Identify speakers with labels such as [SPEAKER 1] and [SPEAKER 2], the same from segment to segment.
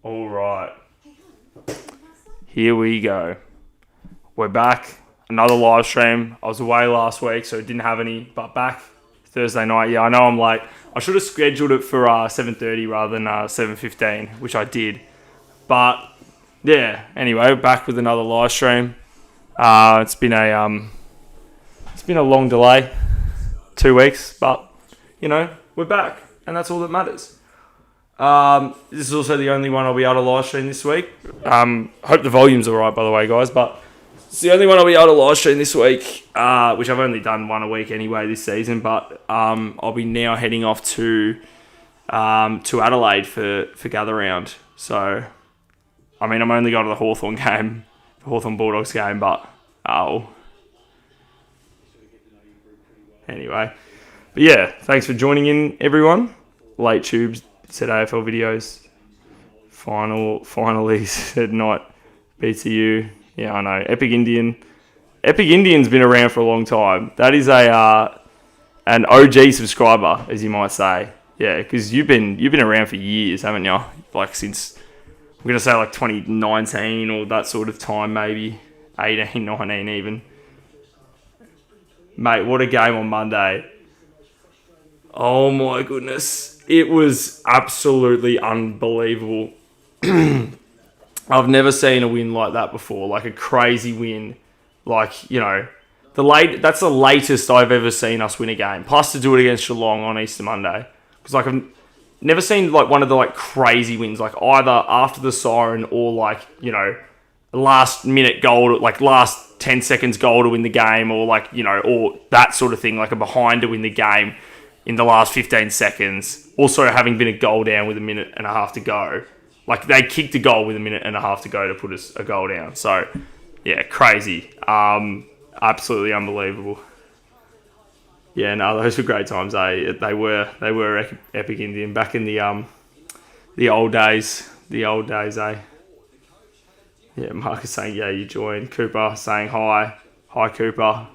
[SPEAKER 1] All right. Here we go. We're back. Another live stream. I was away last week, so didn't have any, but back Thursday night. Yeah, I know I'm late. I should have scheduled it for 7:30 rather than 7:15, which I did. But yeah, anyway, back with another live stream. It's been a long delay, 2 weeks, but you know we're back, and that's all that matters. This is also the only one I'll be able to live stream this week. Hope the volume's alright, by the way, guys, but it's the only one I'll be able to live stream this week, which I've only done one a week anyway this season, but I'll be now heading off to Adelaide for Gather Round. So, I mean, I'm only going to the Hawthorn game, the Hawthorn Bulldogs game, but anyway. But yeah, thanks for joining in, everyone. Late tubes said AFL videos. Finally said not BTU. Yeah, I know. Epic Indian's been around for a long time. That is an OG subscriber, as you might say. Yeah, because you've been around for years, haven't you? Like since, I'm going to say like 2019 or that sort of time, maybe 18, 19 even. Mate, what a game on Monday. Oh my goodness. It was absolutely unbelievable. I've never seen a win like that before, like a crazy win. Like, you know, that's the latest I've ever seen us win a game. Plus to do it against Geelong on Easter Monday. Because like I've never seen like one of the like crazy wins, like either after the siren or like, you know, last minute goal, like last 10 seconds goal to win the game, or like, you know, or that sort of thing, like a behind to win the game in the last 15 seconds. Also having been a goal down with a minute and a half to go. Like, they kicked a goal with a minute and a half to go to put us a goal down. So, yeah, crazy. Absolutely unbelievable. Yeah, no, those were great times, eh? They were Epic Indian back in the old days. The old days, eh? Yeah, Marcus saying, yeah, you joined. Cooper saying hi. Hi, Cooper.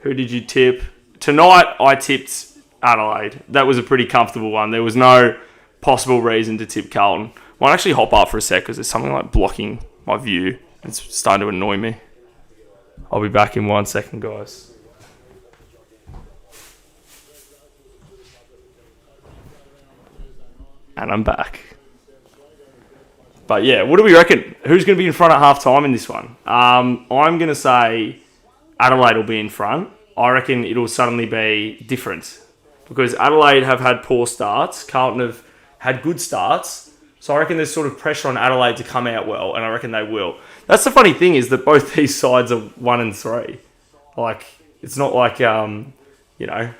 [SPEAKER 1] Who did you tip? Tonight, I tipped Adelaide. That was a pretty comfortable one. There was no possible reason to tip Carlton. Might actually hop up for a sec because there's something like blocking my view. It's starting to annoy me. I'll be back in 1 second, guys. And I'm back. But yeah, what do we reckon? Who's going to be in front at half time in this one? I'm going to say Adelaide will be in front. I reckon it'll suddenly be different because Adelaide have had poor starts. Carlton have had good starts. So I reckon there's sort of pressure on Adelaide to come out well, and I reckon they will. That's the funny thing is that both these sides are 1 and 3. Like, it's not like, you know,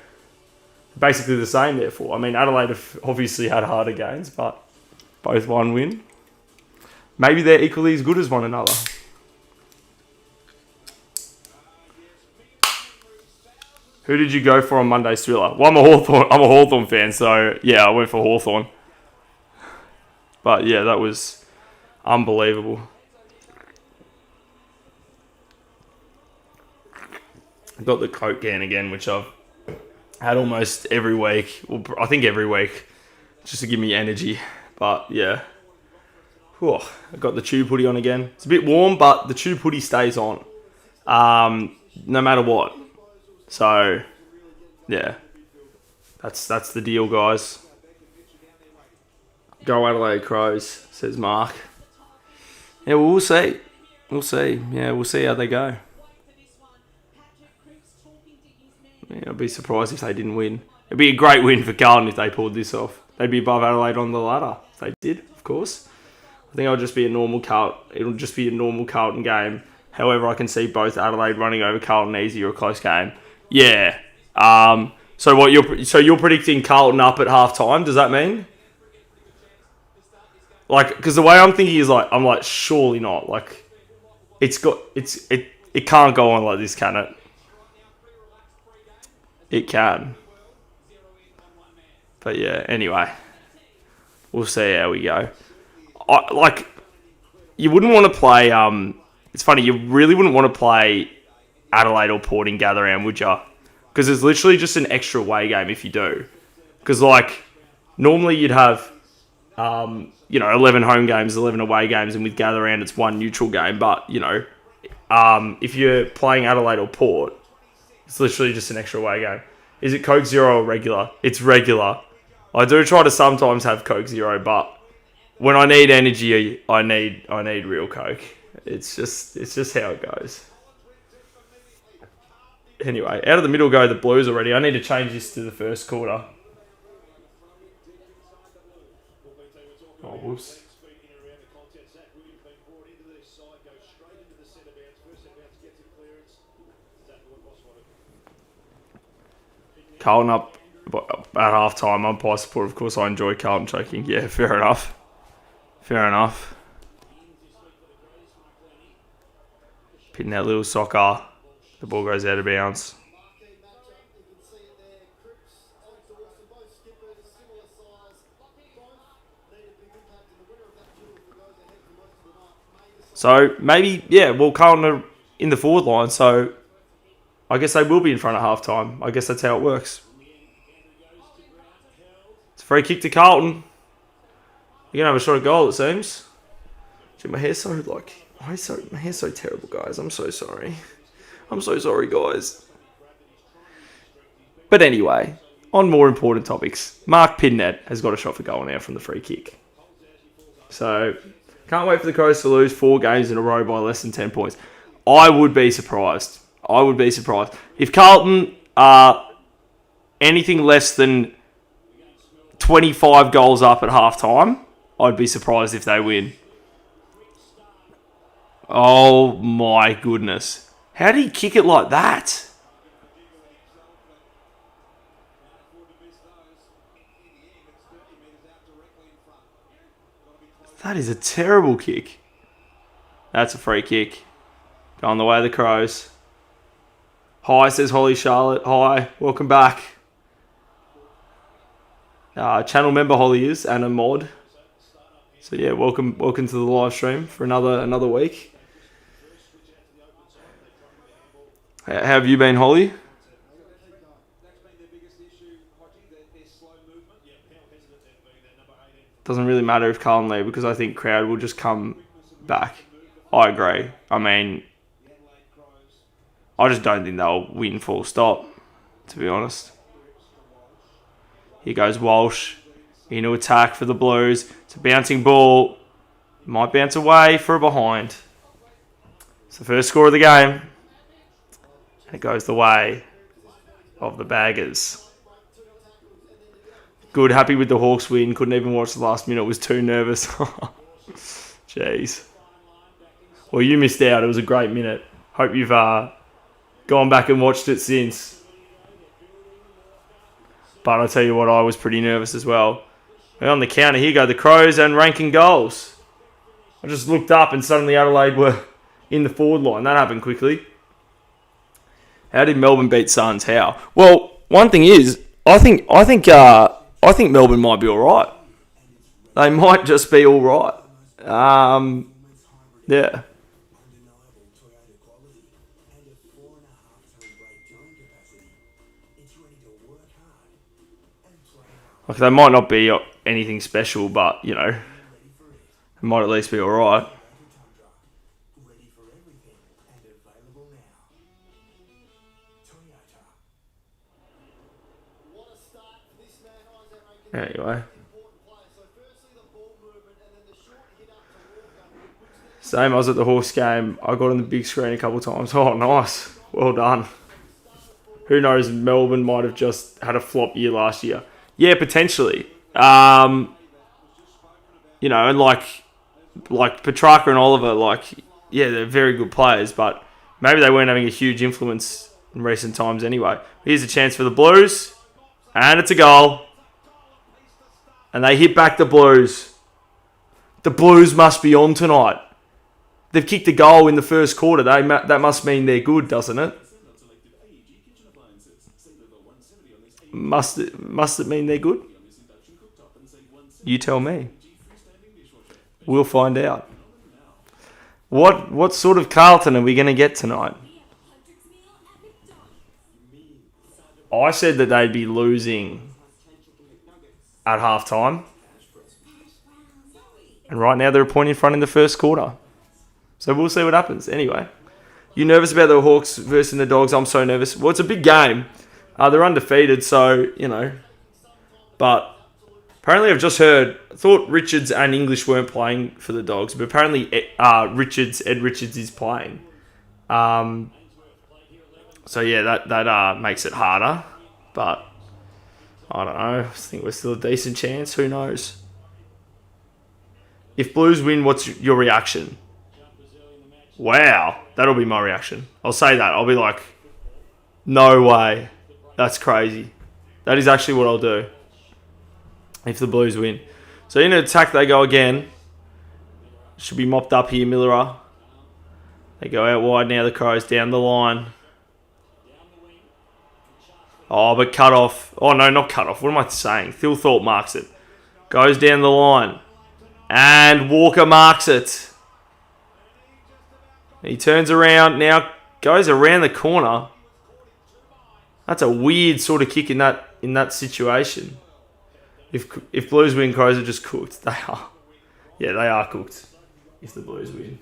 [SPEAKER 1] basically the same, therefore. I mean, Adelaide have obviously had harder games, but both 1 win. Maybe they're equally as good as one another. Who did you go for on Monday's thriller? Well, I'm a Hawthorn fan, so yeah, I went for Hawthorn. But yeah, that was unbelievable. I got the Coke can again, which I've had almost every week. Well, I think every week, just to give me energy. But yeah. Whew, I got the tube hoodie on again. It's a bit warm, but the tube hoodie stays on. No matter what. So, yeah. That's the deal, guys. Go Adelaide Crows, says Mark. Yeah, well, we'll see. We'll see. Yeah, we'll see how they go. Yeah, I'd be surprised if they didn't win. It'd be a great win for Carlton if they pulled this off. They'd be above Adelaide on the ladder. If they did, of course. I think it'll just be a normal Carlton game. However, I can see both Adelaide running over Carlton easy or a close game. Yeah. So you're predicting Carlton up at half time? Does that mean? Like, because the way I'm thinking is like, I'm like, surely not. Like, it can't go on like this, can it? It can. But yeah, anyway, we'll see how we go. You wouldn't want to play. It's funny, you really wouldn't want to play Adelaide or Port in Gather Round, would you? Because it's literally just an extra away game if you do. Because, like, normally you'd have 11 home games, 11 away games, and with gather round it's one neutral game. But if you're playing Adelaide or Port, it's literally just an extra away game. Is it Coke Zero or regular? It's regular. I do try to sometimes have Coke Zero, but when I need energy, I need real Coke. It's just how it goes. Anyway, out of the middle go the Blues already. I need to change this to the first quarter. Oh, whoops. Carlton up at half time. Umpire support, of course, I enjoy Carlton choking. Yeah, fair enough. Pitting that little soccer. The ball goes out of bounds. So maybe, Carlton are in the forward line, so I guess they will be in front at half time. I guess that's how it works. It's a free kick to Carlton. You're going to have a shot at goal, it seems. Gee, my hair's so terrible, guys. I'm so sorry. I'm so sorry, guys. But anyway, on more important topics, Mark Pidnett has got a shot for goal now from the free kick. So, can't wait for the Crows to lose 4 games in a row by less than 10 points. I would be surprised. If Carlton are anything less than 25 goals up at half time, I'd be surprised if they win. Oh my goodness. How did he kick it like that? That is a terrible kick. That's a free kick. Going the way of the Crows. Hi, says Holly Charlotte. Hi, welcome back. Channel member Holly is, and a mod. So yeah, welcome to the live stream for another week. How have you been, Holly? Doesn't really matter if Carlton leave because I think crowd will just come back. I agree. I mean, I just don't think they'll win full stop, to be honest. Here goes Walsh. Into attack for the Blues. It's a bouncing ball. Might bounce away for a behind. It's the first score of the game. And it goes the way of the Baggers. Good, happy with the Hawks win. Couldn't even watch the last minute. Was too nervous. Jeez. Well, you missed out. It was a great minute. Hope you've gone back and watched it since. But I'll tell you what, I was pretty nervous as well. We're on the counter. Here go the Crows and ranking goals. I just looked up and suddenly Adelaide were in the forward line. That happened quickly. How did Melbourne beat Suns? How? Well, one thing is, I think Melbourne might be all right. They might just be all right. Yeah. Like, they might not be anything special, but, it might at least be all right. Anyway. Same, I was at the Hawks game. I got on the big screen a couple of times. Oh, nice. Well done. Who knows, Melbourne might have just had a flop year last year. Yeah, potentially. And like Petrarca and Oliver, they're very good players, but maybe they weren't having a huge influence in recent times anyway. Here's a chance for the Blues, and it's a goal. And they hit back the Blues. The Blues must be on tonight. They've kicked a goal in the first quarter. That must mean they're good, doesn't it? Must it mean they're good? You tell me. We'll find out. What sort of Carlton are we going to get tonight? I said that they'd be losing at halftime. And right now they're a point in front in the first quarter. So we'll see what happens. Anyway, you nervous about the Hawks versus the Dogs? I'm so nervous. Well, it's a big game. They're undefeated, so, you know. But apparently I've just heard, I thought Richards and English weren't playing for the Dogs, but apparently Ed Richards is playing. So yeah, that makes it harder. But I don't know. I think we're still a decent chance. Who knows? If Blues win, what's your reaction? Wow, that'll be my reaction. I'll say that. I'll be like, no way. That's crazy. That is actually what I'll do if the Blues win. So in attack, they go again. Should be mopped up here, Millera. They go out wide now, the Crows down the line. Oh, but cut off. Oh, no, not cut off. What am I saying? Thilthorpe marks it. Goes down the line. And Walker marks it. He turns around now, goes around the corner. That's a weird sort of kick in that situation. If Blues win, Crows are just cooked. They are. Yeah, they are cooked if the Blues win.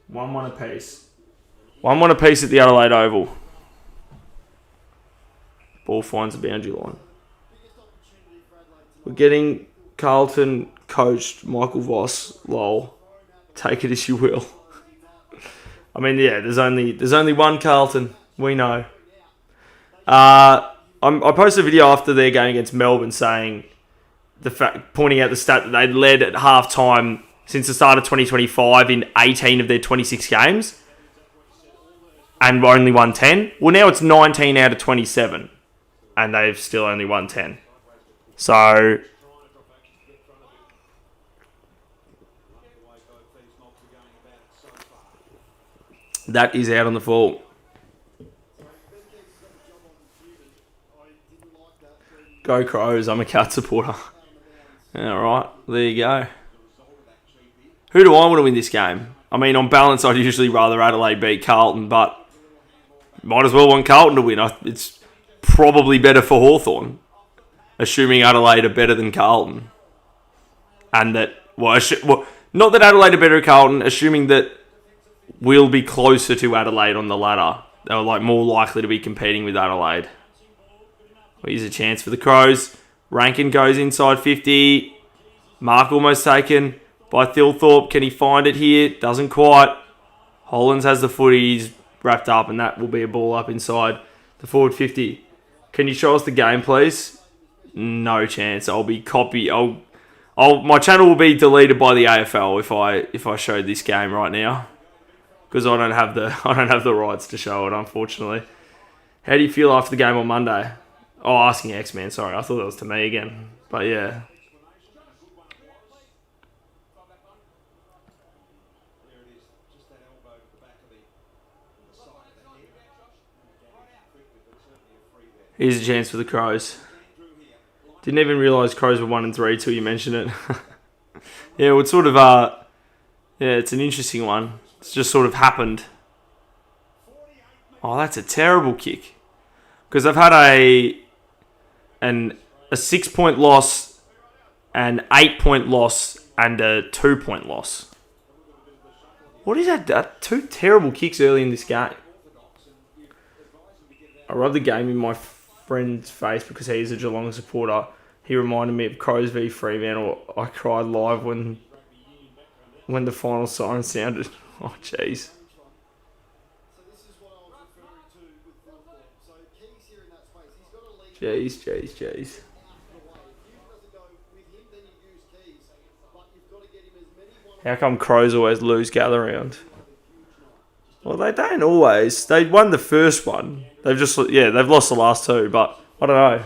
[SPEAKER 1] One apiece. 1-1 apiece at the Adelaide Oval. Ball finds the boundary line. We're getting Carlton coached Michael Voss. Lol. Take it as you will. I mean, yeah, there's only one Carlton. We know. I posted a video after their game against Melbourne saying pointing out the stat that they'd led at halftime since the start of 2025 in 18 of their 26 games and only won 10. Well, now it's 19 out of 27 and they've still only won 10. So that is out on the fall. Go Crows. I'm a Cat supporter. All right, there you go. Who do I want to win this game? I mean, on balance, I'd usually rather Adelaide beat Carlton, but might as well want Carlton to win. It's probably better for Hawthorn, assuming Adelaide are better than Carlton. And that, not that Adelaide are better than Carlton, assuming that we'll be closer to Adelaide on the ladder. They're more likely to be competing with Adelaide. Well, here's a chance for the Crows. Rankin goes inside 50. Mark almost taken by Thilthorpe. Can he find it here? Doesn't quite. Hollands has the footy. He's wrapped up, and that will be a ball up inside the forward 50. Can you show us the game, please? No chance. I'll be my channel will be deleted by the AFL if I showed this game right now, because I don't have the rights to show it, unfortunately. How do you feel after the game on Monday? Oh, asking X-Man. Sorry, I thought that was to me again. But yeah. Here's a chance for the Crows. Didn't even realise Crows were 1-3 till you mentioned it. Yeah, well, it's sort of it's an interesting one. It's just sort of happened. Oh, that's a terrible kick. Because I've had a 6-point loss, an 8-point loss, and a 2-point loss. What is that? Two terrible kicks early in this game. I rubbed the game in my friend's face because he's a Geelong supporter. He reminded me of Crows v Fremantle. I cried live when the final siren sounded. Oh, jeez. Jeez. How come Crows always lose gather round? Well, they don't always. They won the first one. They've lost the last two, but I don't know.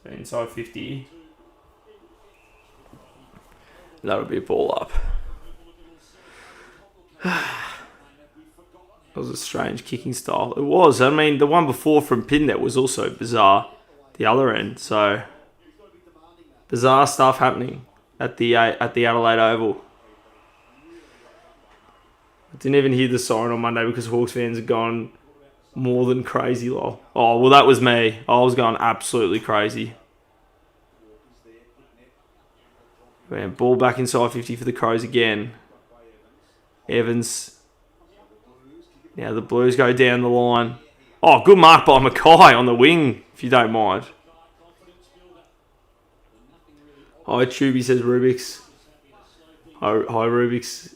[SPEAKER 1] So inside 50. That'll be a ball up. That was a strange kicking style. It was. I mean, the one before from Pinnet was also bizarre. The other end. So, bizarre stuff happening at the Adelaide Oval. Didn't even hear the siren on Monday because Hawks fans had gone more than crazy, lol. Oh, well, that was me. I was going absolutely crazy. Man, ball back inside 50 for the Crows again. Evans. Now the Blues go down the line. Oh, good mark by Mackay on the wing, if you don't mind. Hi, Tubey, says Rubik's. Hi, Rubik's.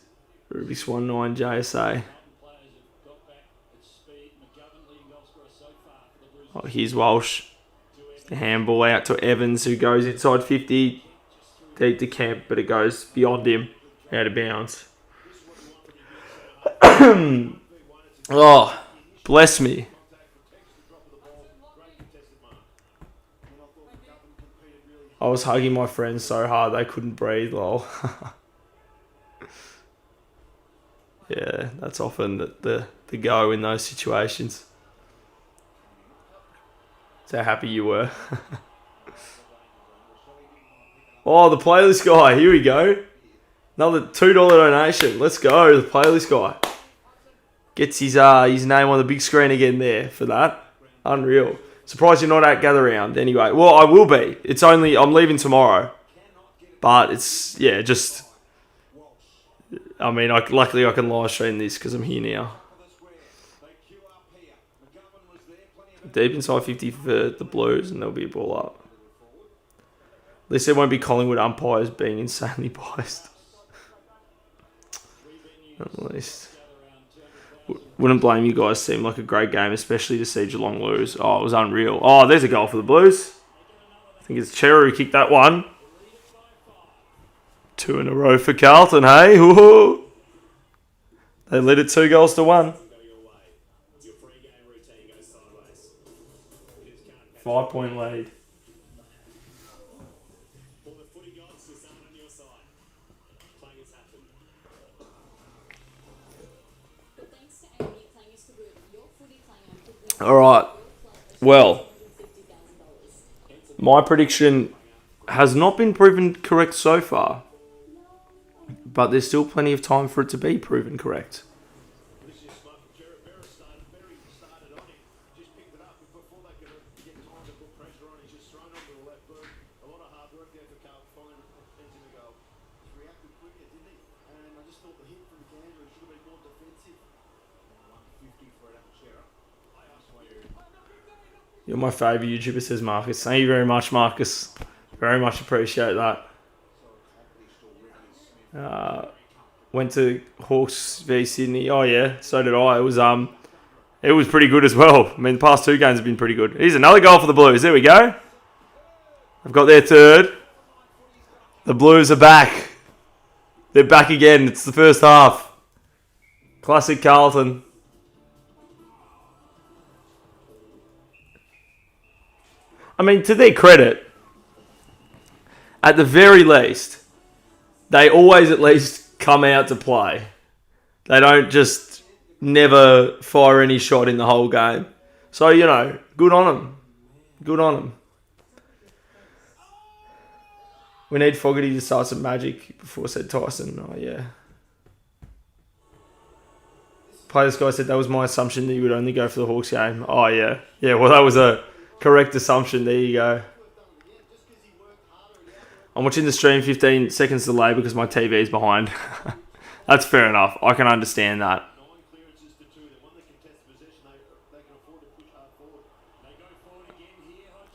[SPEAKER 1] Rubik's 19 JSA. Oh, here's Walsh. The handball out to Evans, who goes inside 50. Deep to Kemp, but it goes beyond him. Out of bounds. Oh, bless me. I was hugging my friends so hard they couldn't breathe, lol. Yeah, that's often the go in those situations. That's how happy you were. Oh, the playlist guy. Here we go. Another $2 donation. Let's go. The playlist guy gets his name on the big screen again there for that. Unreal. Surprised you're not at Gather Round. Anyway, well, I will be. It's only, I'm leaving tomorrow. But it's, yeah, just, I mean, luckily I can live stream this because I'm here now. Deep inside 50 for the Blues, and there'll be a ball up. At least there won't be Collingwood umpires being insanely biased. At least. Wouldn't blame you guys. Seemed like a great game, especially to see Geelong lose. Oh, it was unreal. Oh, there's a goal for the Blues. I think it's Chera who kicked that one. 2 in a row for Carlton, hey? Woo-hoo. They led it 2-1. 5-point lead. All right. Well, my prediction has not been proven correct so far, but there's still plenty of time for it to be proven correct. You're my favourite YouTuber, says Marcus. Thank you very much, Marcus. Very much appreciate that. Went to Hawks v Sydney. Oh yeah, so did I. It was pretty good as well. I mean, the past 2 games have been pretty good. Here's another goal for the Blues. There we go. I've got their third. The Blues are back. They're back again. It's the first half. Classic Carlton. I mean, to their credit, at the very least, they always at least come out to play. They don't just never fire any shot in the whole game. So, you know, good on them. Good on them. We need Fogarty to start some magic before, said Tyson. Oh, yeah. Players guy said that was my assumption that you would only go for the Hawks game. Oh, yeah. Yeah, well, that was a correct assumption. There you go. I'm watching the stream 15 seconds delay because my TV is behind. That's fair enough. I can understand that.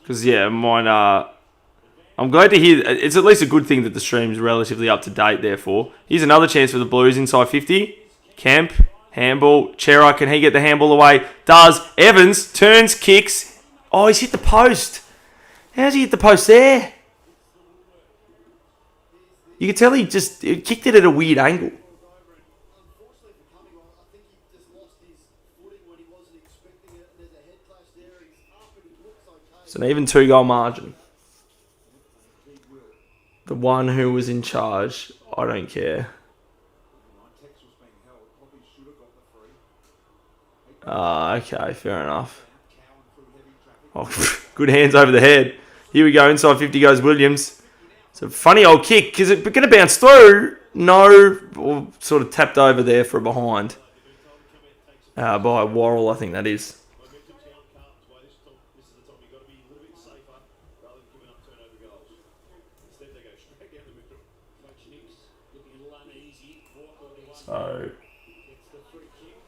[SPEAKER 1] Because, yeah, mine, I'm glad to hear. It's at least a good thing that the stream's relatively up to date, therefore. Here's another chance for the Blues inside 50. Kemp, handball. Chera, can he get the handball away? Does. Evans turns, kicks. Oh, he's hit the post. How's he hit the post there? You can tell he just kicked it at a weird angle. It's an even 2-goal margin. The one who was in charge, I don't care. Okay, fair enough. Oh, good hands over the head. Here we go. Inside 50 goes Williams. It's a funny old kick. Is it going to bounce through? No, or sort of tapped over there for a behind. By Worrell, I think that is. So,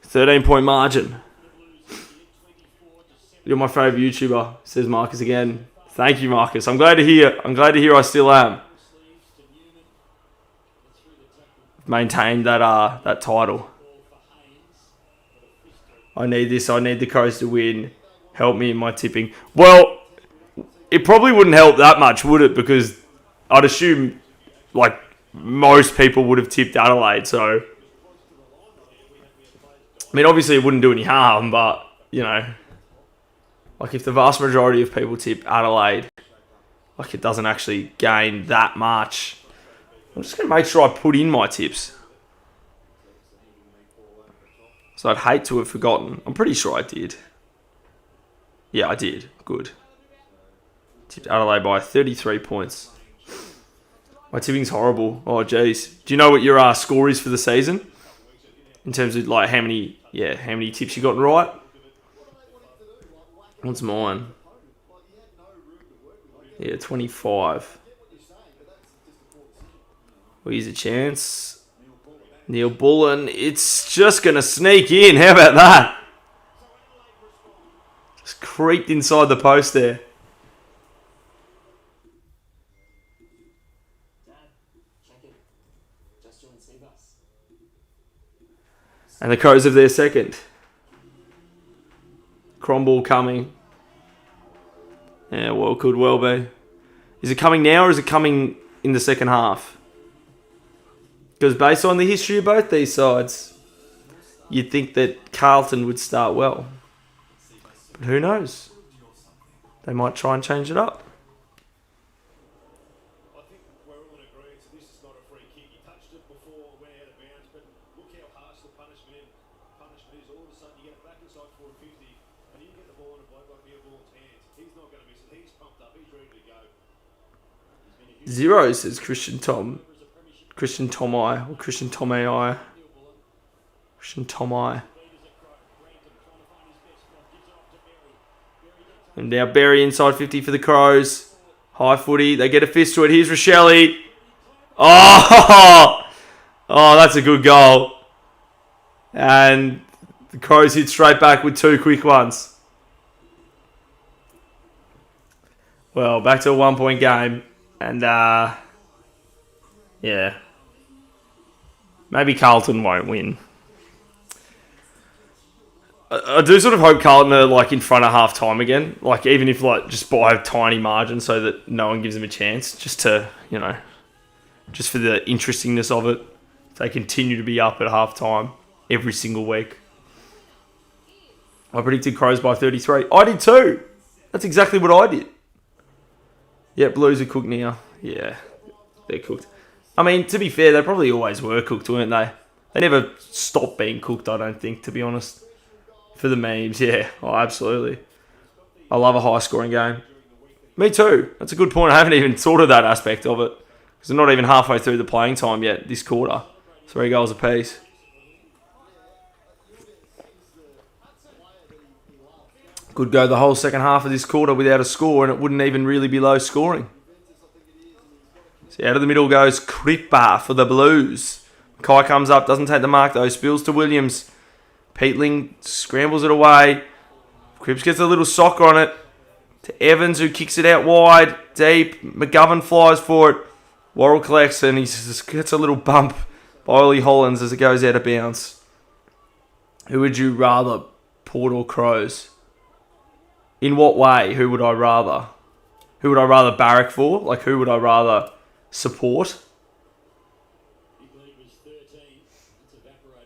[SPEAKER 1] 13-point margin. You're my favourite YouTuber, says Marcus again. Thank you, Marcus. I'm glad to hear. I still am. Maintained that title. I need this. I need the Crows to win. Help me in my tipping. Well, it probably wouldn't help that much, would it? Because I'd assume, like, most people would have tipped Adelaide. So, I mean, obviously it wouldn't do any harm, but, you know, like if the vast majority of people tip Adelaide, like it doesn't actually gain that much. I'm just going to make sure I put in my tips. So I'd hate to have forgotten. I'm pretty sure I did. Yeah, I did. Good. Tipped Adelaide by 33 points. My tipping's horrible. Oh, jeez. Do you know what your score is for the season? In terms of like how many tips you got right? What's mine? Yeah, 25. Well, here's a chance. Neil Bullen, it's just going to sneak in. How about that? Just creeped inside the post there. And the Crows have their second. Cromball coming. Yeah, well, could well be. Is it coming now or is it coming in the second half? Because based on the history of both these sides, you'd think that Carlton would start well. But who knows? They might try and change it up.
[SPEAKER 2] I think we're all in agreement. So this is not a free kick. He touched it before, went out of bounds, but look how harsh the punishment is. All of a sudden, you get it back inside 450, and you get the ball in a bloke like Neil-Bullen's hands. He's not going to miss it. He's pumped up. He's ready to go.
[SPEAKER 1] Zero says Christian Tomai. Christian Tomai. And now Berry inside 50 for the Crows. High footy. They get a fist to it. Here's Rochelle. Oh, that's a good goal. And the Crows hit straight back with two quick ones. Well, back to a 1 point game. And, yeah. Maybe Carlton won't win. I do sort of hope Carlton are like in front of half time again. Like even if like just by a tiny margin so that no one gives them a chance. Just to, you know, just for the interestingness of it. They continue to be up at half time every single week. I predicted Crows by 33. I did too. That's exactly what I did. Yeah, Blues are cooked now. Yeah, they're cooked. I mean, to be fair, they probably always were cooked, weren't they? They never stopped being cooked, I don't think, to be honest. For the memes, yeah. Oh, absolutely. I love a high-scoring game. Me too. That's a good point. I haven't even thought of that aspect of it. Because they're not even halfway through the playing time yet this quarter. 3 goals apiece. Could go the whole second half of this quarter without a score, and it wouldn't even really be low scoring. So out of the middle goes Crippa for the Blues. Kai comes up, doesn't take the mark though. Spills to Williams. Peatling scrambles it away. Cripps gets a little sock on it. To Evans, who kicks it out wide. Deep. McGovern flies for it. Worrell collects and he just gets a little bump by Ollie Hollands as it goes out of bounds. Who would you rather, Port or Crows? In what way? Who would I rather? Who would I rather barrack for? Like, who would I rather support?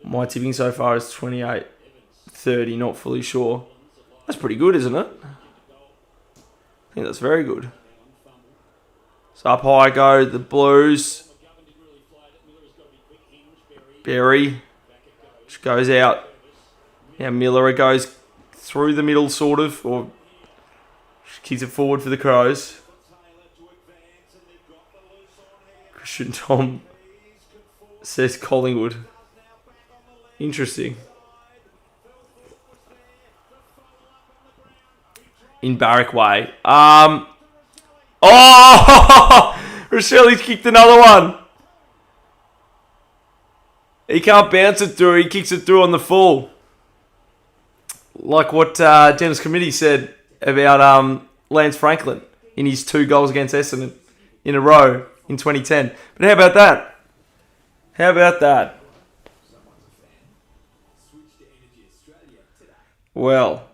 [SPEAKER 1] My tipping so far is 28-30, not fully sure. That's pretty good, isn't it? I think that's very good. So up high go the Blues. Berry just goes out. Now Miller goes through the middle, sort of, or kicks it forward for the Crows. Christian Tom says Collingwood. Interesting. In Barrack Way. Rochelli's kicked another one. He can't bounce it through. He kicks it through on the full. Like what Dennis Committee said about Lance Franklin in his 2 goals against Essendon in a row in 2010. But how about that? How about that? Well,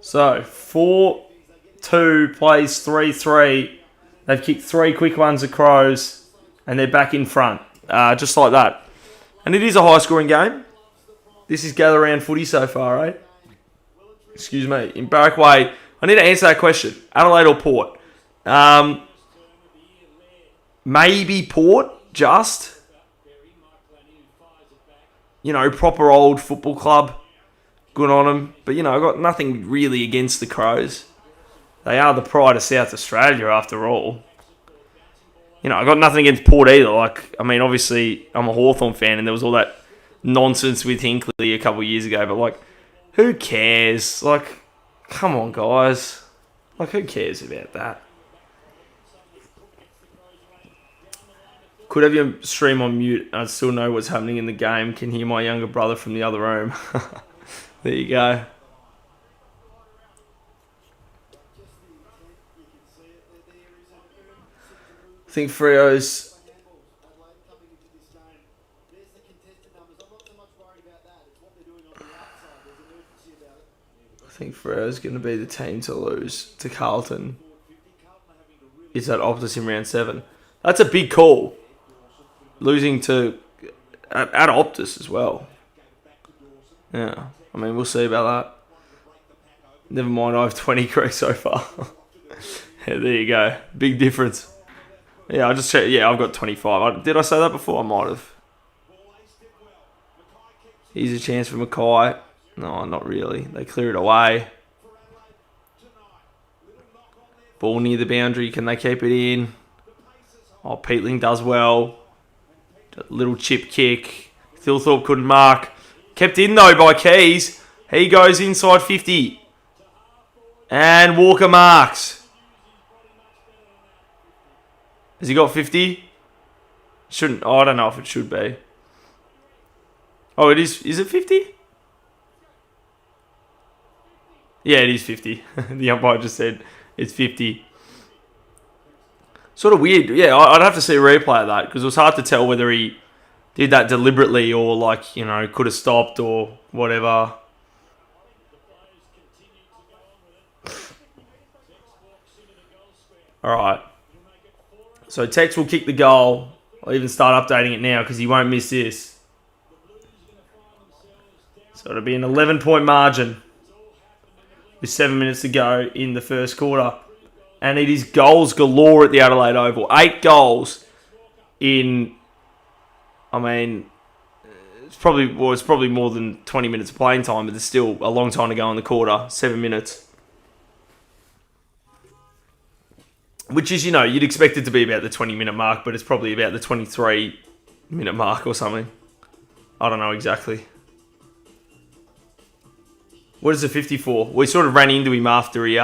[SPEAKER 1] so 4-2 plays 3-3. They've kicked 3 quick ones at Crows, and they're back in front, just like that. And it is a high-scoring game. This is gather round footy so far, eh? Excuse me. In Barrack Way, I need to answer that question. Adelaide or Port? Maybe Port, just. You know, proper old football club. Good on them. But, you know, I've got nothing really against the Crows. They are the pride of South Australia, after all. You know, I got nothing against Port either. Like, I mean, obviously, I'm a Hawthorn fan, and there was all that nonsense with Hinkley a couple of years ago. But, like, who cares? Like, come on, guys. Like, who cares about that? Could have your stream on mute. I'd still know what's happening in the game. Can hear my younger brother from the other room. There you go. I think Freo's... going to be the team to lose to Carlton. It's at Optus in round 7. That's a big call. Losing to... At Optus as well. Yeah. I mean, we'll see about that. Never mind, I have 20 correct so far. Yeah, there you go. Big difference. Yeah, I just checked. Yeah, I've got 25. Did I say that before? I might have. Here's a chance for Mackay. No, not really. They clear it away. Ball near the boundary. Can they keep it in? Oh, Peatling does well. Little chip kick. Thilthorpe couldn't mark. Kept in, though, by Keys. He goes inside 50. And Walker marks. Has he got 50? Shouldn't. Oh, I don't know if it should be. Oh, it is. Is it 50? Yeah, it is 50. The umpire just said it's 50. Sort of weird. Yeah, I'd have to see a replay of that because it was hard to tell whether he did that deliberately or, like, you know, could have stopped or whatever. All right. So Tex will kick the goal. I'll even start updating it now because he won't miss this. So it'll be an 11-point margin with 7 minutes to go in the first quarter. And it is goals galore at the Adelaide Oval. 8 goals in, I mean, it's probably more than 20 minutes of playing time, but there's still a long time to go in the quarter. 7 minutes. Which is, you know, you'd expect it to be about the 20-minute mark, but it's probably about the 23-minute mark or something. I don't know exactly. What is the 50 for? We sort of ran into him after he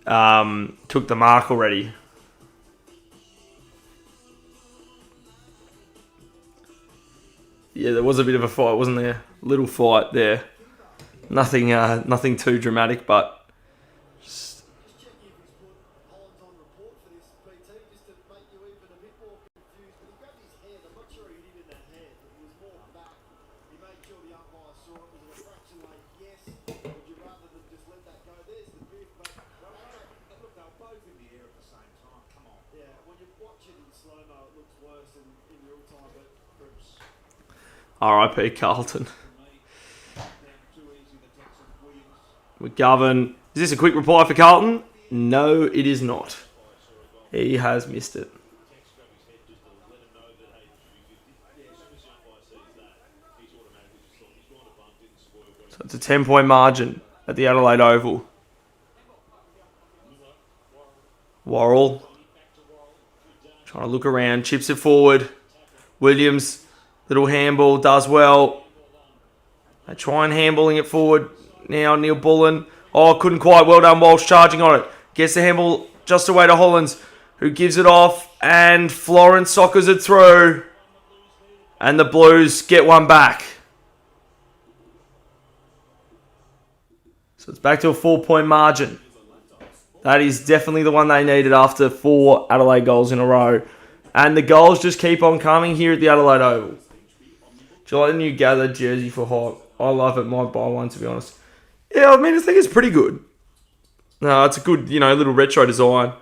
[SPEAKER 1] took the mark already. Yeah, there was a bit of a fight, wasn't there? Little fight there. Nothing too dramatic, but... R.I.P. Carlton. McGovern. Is this a quick reply for Carlton? No, it is not. He has missed it. So it's a 10-point margin at the Adelaide Oval. Worrell trying to look around, chips it forward. Williams, little handball, does well. They try and handballing it forward. Now Neil Bullen. Oh, couldn't quite. Well done, Walsh charging on it. Gets the handball just away to Hollands, who gives it off. And Florence soccers it through. And the Blues get one back. So it's back to a 4-point margin. That is definitely the one they needed after 4 Adelaide goals in a row. And the goals just keep on coming here at the Adelaide Oval. Do you like the new gathered jersey for Hawk? I love it. Might buy one, to be honest. Yeah, I mean, I think it's pretty good. No, it's a good, little retro design.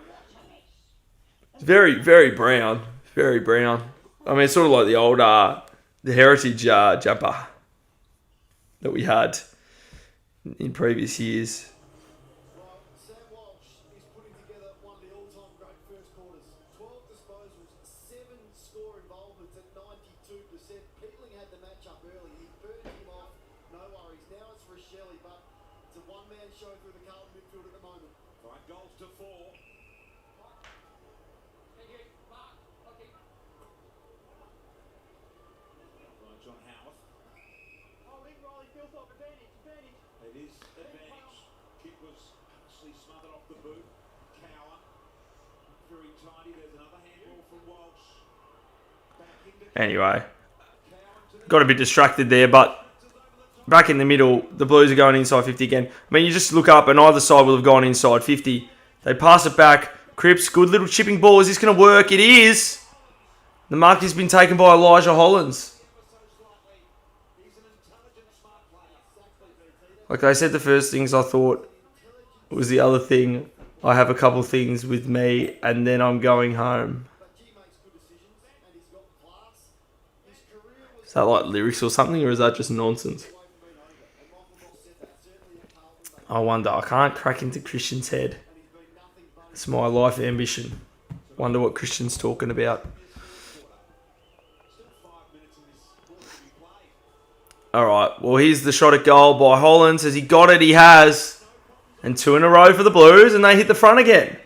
[SPEAKER 1] It's very, very brown. Very brown. I mean, it's sort of like the old, the Heritage jumper that we had in previous years. Anyway, got a bit distracted there, but back in the middle, the Blues are going inside 50 again. I mean, you just look up and either side will have gone inside 50. They pass it back. Cripps, good little chipping ball. Is this going to work? It is. The mark has been taken by Elijah Hollands. Like I said, the first things I thought was the other thing. I have a couple things with me and then I'm going home. Is that like lyrics or something, or is that just nonsense? I wonder. I can't crack into Christian's head. It's my life ambition. Wonder what Christian's talking about. Alright, well, here's the shot at goal by Hollands. Has he got it? He has. And 2 in a row for the Blues, and they hit the front again.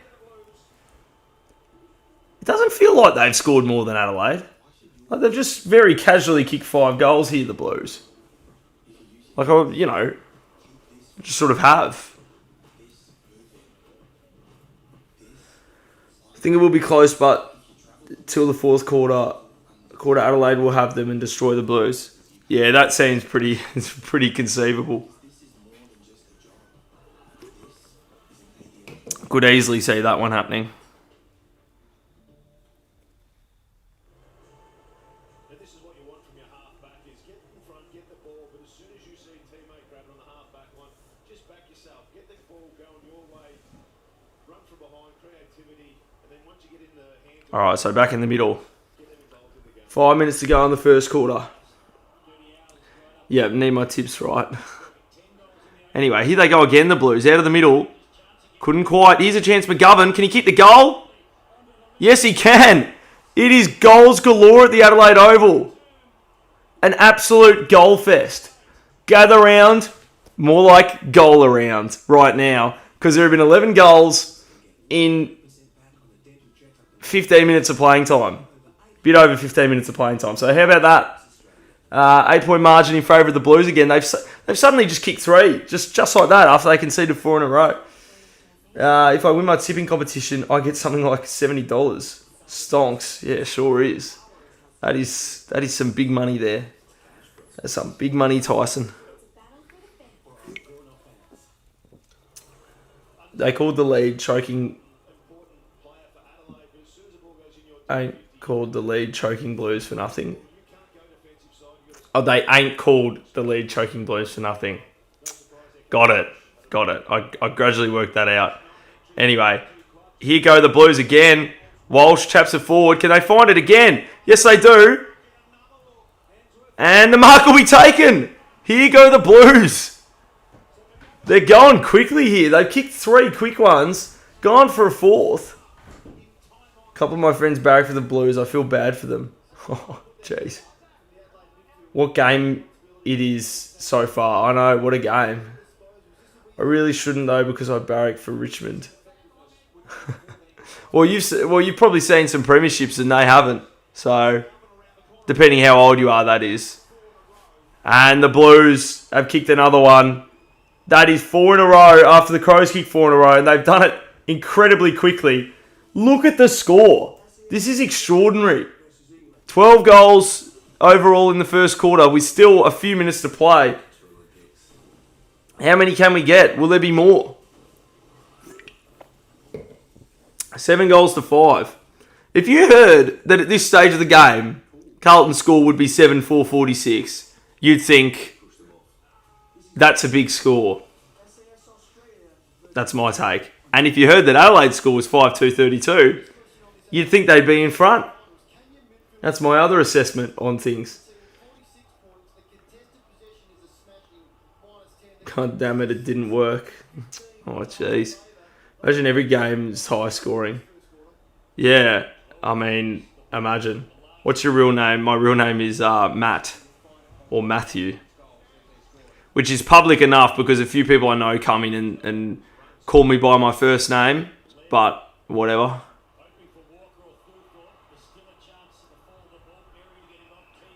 [SPEAKER 1] It doesn't feel like they've scored more than Adelaide. Like, they've just very casually kicked 5 goals here, the Blues. Like, just sort of have. I think it will be close, but till the fourth quarter, Adelaide will have them and destroy the Blues. Yeah, that seems pretty conceivable. Could easily see that one happening. Alright, so back in the middle. 5 minutes to go in the first quarter. Yeah, need my tips right. Anyway, here they go again, the Blues. Out of the middle. Couldn't quite. Here's a chance for McGovern. Can he keep the goal? Yes, he can. It is goals galore at the Adelaide Oval. An absolute goal fest. Gather round. More like goal around right now. Because there have been 11 goals in 15 minutes of playing time. Bit over 15 minutes of playing time. So how about that? 8-point margin in favour of the Blues again. They've suddenly just kicked 3. Just like that after they conceded 4 in a row. If I win my tipping competition, I get something like $70. Stonks. Yeah, sure is. That is some big money there. That's some big money, Tyson. They called the lead choking. Ain't called the lead choking Blues for nothing. Oh, they ain't called the lead choking Blues for nothing. Got it. I gradually worked that out. Anyway, here go the Blues again. Walsh chaps it forward. Can they find it again? Yes, they do. And the mark will be taken. Here go the Blues. They're going quickly here. They've kicked 3 quick ones. Gone for a 4th. couple of my friends barrack for the Blues. I feel bad for them. Oh, jeez. What game it is so far. I know, what a game. I really shouldn't though because I barrack for Richmond. Well, you've probably seen some premierships and they haven't. So, depending how old you are, that is. And the Blues have kicked another one. That is 4 in a row after the Crows kicked 4 in a row. And they've done it incredibly quickly. Look at the score. This is extraordinary. 12 goals overall in the first quarter with still a few minutes to play. How many can we get? Will there be more? 7 goals to 5. If you heard that at this stage of the game, Carlton's score would be 7-4-46, you'd think that's a big score. That's my take. And if you heard that Adelaide's score was 5-2-32, you'd think they'd be in front. That's my other assessment on things. God damn it, it didn't work. Oh, jeez. Imagine every game is high scoring. Yeah, I mean, imagine. What's your real name? My real name is Matt. Or Matthew. Which is public enough because a few people I know come in and call me by my first name. But, whatever.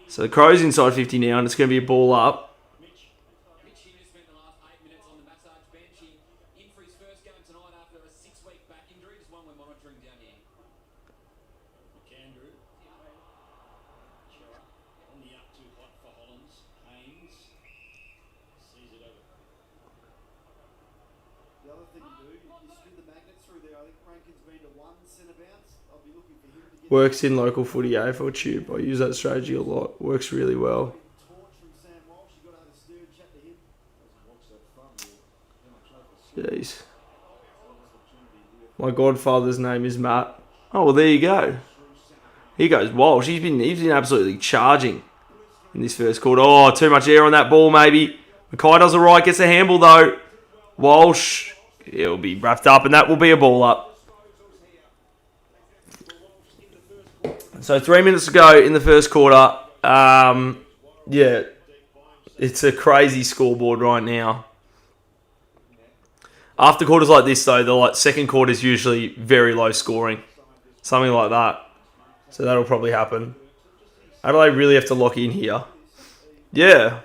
[SPEAKER 1] So the Crows inside 50 now and it's going to be a ball up. Works in local footy AFL Tube. I use that strategy a lot. Works really well. Jeez. My godfather's name is Matt. Oh, well, there you go. He goes Walsh. He's been absolutely charging in this first quarter. Oh, too much air on that ball, maybe. Mackay does it right. Gets a handball, though. Walsh. He'll be wrapped up, and that will be a ball up. So 3 minutes to go in the first quarter. Yeah, it's a crazy scoreboard right now. After quarters like this, though, the second quarter is usually very low scoring. Something like that. So that'll probably happen. Adelaide really have to lock in here. Yeah.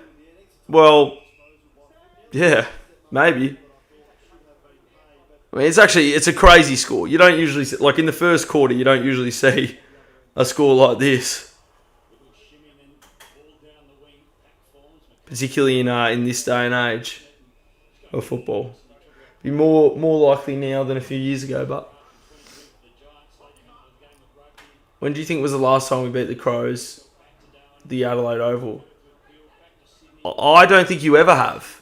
[SPEAKER 1] Well, yeah, maybe. I mean, it's a crazy score. You don't usually see, like in the first quarter, you don't usually see a score like this, particularly in this day and age of football. Be more likely now than a few years ago. But when do you think was the last time we beat the Crows, the Adelaide Oval? I don't think you ever have.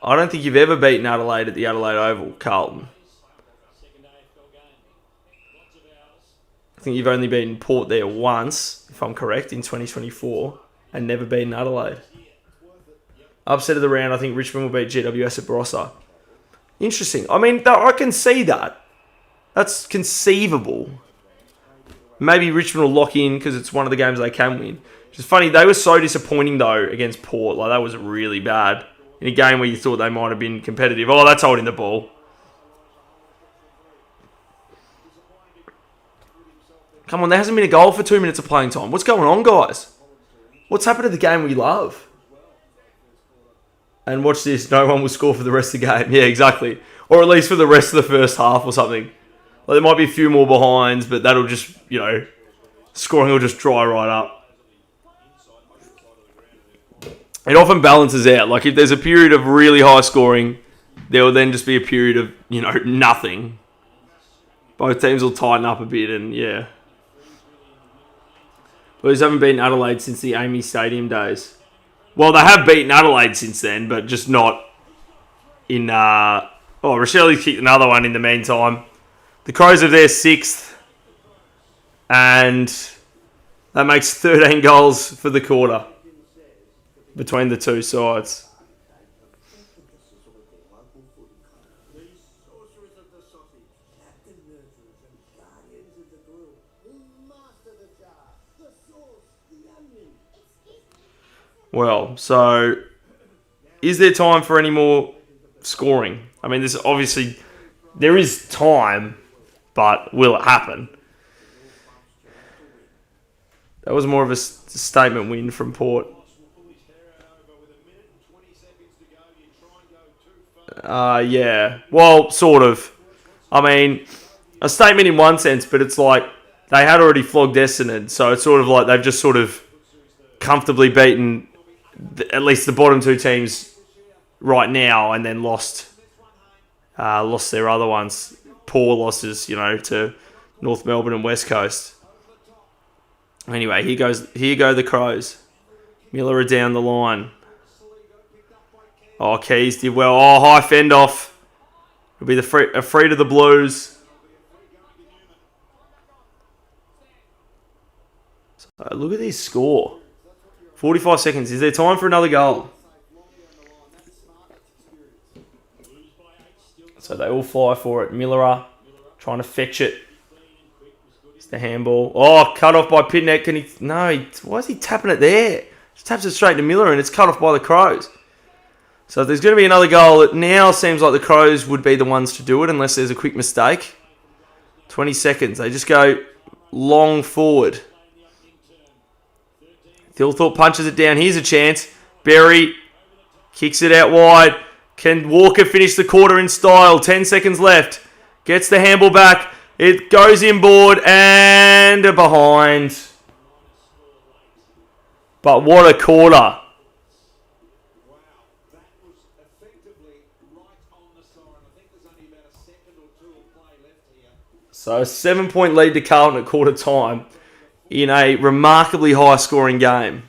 [SPEAKER 1] I don't think you've ever beaten Adelaide at the Adelaide Oval, Carlton. I think you've only beaten Port there once, if I'm correct, in 2024, and never beaten Adelaide. Upset of the round, I think Richmond will beat GWS at Barossa. Interesting. I mean, I can see that. That's conceivable. Maybe Richmond will lock in because it's one of the games they can win. Which is funny, they were so disappointing, though, against Port. Like, that was really bad. In a game where you thought they might have been competitive. Oh, that's holding the ball. Come on, there hasn't been a goal for 2 minutes of playing time. What's going on, guys? What's happened to the game we love? And watch this. No one will score for the rest of the game. Yeah, exactly. Or at least for the rest of the first half or something. Well, there might be a few more behinds, but that'll just, scoring will just dry right up. It often balances out. Like, if there's a period of really high scoring, there will then just be a period of, nothing. Both teams will tighten up a bit and, yeah. Blues haven't beaten Adelaide since the Amy Stadium days. Well, they have beaten Adelaide since then, but just not in... Rochelle's kicked another one in the meantime. The Crows are their 6th. And that makes 13 goals for the quarter between the two sides. Well, so is there time for any more scoring? I mean, this obviously there is time, but will it happen? That was more of a statement win from Port. Yeah. Well, sort of. I mean, a statement in one sense, but it's like they had already flogged Essendon, so it's sort of like they've just sort of comfortably beaten at least the bottom two teams right now, and then lost their other ones. Poor losses, to North Melbourne and West Coast. Anyway, here go the Crows. Miller are down the line. Oh, Keys did well. Oh, high fend off. It'll be a free to the Blues. So look at this score. 45 seconds. Is there time for another goal? So they all fly for it. Miller trying to fetch it. It's the handball. Oh, cut off by Pitneck. Why is he tapping it there? Just taps it straight to Miller and it's cut off by the Crows. So if there's going to be another goal, it now seems like the Crows would be the ones to do it unless there's a quick mistake. 20 seconds. They just go long forward. Thilthorpe punches it down. Here's a chance. Berry kicks it out wide. Can Walker finish the quarter in style? 10 seconds left. Gets the handball back. It goes inboard and behind. But what a quarter. So a 7-point lead to Carlton at quarter time in a remarkably high scoring game.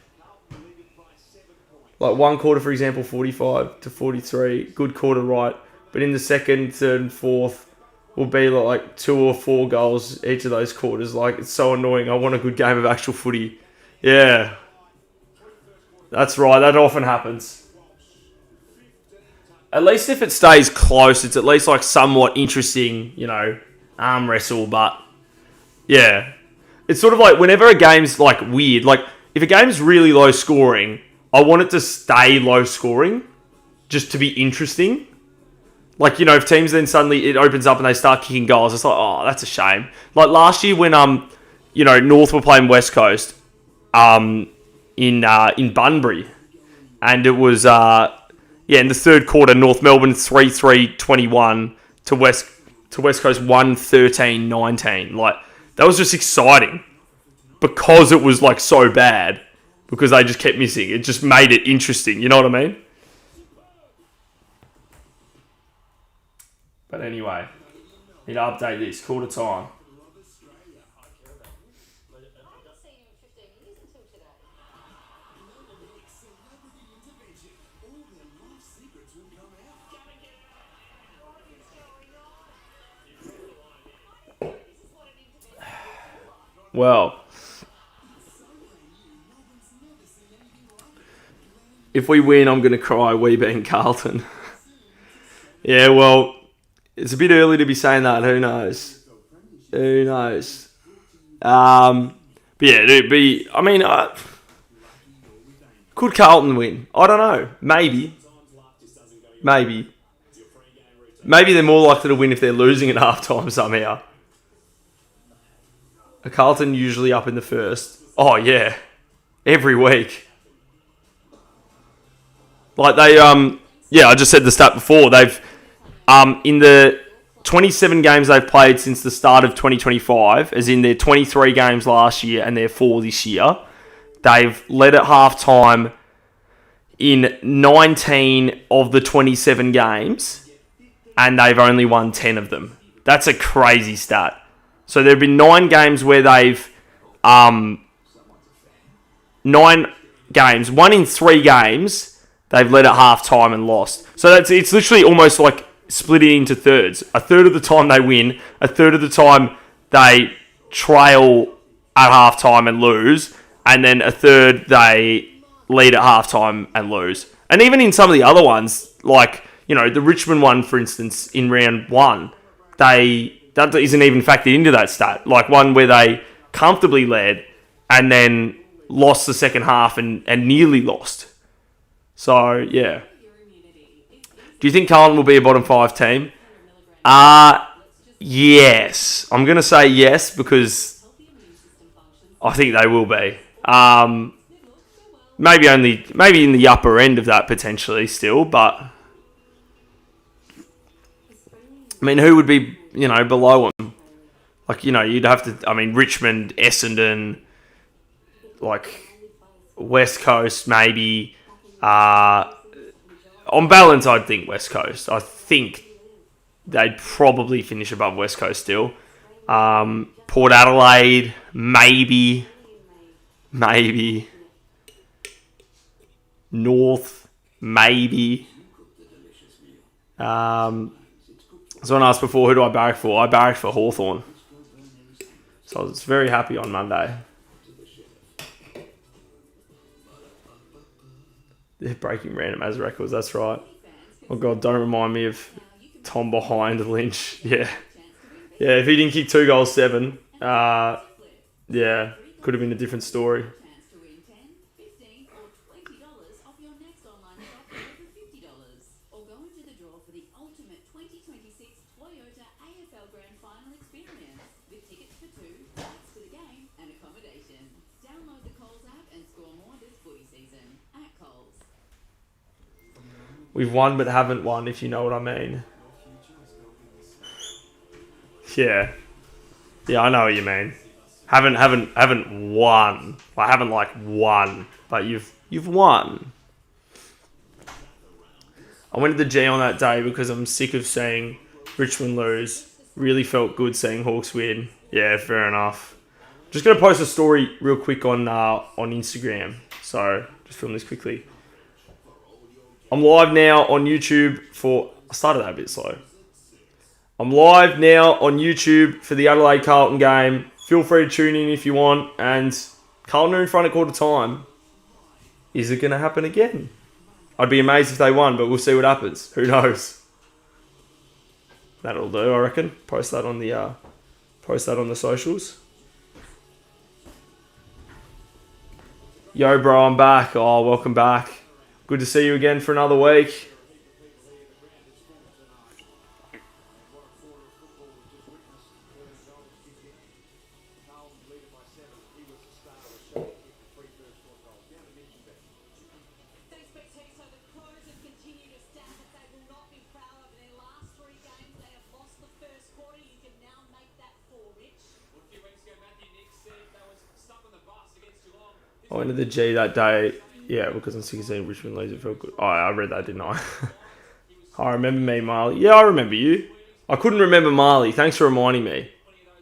[SPEAKER 1] Like one quarter, for example, 45 to 43. Good quarter, right? But in the second, third and fourth will be like 2 or 4 goals each of those quarters. Like, it's so annoying. I want a good game of actual footy. Yeah. That's right. That often happens. At least if it stays close, it's at least like somewhat interesting, arm wrestle. But yeah, it's sort of like whenever a game's like weird, like if a game's really low scoring, I want it to stay low scoring just to be interesting. Like, if teams then suddenly it opens up and they start kicking goals, it's like, oh, that's a shame. Like last year when North were playing West Coast in Bunbury, and it was in the third quarter, North Melbourne 3-3-21 to West Coast 1-13-19. Like, that was just exciting because it was like so bad, because they just kept missing. It just made it interesting, you know what I mean? But anyway, need to update this quarter time. Well, if we win, I'm going to cry. We being Carlton. Yeah, well, it's a bit early to be saying that. Who knows? But yeah, it'd be. I mean, could Carlton win? I don't know. Maybe. Maybe they're more likely to win if they're losing at halftime somehow. A Carlton usually up in the first. Oh yeah, every week. Like they, I just said the stat before. They've, in the 27 games they've played since the start of 2025, as in their 23 games last year and their 4 this year, they've led at halftime in 19 of the 27 games, and they've only won 10 of them. That's a crazy stat. So there have been 9 games where they've 9 games, 1 in 3 games, they've led at halftime and lost. So it's literally almost like split it into thirds. A third of the time they win, a third of the time they trail at halftime and lose, and then a third they lead at halftime and lose. And even in some of the other ones, like, the Richmond one, for instance, in round 1, that isn't even factored into that stat. Like one where they comfortably led and then lost the second half and nearly lost. So, yeah. Do you think Carlton will be a bottom 5 team? Yes. I'm going to say yes because I think they will be. Maybe in the upper end of that potentially still, but I mean, who would be, below them? Like, you'd have to, Richmond, Essendon, like, West Coast, maybe. On balance, I'd think West Coast. I think they'd probably finish above West Coast still. Port Adelaide, maybe. North, maybe. Someone asked before, who do I barrack for? I barrack for Hawthorn. So I was very happy on Monday. They're breaking random as records, that's right. Oh God, don't remind me of Tom behind Lynch. Yeah. Yeah, if he didn't kick 2 goals, 7, yeah, could have been a different story. We've won but haven't won, if you know what I mean. Yeah. Yeah, I know what you mean. Haven't won. I haven't won, but you've won. I went to the G on that day because I'm sick of seeing Richmond lose. Really felt good seeing Hawks win. Yeah, fair enough. Just gonna post a story real quick on Instagram. So just film this quickly. I'm live now on YouTube I started that a bit slow. I'm live now on YouTube for the Adelaide Carlton game. Feel free to tune in if you want. And Carlton are in front at quarter time. Is it going to happen again? I'd be amazed if they won, but we'll see what happens. Who knows? That'll do, I reckon. Post that on the socials. Yo, bro, I'm back. Oh, welcome back. Good to see you again for another week. I went to the G that day. Yeah, because I'm 16, Richmond lose, it felt good. Oh, I read that, didn't I? I remember me, Marley. Yeah, I remember you. I couldn't remember Marley. Thanks for reminding me.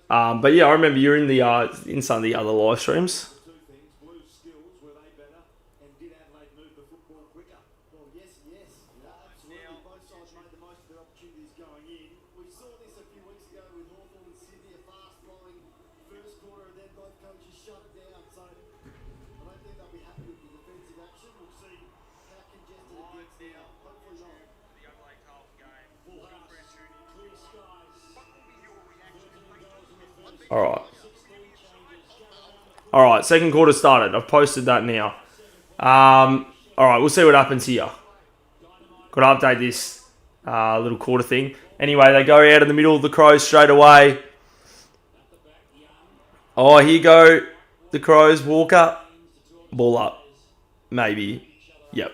[SPEAKER 1] But yeah, I remember you in in some of the other live streams. All right, second quarter started. I've posted that now. All right, we'll see what happens here. Got to update this little quarter thing. Anyway, they go out in the middle of the Crows straight away. Oh, here go the Crows. Walker. Ball up. Maybe. Yep.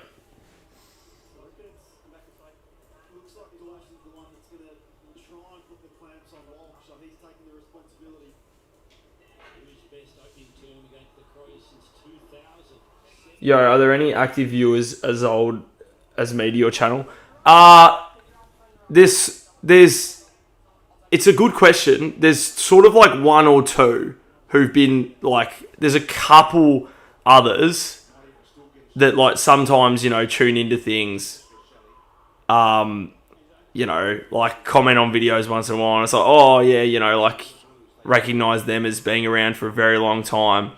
[SPEAKER 1] Yo, are there any active viewers as old as me to your channel? It's a good question. There's sort of like one or two who've been there's a couple others that sometimes, tune into things, comment on videos once in a while. And it's like, oh yeah, recognize them as being around for a very long time.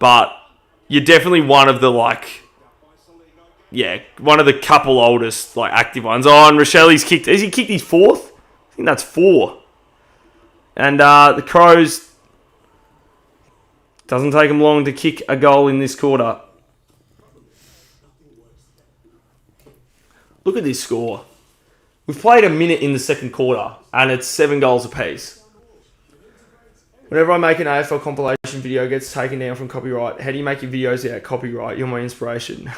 [SPEAKER 1] But you're definitely one of the one of the couple oldest active ones. Oh, and Rochelle's kicked. Has he kicked his 4th? I think that's 4. And the Crows, doesn't take them long to kick a goal in this quarter. Look at this score. We've played a minute in the second quarter, and it's 7 goals apiece. Whenever I make an AFL compilation video, it gets taken down from copyright. How do you make your videos without copyright? You're my inspiration.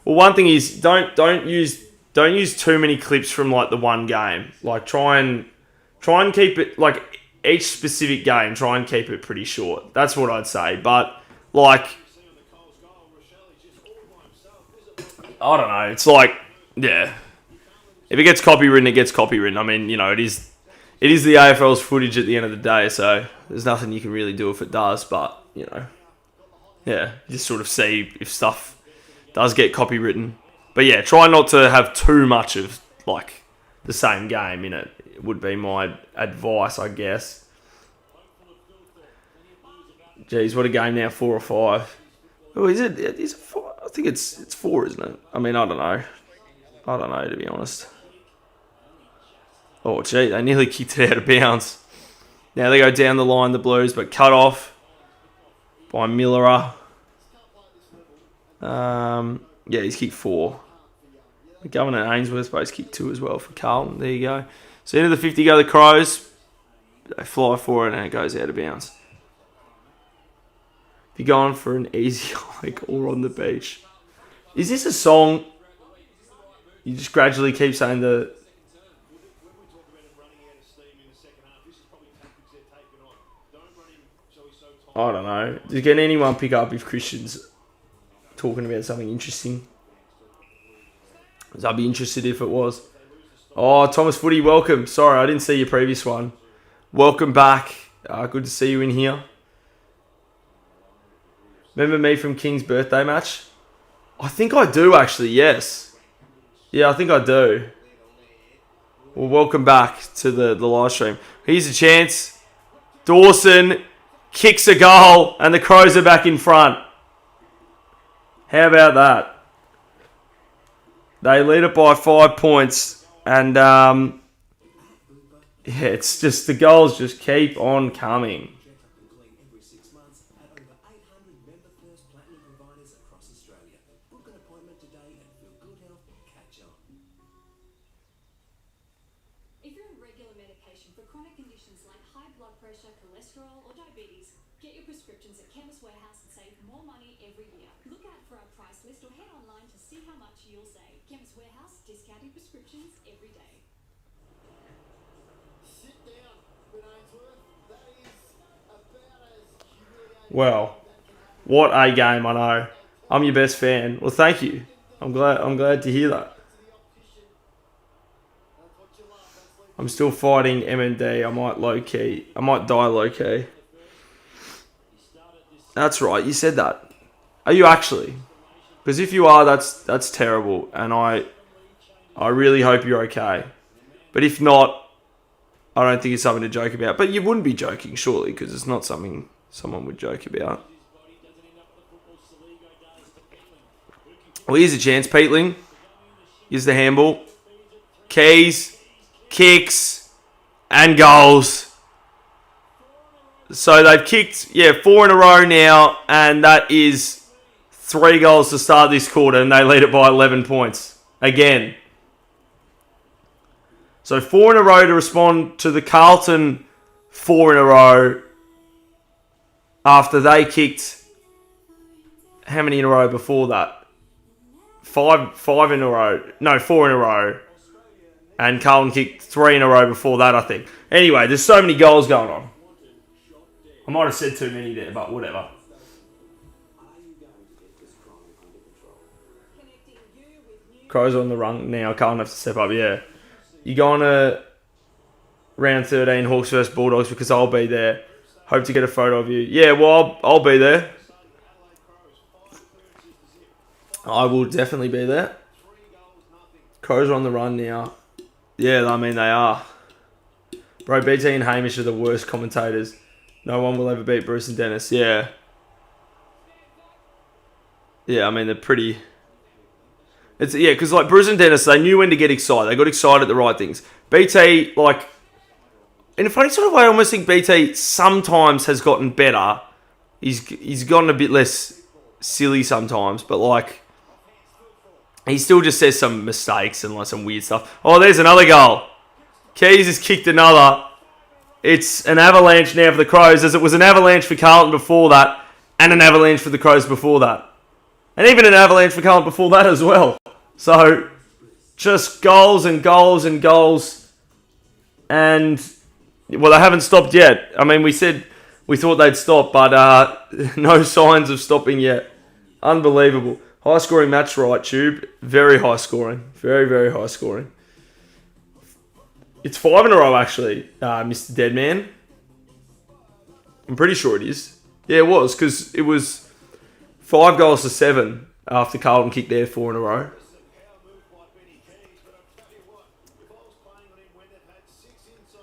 [SPEAKER 1] Well, one thing is don't use too many clips from like the one game. Like try and keep it like each specific game. Try and keep it pretty short. That's what I'd say. But like, I don't know. It's like, yeah. If it gets copywritten, it gets copywritten. I mean, you know, it is the AFL's footage at the end of the day, so there's nothing you can really do if it does. But you know, yeah, just sort of see if stuff does get copywritten. But yeah, try not to have too much of like the same game in it. It would be my advice, I guess. Jeez, what a game now, 4 or 5. Oh, is it? Is it 4? I think it's 4, isn't it? I mean, I don't know. To be honest. Oh, gee, they nearly kicked it out of bounds. Now they go down the line, the Blues, but cut off by Millerer. Yeah, he's kicked 4. Governor Ainsworth both kicked 2 as well for Carlton. There you go. So into the 50 go the Crows. They fly for it and it goes out of bounds. If you're going for an easy hike or on the beach. Is this a song? You just gradually keep saying the... I don't know. Can anyone pick up if Christian's talking about something interesting? I'd be interested if it was. Oh, Thomas Footy, welcome. Sorry, I didn't see your previous one. Welcome back. Good to see you in here. Remember me from King's birthday match? I think I do, actually, yes. Yeah, I think I do. Well, welcome back to the live stream. Here's a chance. Dawson kicks a goal, and the Crows are back in front. How about that? They lead it by 5 points, and yeah, it's just the goals just keep on coming.
[SPEAKER 3] If you're on regular medication for chronic conditions like high blood pressure, cholesterol, or diabetes, get your prescriptions at Chemist Warehouse and save more money every year. Look out for our price list or head online to see how much you'll save. Chemist Warehouse, discounting prescriptions every day.
[SPEAKER 2] Sit down, Ben Ainsworth. That is about as humiliating.
[SPEAKER 1] Well, what a game, I know. I'm your best fan. Well, thank you. I'm glad to hear that. I'm still fighting MND. I might die low key. That's right. You said that. Are you actually? Because if you are, that's terrible, and I really hope you're okay. But if not, I don't think it's something to joke about. But you wouldn't be joking, surely, because it's not something someone would joke about. Well, here's a chance. Peatling. Here's the handball. Keys. Kicks. And goals. So they've kicked, 4 in a row now. And that is 3 goals to start this quarter. And they lead it by 11 points. Again. So 4 in a row to respond to the Carlton 4 in a row. After they kicked, how many in a row before that? 5 in a row. No, 4 in a row. And Carlton kicked 3 in a row before that, I think. Anyway, there's so many goals going on. I might have said too many there, but whatever. Crows are on the run now. Carlton have to step up, yeah. You going to round 13, Hawks vs Bulldogs, because I'll be there. Hope to get a photo of you. Yeah, well, I'll be there. I will definitely be there. Crows are on the run now. Yeah, I mean, they are. Bro, BT and Hamish are the worst commentators. No one will ever beat Bruce and Dennis. Yeah. Yeah, I mean, they're pretty... because like Bruce and Dennis, they knew when to get excited. They got excited at the right things. BT, like... In a funny sort of way, I almost think BT sometimes has gotten better. He's gotten a bit less silly sometimes, but like... he still just says some mistakes and like some weird stuff. Oh, there's another goal. Keys has kicked another. It's an avalanche now for the Crows, as it was an avalanche for Carlton before that, and an avalanche for the Crows before that. And even an avalanche for Carlton before that as well. So, just goals and goals and goals. And, well, they haven't stopped yet. I mean, we said we thought they'd stop, but no signs of stopping yet. Unbelievable. High scoring match, right, Tube? Very high scoring. Very, very high scoring. It's 5 in a row, actually, Mr. Deadman. I'm pretty sure it is. Yeah, it was, because it was 5 goals to 7 after Carlton kicked their 4 in a row.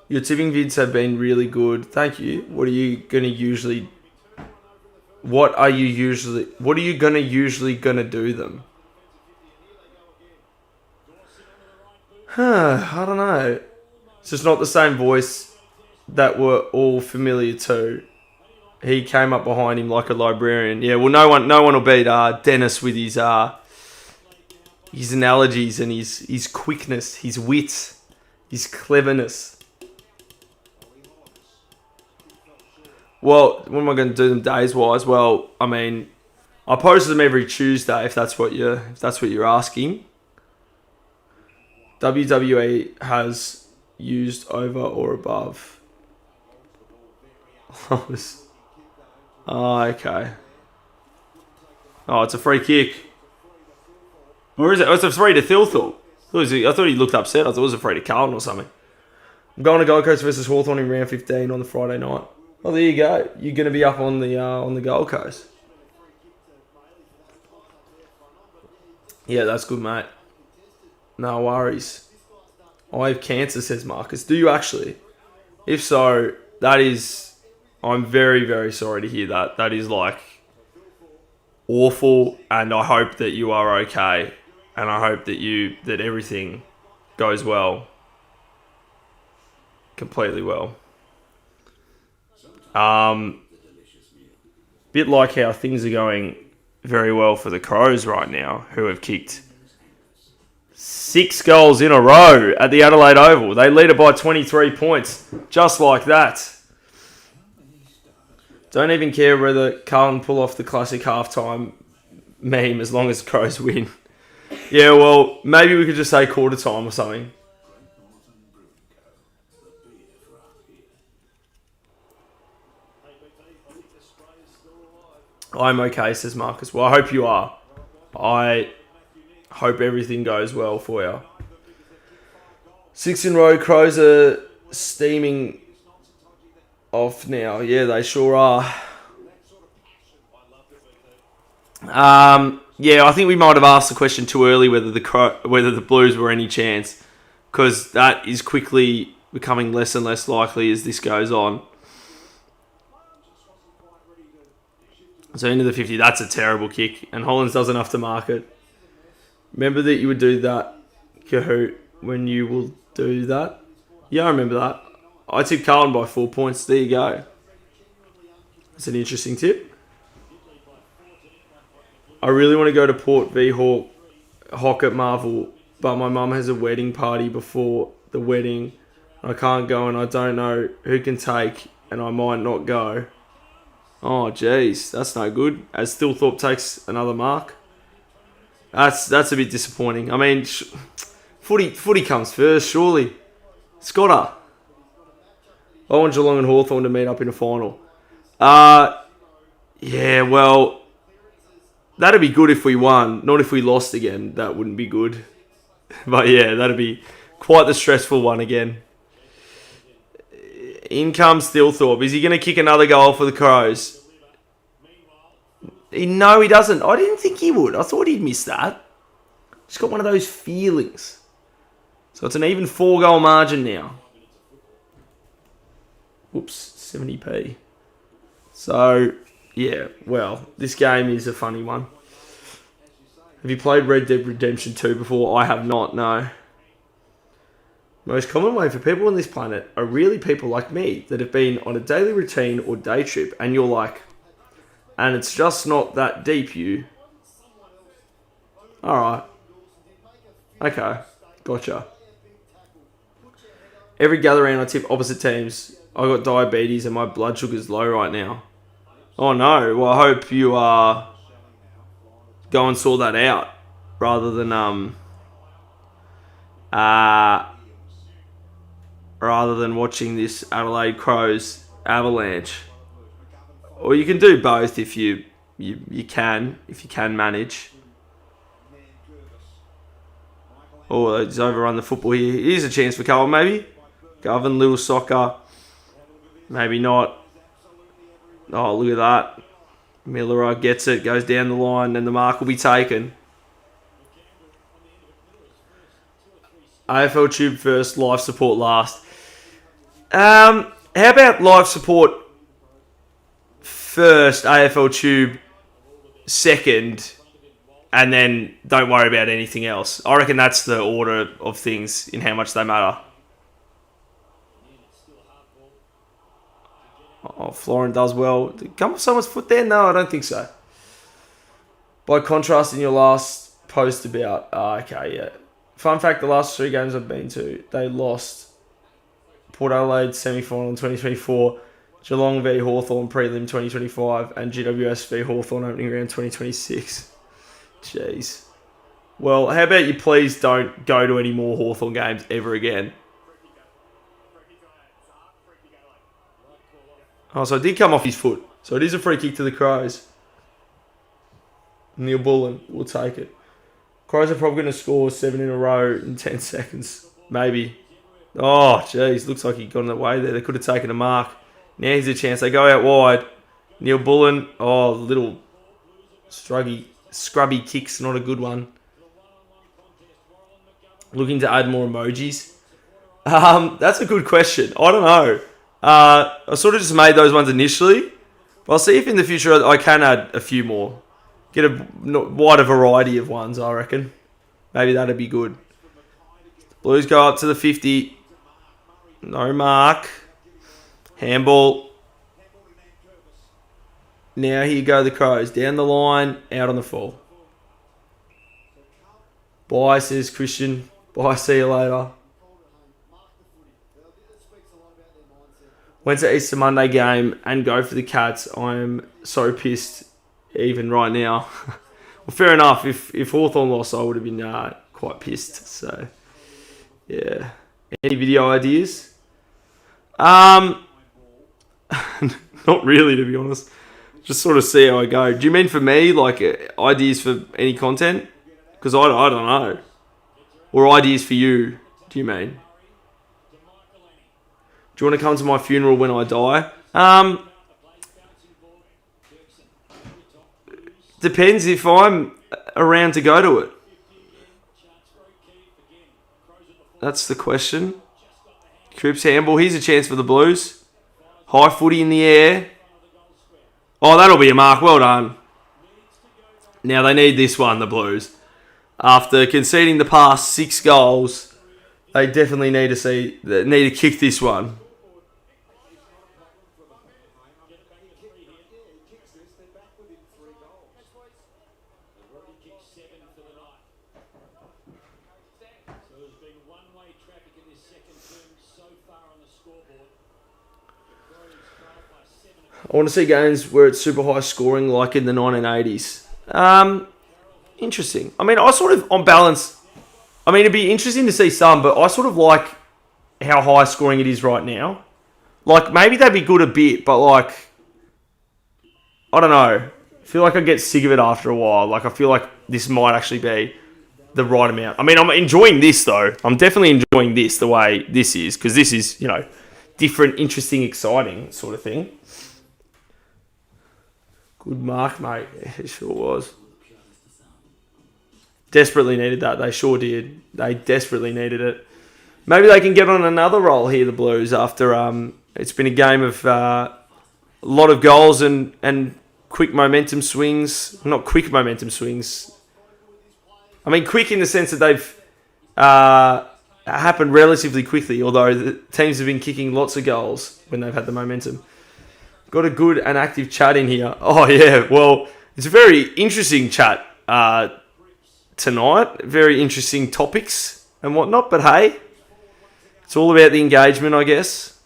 [SPEAKER 1] Your tipping vids have been really good. Thank you. What are you gonna usually do them? I don't know. It's just not the same voice that we're all familiar to. He came up behind him like a librarian. Yeah, well, no one will beat Dennis with his analogies and his quickness, his wit, his cleverness. Well, when am I going to do them days wise? Well, I mean, I post them every Tuesday if that's what you're asking. WWE has used over or above. Oh, okay. Oh, it's a free kick. Where is it? Oh, it's a free to Thilthorpe. I thought he looked upset. I thought it was a free to Carlton or something. I'm going to Gold Coast versus Hawthorn in round 15 on the Friday night. Well, there you go. You're going to be up on the Gold Coast. Yeah, that's good, mate. No worries. I have cancer, says Marcus. Do you actually? If so, that is... I'm very, very sorry to hear that. That is, like, awful, and I hope that you are okay. And I hope that everything goes well. Completely well. Bit like how things are going very well for the Crows right now, who have kicked 6 goals in a row at the Adelaide Oval. They lead it by 23 points, just like that. Don't even care whether Carlton pull off the classic halftime meme as long as the Crows win. Yeah, well, maybe we could just say quarter time or something. I'm okay, says Marcus. Well, I hope you are. I hope everything goes well for you. 6 in a row, Crows are steaming off now. Yeah, they sure are. Yeah, I think we might have asked the question too early whether the Blues were any chance, because that is quickly becoming less and less likely as this goes on. So into the 50, that's a terrible kick, and Hollands does enough to mark it. Remember that you would do that, Kahoot, when you will do that? Yeah, I remember that. I tipped Carlton by 4 points. There you go. That's an interesting tip. I really want to go to Port v Hawk at Marvel, but my mum has a wedding party before the wedding. I can't go and I don't know who can take, and I might not go. Oh, jeez, that's no good. As Thilthorpe takes another mark. That's a bit disappointing. I mean, footy comes first, surely. Scotter. I want Geelong and Hawthorn to meet up in a final. Yeah, well, that'd be good if we won. Not if we lost again. That wouldn't be good. But yeah, that'd be quite the stressful one again. In comes Thilthorpe. Is he going to kick another goal for the Crows? No, he doesn't. I didn't think he would. I thought he'd miss that. Just got one of those feelings. So it's an even 4-goal margin now. Whoops, 70p. So, yeah, well, this game is a funny one. Have you played Red Dead Redemption 2 before? I have not, no. Most common way for people on this planet are really people like me that have been on a daily routine or day trip, and you're like, and it's just not that deep, you. Alright. Okay, gotcha. Every gather round I tip opposite teams. I got diabetes and my blood sugar's low right now. Oh no. Well, I hope you go and sort that out rather than watching this Adelaide Crows avalanche. Or you can do both if you can manage. Oh, he's overrun the football here. Here's a chance for Carlton, maybe. Govan, little soccer. Maybe not. Oh, look at that. Miller gets it, goes down the line, and the mark will be taken. AFL Tube first, live support last. How about live support first, AFL Tube second, and then don't worry about anything else? I reckon that's the order of things in how much they matter. Oh, Florin does well. Did it come off someone's foot there? No, I don't think so. By contrast, in your last post about... okay, yeah. Fun fact, the last 3 games I've been to, they lost Port Adelaide semi-final in 2024, Geelong v Hawthorn prelim 2025, and GWS v Hawthorn opening round 2026. Jeez. Well, how about you please don't go to any more Hawthorn games ever again? Oh, so it did come off his foot. So it is a free kick to the Crows. Neil Bullen will take it. Crows are probably going to score 7 in a row in 10 seconds. Maybe. Oh, jeez. Looks like he got in the way there. They could have taken a mark. Now here's a chance. They go out wide. Neil Bullen. Oh, little scrubby kicks. Not a good one. Looking to add more emojis. That's a good question. I don't know. I sort of just made those ones initially. But I'll see if in the future I can add a few more. Get a wider variety of ones, I reckon. Maybe that'd be good. Blues go up to the 50. No mark. Handball. Now here go the Crows. Down the line, out on the fall. Bye, says Christian. Bye, see you later. Went to Easter Monday game and go for the Cats. I'm so pissed even right now. Well, fair enough. If Hawthorn lost, I would have been quite pissed. So, yeah. Any video ideas? Not really, to be honest. Just sort of see how I go. Do you mean for me, like ideas for any content? Because I don't know. Or ideas for you, do you mean? Do you want to come to my funeral when I die? Depends if I'm around to go to it. That's the question. Cripps handball. Here's a chance for the Blues. High footy in the air. Oh, that'll be a mark. Well done. Now they need this one, the Blues. After conceding the past 6 goals, they definitely need to kick this one. I want to see games where it's super high scoring like in the 1980s. Interesting. I mean, I sort of, on balance, it'd be interesting to see some, but I sort of like how high scoring it is right now. Like, maybe they'd be good a bit, but like, I don't know. I feel like I get sick of it after a while. Like, I feel like this might actually be the right amount. I mean, I'm enjoying this, though. I'm definitely enjoying this the way this is, because this is, different, interesting, exciting sort of thing. Good mark, mate. It sure was. Desperately needed that. They sure did. They desperately needed it. Maybe they can get on another roll here, the Blues, after it's been a game of a lot of goals and quick momentum swings. Not quick momentum swings. I mean, quick in the sense that they've happened relatively quickly, although the teams have been kicking lots of goals when they've had the momentum. Got a good and active chat in here. Oh, yeah. Well, it's a very interesting chat. tonight. Very interesting topics and whatnot. But hey, it's all about the engagement, I guess.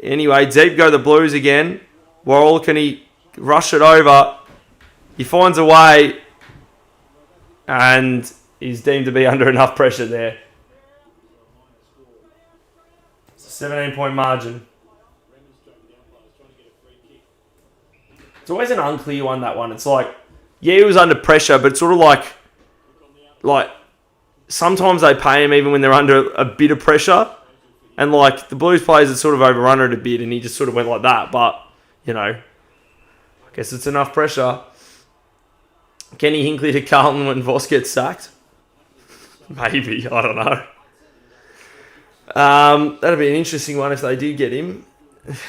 [SPEAKER 1] Anyway, deep go the Blues again. Worrell, can he rush it over? He finds a way, and he's deemed to be under enough pressure there. It's a 17-point margin. It's always an unclear one, that one. It's like, yeah, he was under pressure, but it's sort of like sometimes they pay him even when they're under a bit of pressure. And like the Blues players had sort of overrun it a bit, and he just sort of went like that. But, you know, I guess it's enough pressure. Kenny Hinkley to Carlton when Voss gets sacked? Maybe, I don't know. That'd be an interesting one if they did get him.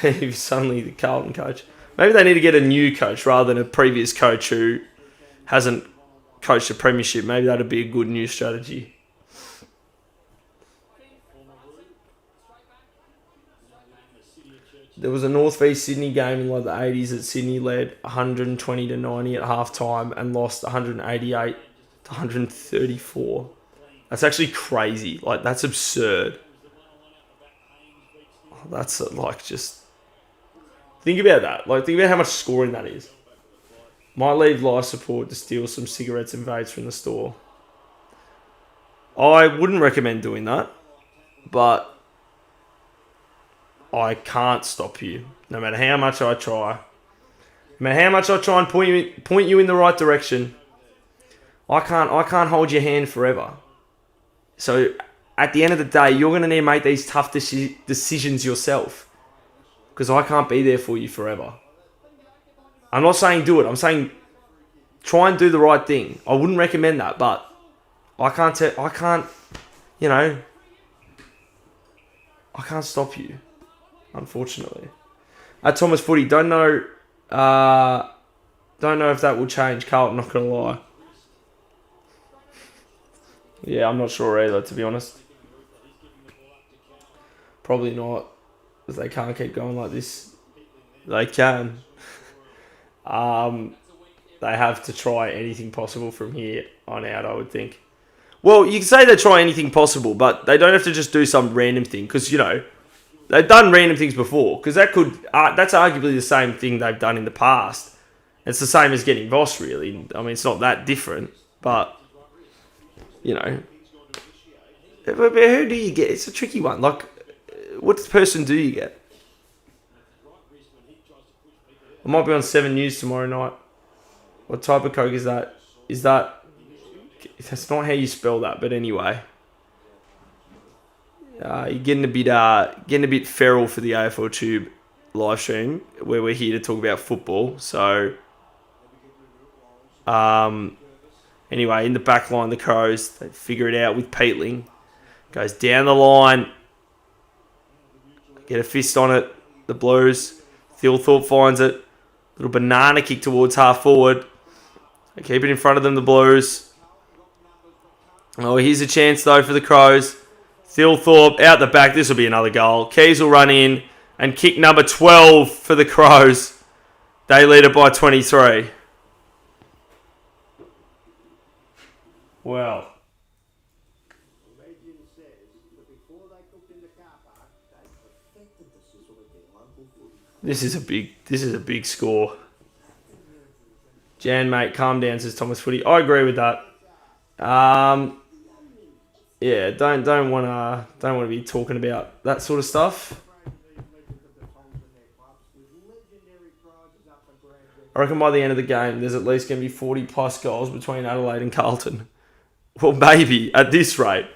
[SPEAKER 1] He's suddenly the Carlton coach. Maybe they need to get a new coach rather than a previous coach who hasn't coached a premiership. Maybe that'd be a good new strategy. There was a North East Sydney game in like the 80s that Sydney led 120 to 90 at halftime and lost 188 to 134. That's actually crazy. Like, that's absurd. That's like just... Think about that. Like, think about how much scoring that is. Might leave life support to steal some cigarettes and vapes from the store. I wouldn't recommend doing that, but I can't stop you. No matter how much I try. No matter how much I try and point you in the right direction, I can't hold your hand forever. So at the end of the day, you're going to need to make these tough decisions yourself. Because I can't be there for you forever. I'm not saying do it. I'm saying try and do the right thing. I wouldn't recommend that, but I can't, you know, I can't stop you, unfortunately. At Thomas Footy, don't know if that will change. Carlton, not going to lie. Yeah, I'm not sure either, to be honest. Probably not. Because they can't keep going like this. They can. They have to try anything possible from here on out, I would think. Well, you can say they try anything possible, but they don't have to just do some random thing. Because, you know, they've done random things before. Because that's arguably the same thing they've done in the past. It's the same as getting Voss, really. I mean, it's not that different. But, you know. But who do you get? It's a tricky one. Like, what person do you get? I might be on 7 News tomorrow night. What type of Coke is that? That's not how you spell that, but anyway. You're getting a bit feral for the AFL Tube live stream, where we're here to talk about football. So, anyway, in the back line, the Crows, they figure it out with Peatling. Goes down the line. Get a fist on it. The Blues. Thilthorpe finds it. Little banana kick towards half forward. They keep it in front of them, the Blues. Oh, here's a chance, though, for the Crows. Thilthorpe out the back. This will be another goal. Keys will run in. And kick number 12 for the Crows. They lead it by 23. Well. This is a big score. Jan, mate, calm down, says Thomas Footy. I agree with that. Yeah, don't want to be talking about that sort of stuff. I reckon by the end of the game, there's at least going to be 40 plus goals between Adelaide and Carlton. Well, maybe at this rate.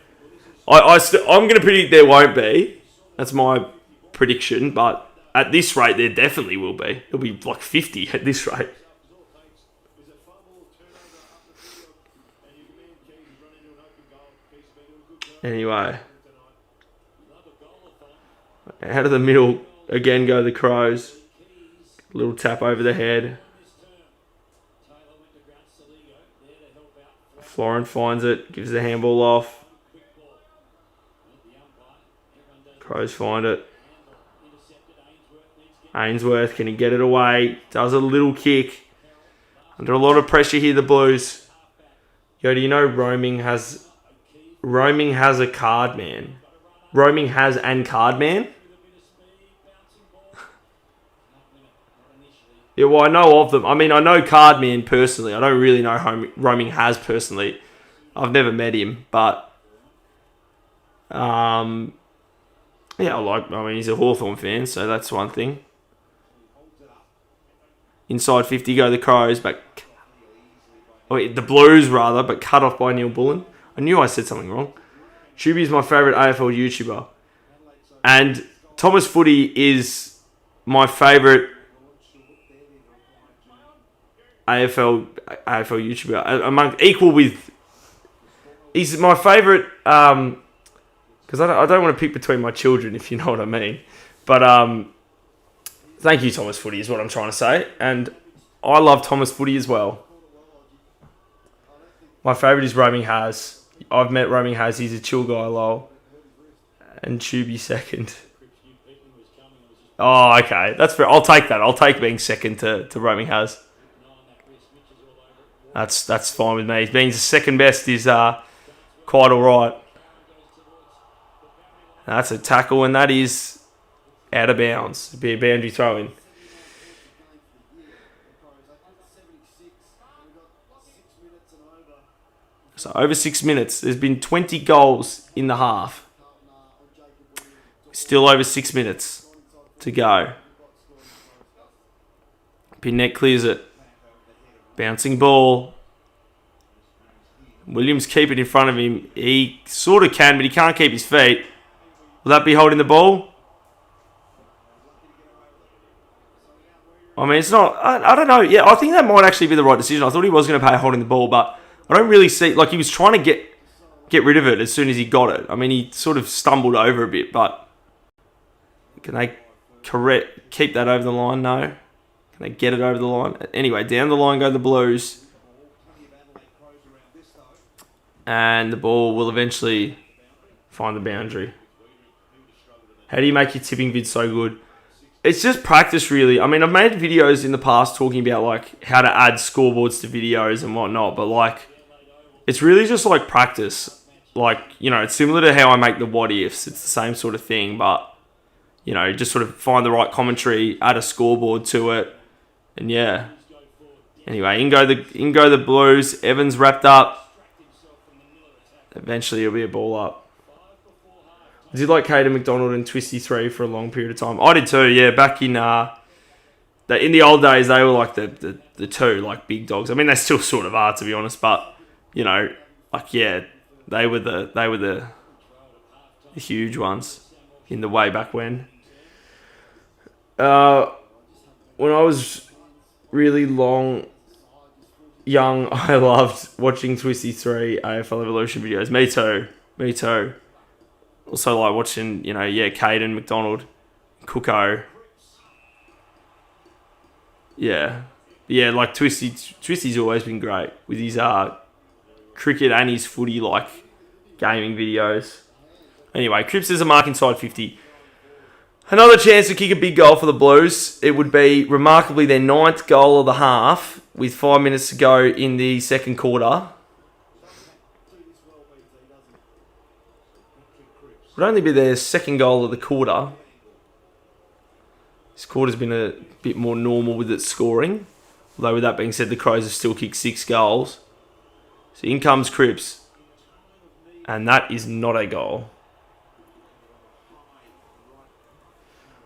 [SPEAKER 1] I'm going to predict there won't be. That's my prediction, but at this rate, there definitely will be. It'll be like 50 at this rate. Anyway. Out of the middle, again go the Crows. Little tap over the head. Florin finds it, gives the handball off. Crows find it. Ainsworth, can he get it away? Does a little kick. Under a lot of pressure here, the Blues. Yo, do you know roaming has a card man? Roaming has and card man? Yeah, well, I know of them. I mean, I know Cardman personally. I don't really know Roaming has personally. I've never met him, but yeah, I mean, he's a Hawthorn fan, so that's one thing. Inside 50 go the Crows, but the Blues rather, but cut off by Neil Bullen. I knew I said something wrong. Tubi is my favourite AFL YouTuber, and Thomas Footy is my favourite AFL YouTuber, equal with. He's my favourite because I don't want to pick between my children, if you know what I mean. But thank you, Thomas Footy, is what I'm trying to say, and I love Thomas Footy as well. My favourite is Roaming Has. I've met Roaming Has. He's a chill guy, lol. And Tubi second. Oh, okay, that's fair. I'll take that. I'll take being second to Roaming Has. That's fine with me. Being the second best is quite all right. That's a tackle, and that is out of bounds. It'd be a boundary throw in. So over 6 minutes. There's been 20 goals in the half. Still over 6 minutes to go. Pinnet clears it. Bouncing ball. Williams keep it in front of him. He sort of can, but he can't keep his feet. Will that be holding the ball? I mean, it's not. I don't know. Yeah, I think that might actually be the right decision. I thought he was going to pay holding the ball, but I don't really see. Like, he was trying to get rid of it as soon as he got it. I mean, he sort of stumbled over a bit, but can they keep that over the line? No. Can they get it over the line? Anyway, down the line go the Blues. And the ball will eventually find the boundary. How do you make your tipping vid so good? It's just practice, really. I mean, I've made videos in the past talking about, like, how to add scoreboards to videos and whatnot, but, like, it's really just, like, practice. Like, you know, it's similar to how I make the what ifs. It's the same sort of thing, but, you know, just sort of find the right commentary, add a scoreboard to it, and yeah. Anyway, in go the Blues. Evans wrapped up. Eventually, it'll be a ball up. I did like Caden McDonald and Twisty 3 for a long period of time. I did too, yeah. Back in the old days, they were like the two, like, big dogs. I mean, they still sort of are, to be honest. But, you know, like, yeah, they were the huge ones in the way back when. When I was really young, I loved watching Twisty 3 AFL Evolution videos. Me too. Also like watching, you know, yeah, Caden, McDonald, Cooko. Yeah. Yeah, like Twisty's always been great with his cricket and his footy, like, gaming videos. Anyway, Cripps is a mark inside 50. Another chance to kick a big goal for the Blues. It would be, remarkably, their 9th goal of the half with 5 minutes to go in the second quarter. It would only be their second goal of the quarter. This quarter's been a bit more normal with its scoring. Although, with that being said, the Crows have still kicked 6 goals. So in comes Cripps. And that is not a goal.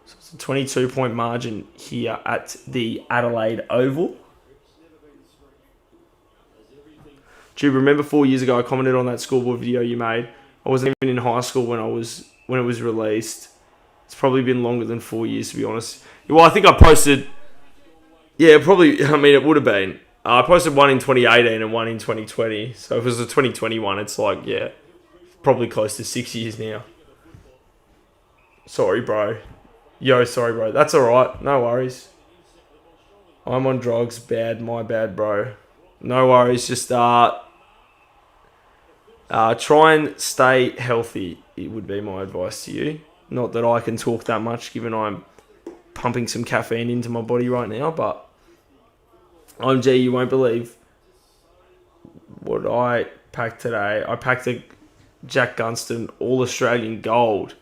[SPEAKER 1] So it's a 22-point margin here at the Adelaide Oval. Do you remember 4 years ago I commented on that scoreboard video you made? I wasn't even in high school when it was released. It's probably been longer than 4 years, to be honest. Well, I think I posted... Yeah, probably... I mean, it would have been. I posted one in 2018 and one in 2020. So if it was a 2021, it's like, yeah, probably close to 6 years now. Sorry, bro. Sorry, bro. That's alright. No worries. I'm on drugs. Bad. My bad, bro. No worries. Just try and stay healthy. It would be my advice to you. Not that I can talk that much, given I'm pumping some caffeine into my body right now, but OMG, you won't believe what did I pack today? I packed a Jack Gunston All-Australian Gold.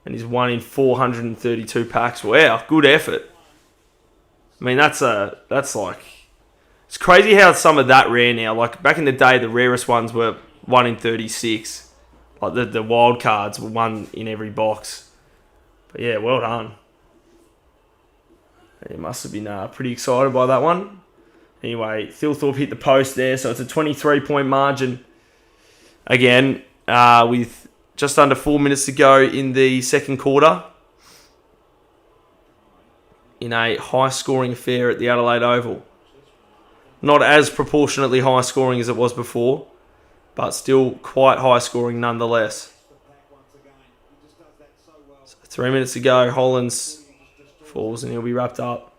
[SPEAKER 1] And he's 1 in 432 packs. Wow, good effort. I mean, that's like... It's crazy how some of that rare now. Like, back in the day, the rarest ones were 1 in 36. Like, the wild cards were 1 in every box. But yeah, well done. He must have been pretty excited by that one. Anyway, Thilthorpe hit the post there, so it's a 23-point margin. Again, with just under 4 minutes to go in the second quarter. In a high-scoring affair at the Adelaide Oval. Not as proportionately high-scoring as it was before, but still quite high-scoring nonetheless. So 3 minutes to go. Hollands falls and he'll be wrapped up.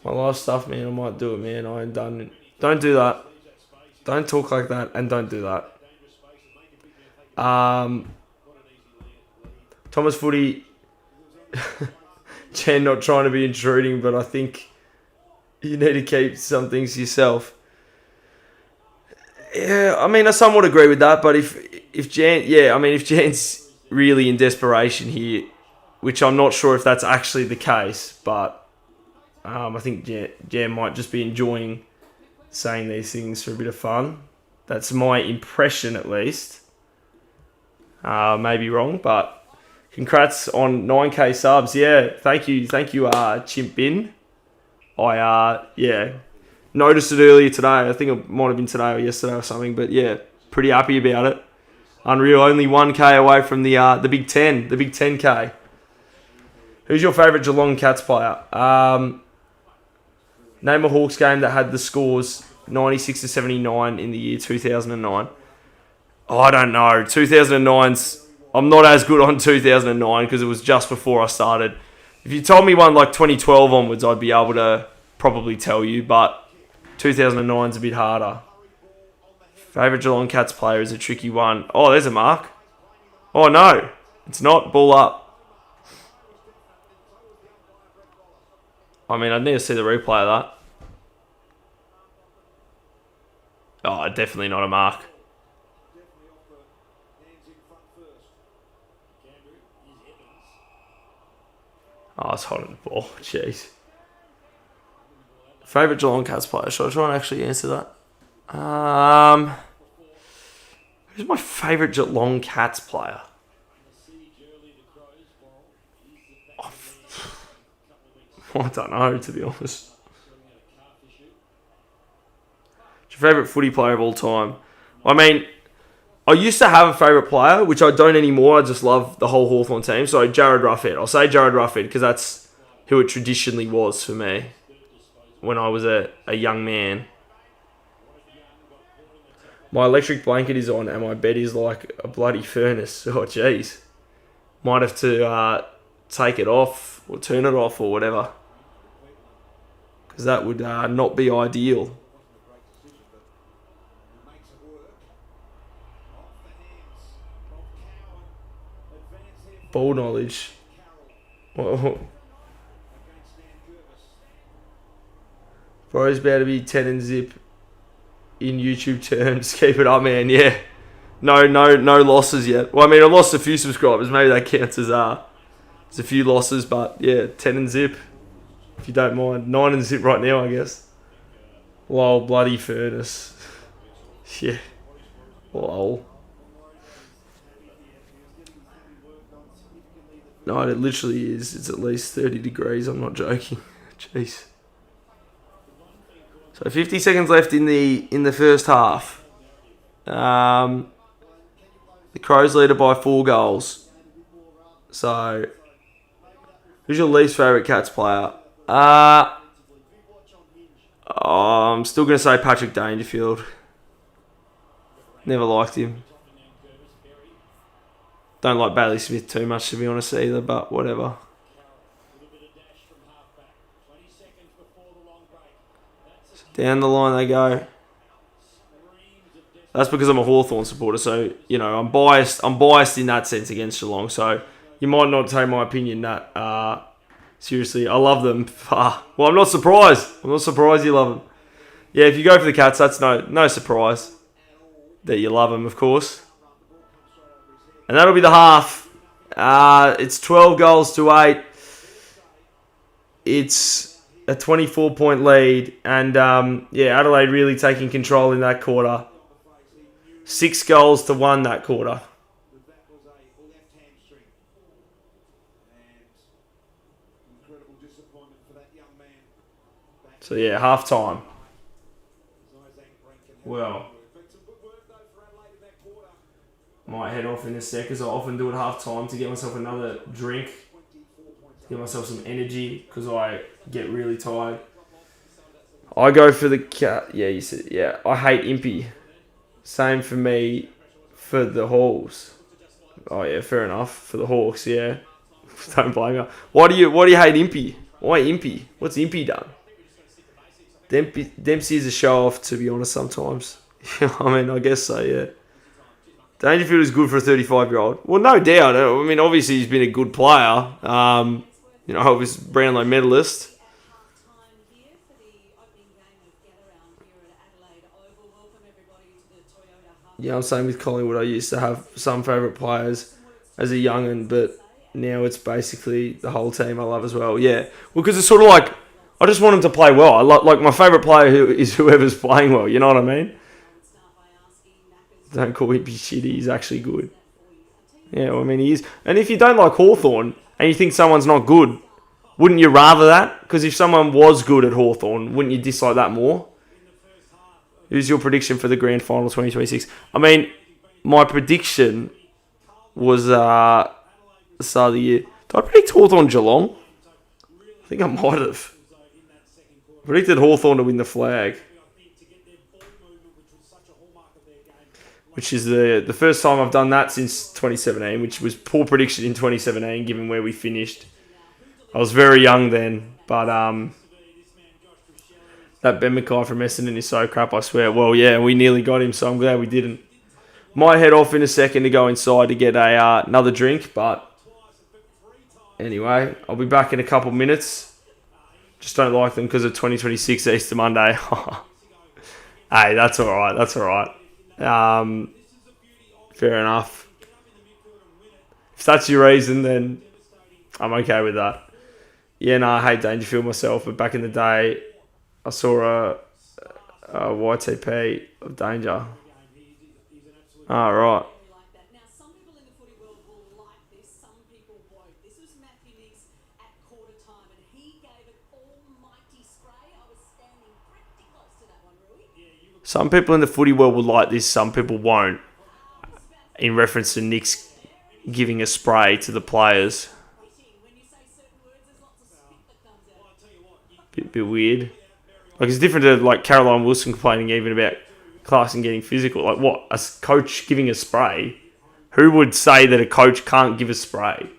[SPEAKER 1] My last stuff, man. I might do it, man. I ain't done. Don't do that. Don't talk like that, and don't do that. Thomas Footy, Jen, not trying to be intruding, but I think you need to keep some things to yourself. Yeah, I mean, I somewhat agree with that, but if Jan's really in desperation here, which I'm not sure if that's actually the case, but I think Jan might just be enjoying saying these things for a bit of fun. That's my impression, at least. Maybe wrong, but congrats on 9k subs. Yeah, thank you, Chimp Bin. I noticed it earlier today. I think it might have been today or yesterday or something, but yeah, pretty happy about it. Unreal, only 1k away from the Big 10, the Big 10k. Who's your favourite Geelong Cats player? Name a Hawks game that had the scores 96 to 79 in the year 2009. Oh, I don't know. 2009's... I'm not as good on 2009 because it was just before I started. If you told me one like 2012 onwards, I'd be able to probably tell you, but 2009's a bit harder. Favourite Geelong Cats player is a tricky one. Oh, there's a mark. Oh, no. It's not. Ball up. I mean, I'd need to see the replay of that. Oh, definitely not a mark. Oh, it's holding the ball. Jeez. Favourite Geelong Cats player? Should I try and actually answer that? Who's my favourite Geelong Cats player? I don't know, to be honest. What's your favourite footy player of all time? I mean, I used to have a favourite player, which I don't anymore. I just love the whole Hawthorn team. So, Jared Ruffhead. I'll say Jared Ruffhead because that's who it traditionally was for me when I was a young man. My electric blanket is on and my bed is like a bloody furnace. Oh, jeez. Might have to take it off or turn it off or whatever. Because that would not be ideal. Ball knowledge. Oh. Bro's about to be 10 and zip in YouTube terms. Keep it up, man. Yeah. No losses yet. Well, I mean, I lost a few subscribers. Maybe that counts as there's a few losses, but yeah, 10 and zip. If you don't mind. 9 and zip right now, I guess. Lol, bloody furnace. Yeah. Lol. No, it literally is. It's at least 30 degrees. I'm not joking. Jeez. So 50 seconds left in the first half. The Crows lead it by 4 goals. So, who's your least favourite Cats player? I'm still going to say Patrick Dangerfield. Never liked him. Don't like Bailey Smith too much, to be honest, either, but whatever. Down the line they go. That's because I'm a Hawthorn supporter, so, you know, I'm biased in that sense against Geelong, so you might not take my opinion that Seriously, I love them. Well, I'm not surprised. I'm not surprised you love them. Yeah, if you go for the Cats, that's no surprise that you love them, of course. And that'll be the half. It's 12 goals to 8. It's a 24-point lead. And, Adelaide really taking control in that quarter. 6 goals to 1 that quarter. So, yeah, half time. Well, might head off in a sec, as I often do at half time, to get myself another drink, to get myself some energy, because I get really tired. I go for the cat. Yeah, you said, yeah. I hate Impy. Same for me for the Hawks. Oh yeah, fair enough. For the Hawks, yeah. Don't blame me. Why do you hate Impy? Why Impy? What's Impy done? Dempsey is a show off, to be honest, sometimes. I mean, I guess so, yeah. Dangerfield is good for a 35-year-old. Well, no doubt. I mean, obviously he's been a good player. Obviously Brownlow medalist. Yeah, I'm saying with Collingwood, I used to have some favourite players as a young'un, but now it's basically the whole team I love as well. Yeah, well, because it's sort of like, I just want them to play well. I like my favourite player is whoever's playing well. You know what I mean? Don't call him shitty. He's actually good. Yeah, well, I mean, he is. And if you don't like Hawthorn and you think someone's not good, wouldn't you rather that? Because if someone was good at Hawthorn, wouldn't you dislike that more? Who's your prediction for the Grand Final 2026? I mean, my prediction was the start of the year. Did I predict Hawthorn Geelong? I think I might have. I predicted Hawthorn to win the flag. Which is the first time I've done that since 2017, which was poor prediction in 2017, given where we finished. I was very young then, but that Ben Mackay from Essendon is so crap, I swear. Well, yeah, we nearly got him, so I'm glad we didn't. Might head off in a second to go inside to get another drink, but anyway, I'll be back in a couple minutes. Just don't like them because of 2026 Easter Monday. Hey, that's all right. That's all right. Fair enough. If that's your reason, then I'm okay with that. Yeah, no, I hate Dangerfield myself, but back in the day, I saw a YTP of Danger. Oh, right.
[SPEAKER 3] Now, some people in the footy world will like this, some people won't. This was Matthew Nicks at quarter time, and he gave an almighty spray. I was standing pretty close to that one, Rui.
[SPEAKER 1] Some people in the footy world will like this, some people won't. In reference to Nick's giving a spray to the players.
[SPEAKER 3] When you say certain words, there's lots of spit that comes out.
[SPEAKER 1] Bit weird. Like, it's different to, like, Caroline Wilson complaining even about Clarkson getting physical. Like, what? A coach giving a spray? Who would say that a coach can't give a spray?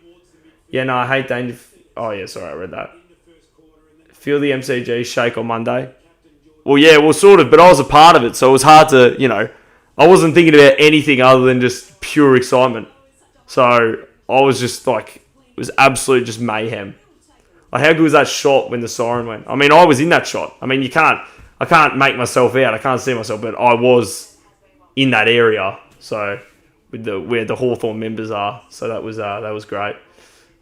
[SPEAKER 1] Yeah, no, I hate danger. Oh, yeah, sorry, I read that. Feel the MCG shake on Monday. Well, yeah, well, sort of, but I was a part of it, so it was hard to, I wasn't thinking about anything other than just pure excitement. So I was just like, it was absolute just mayhem. Like, how good was that shot when the siren went? I mean, I was in that shot. I mean, I can't make myself out. I can't see myself, but I was in that area. So where the Hawthorn members are. So that was great.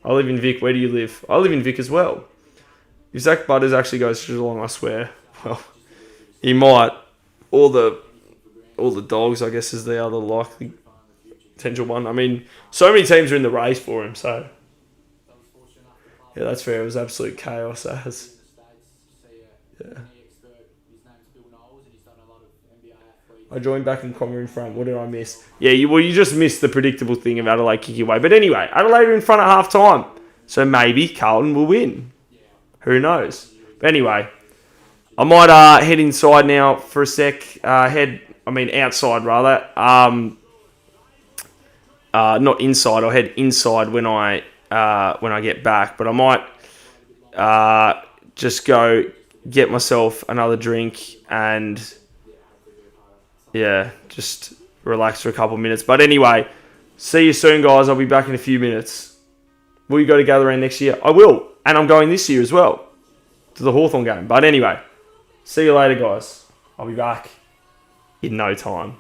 [SPEAKER 1] I live in Vic. Where do you live? I live in Vic as well. If Zach Butters actually goes to Geelong, I swear, well, he might. All the dogs, I guess, is the other likely potential one. I mean, so many teams are in the race for him, so yeah, that's fair. It was absolute chaos. Yeah. I joined back in Conger in front. What did I miss? Yeah, you just missed the predictable thing of Adelaide kicking away. But anyway, Adelaide are in front at half time, so maybe Carlton will win. Who knows? But anyway, I might head inside now for a sec. Outside rather. Not inside. I'll head inside when I get back. But I might just go get myself another drink and just relax for a couple of minutes. But anyway, see you soon, guys. I'll be back in a few minutes. Will you go to Gather Round next year? I will. And I'm going this year as well to the Hawthorn game. But anyway, see you later, guys. I'll be back in no time.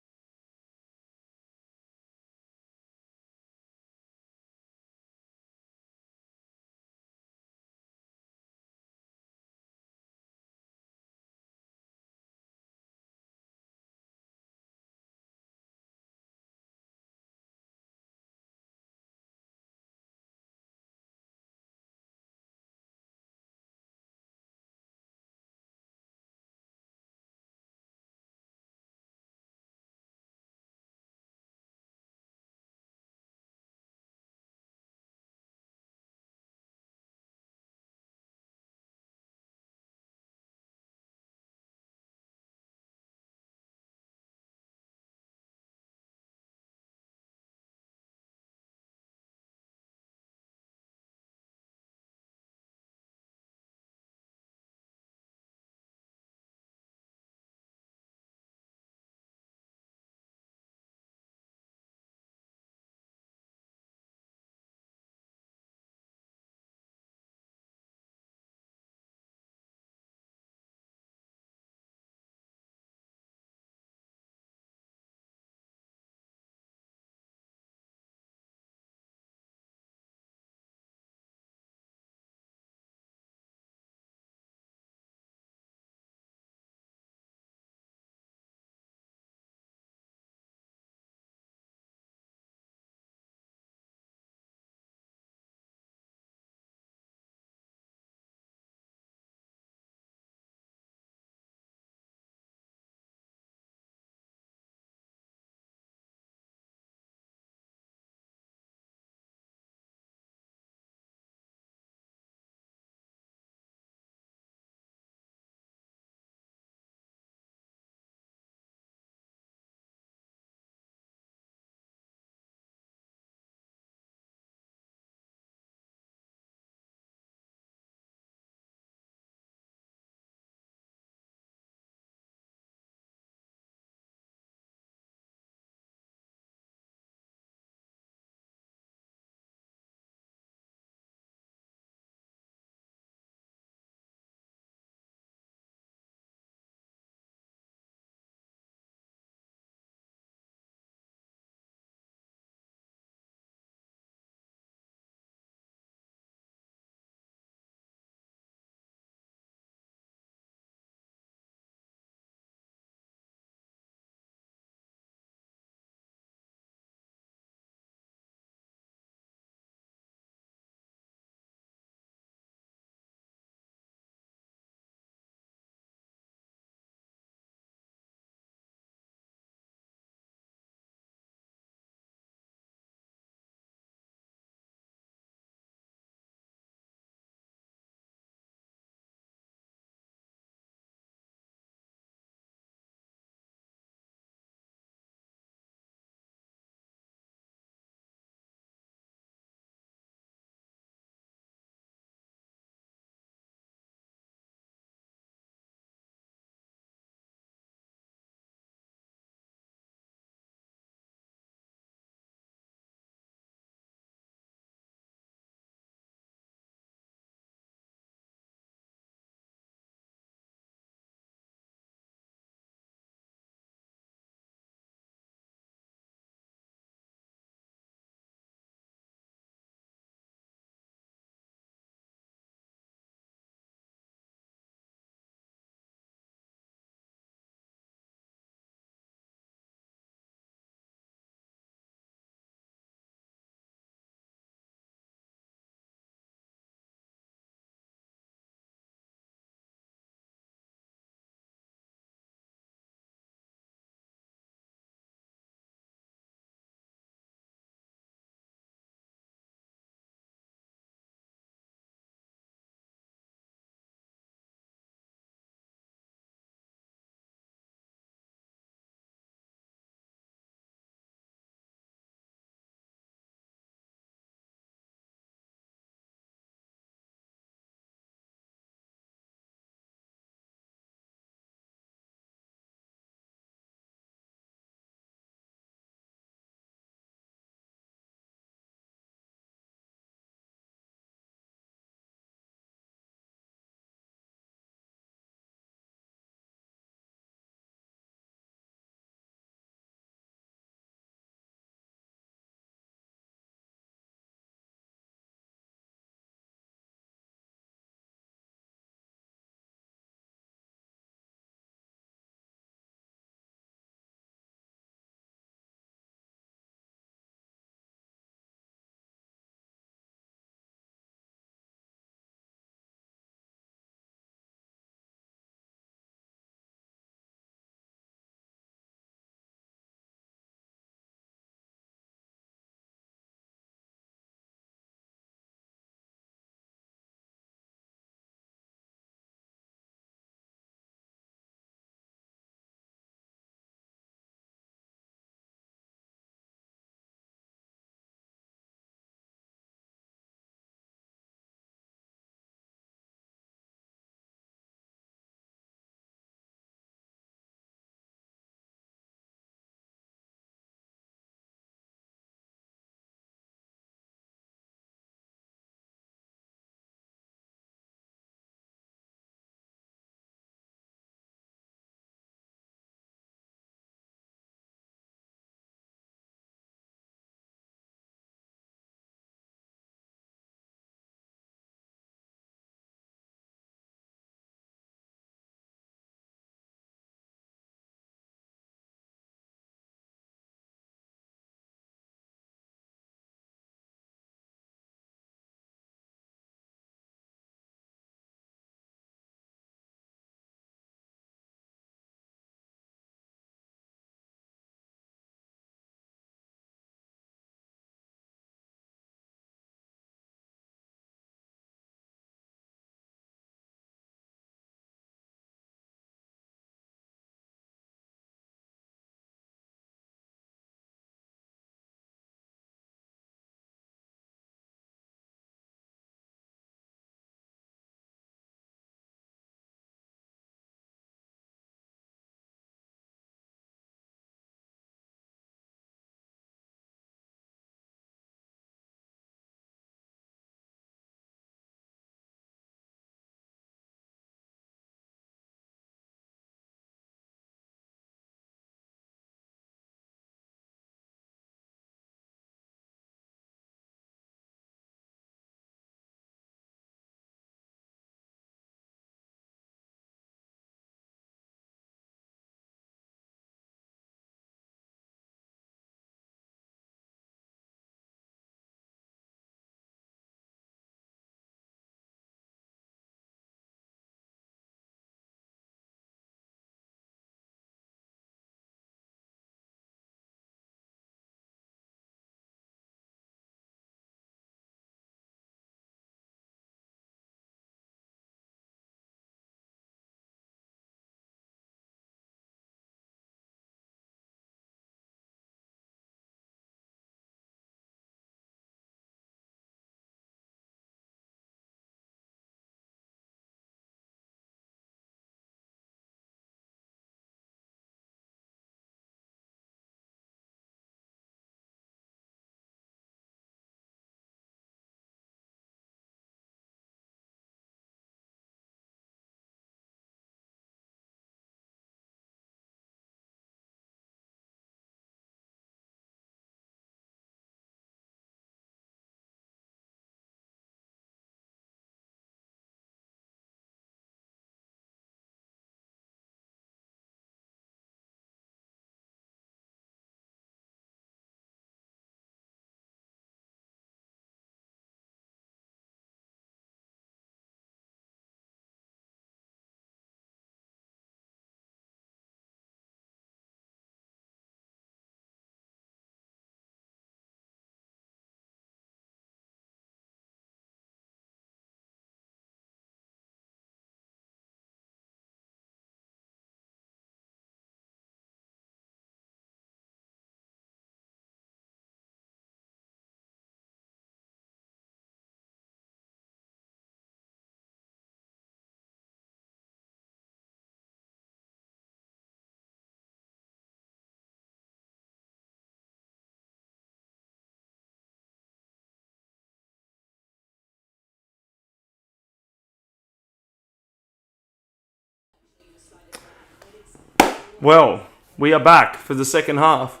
[SPEAKER 1] Well, we are back for the second half.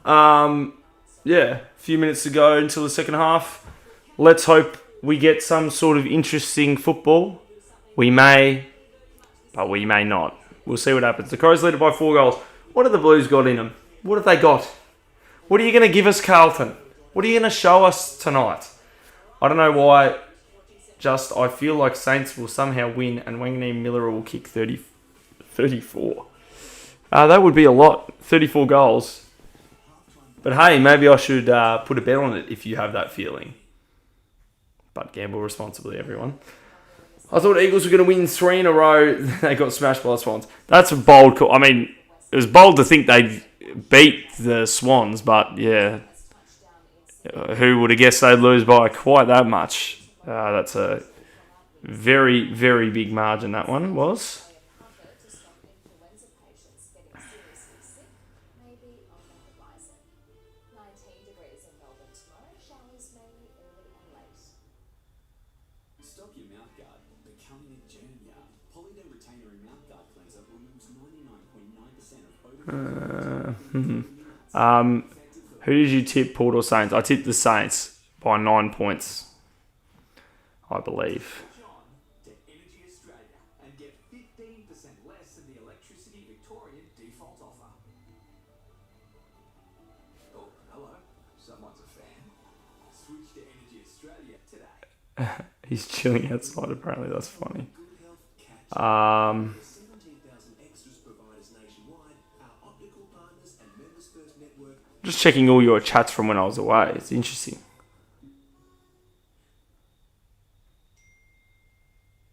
[SPEAKER 1] A few minutes to go until the second half. Let's hope we get some sort of interesting football. We may, but we may not. We'll see what happens. The Crows lead it by 4 goals. What have the Blues got in them? What have they got? What are you going to give us, Carlton? What are you going to show us tonight? I don't know why. Just, I feel like Saints will somehow win and Wanganeen Miller will kick 34. That would be a lot. 34 goals. But hey, maybe I should put a bet on it if you have that feeling. But gamble responsibly, everyone. I thought Eagles were going to win 3 in a row. They got smashed by the Swans. That's a bold call. I mean, it was bold to think they'd beat the Swans, but yeah. Who would have guessed they'd lose by quite that much? That's a very, very big margin, that one was.
[SPEAKER 4] Stop your mouth guard becoming a germ yard. Holiday Retainer and Mouth Guard Cleanser removes 99.9% of
[SPEAKER 1] Who did you tip, Port or Saints? I tipped the Saints by 9 points, I believe.
[SPEAKER 4] to Energy Australia and get 15% less than the Electricity Victorian default offer. Oh, hello. Someone's a fan. Switch to Energy Australia today.
[SPEAKER 1] He's chilling outside, apparently. That's funny.
[SPEAKER 4] Good health catch. 17,000 extras providers nationwide. Our optical partners and Members First Network.
[SPEAKER 1] Just checking all your chats from when I was away. It's interesting.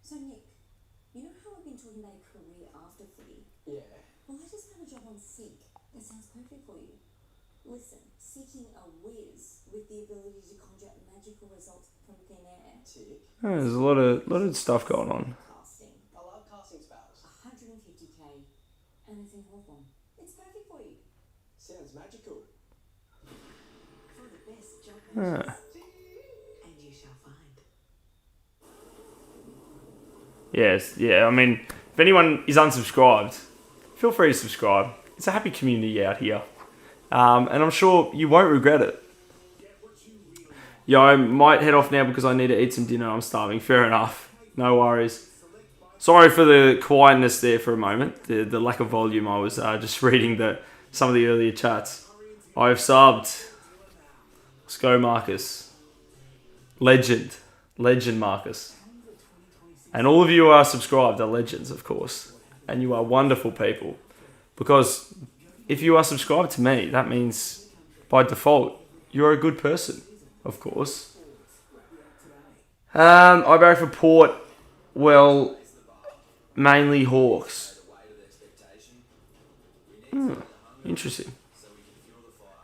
[SPEAKER 5] So Nick, you know how I've been talking about a career after footy?
[SPEAKER 6] Yeah.
[SPEAKER 5] Well, I just found a job on Seek. That sounds perfect for you. Listen, seeking a whiz with the ability to conjure magical results from thin air.
[SPEAKER 6] Tick.
[SPEAKER 1] Yeah, there's a lot of stuff going on.
[SPEAKER 5] Casting.
[SPEAKER 6] I love casting spells.
[SPEAKER 5] 150k. And it's in Hawthorn. It's perfect for you.
[SPEAKER 6] Sounds magical.
[SPEAKER 5] For the best job
[SPEAKER 1] Yeah.
[SPEAKER 5] matches. And you shall find.
[SPEAKER 1] Yes, yeah. I mean, if anyone is unsubscribed, feel free to subscribe. It's a happy community out here. And I'm sure you won't regret it. Yeah, I might head off now because I need to eat some dinner. I'm starving. Fair enough. No worries. Sorry for the quietness there for a moment. The lack of volume. I was just reading some of the earlier chats. I've subbed. Let's go, Marcus. Legend. Legend, Marcus. And all of you who are subscribed are legends, of course. And you are wonderful people. Because if you are subscribed to me, that means, by default, you're a good person, of course. I barrack for Port. Well, mainly Hawks. Interesting.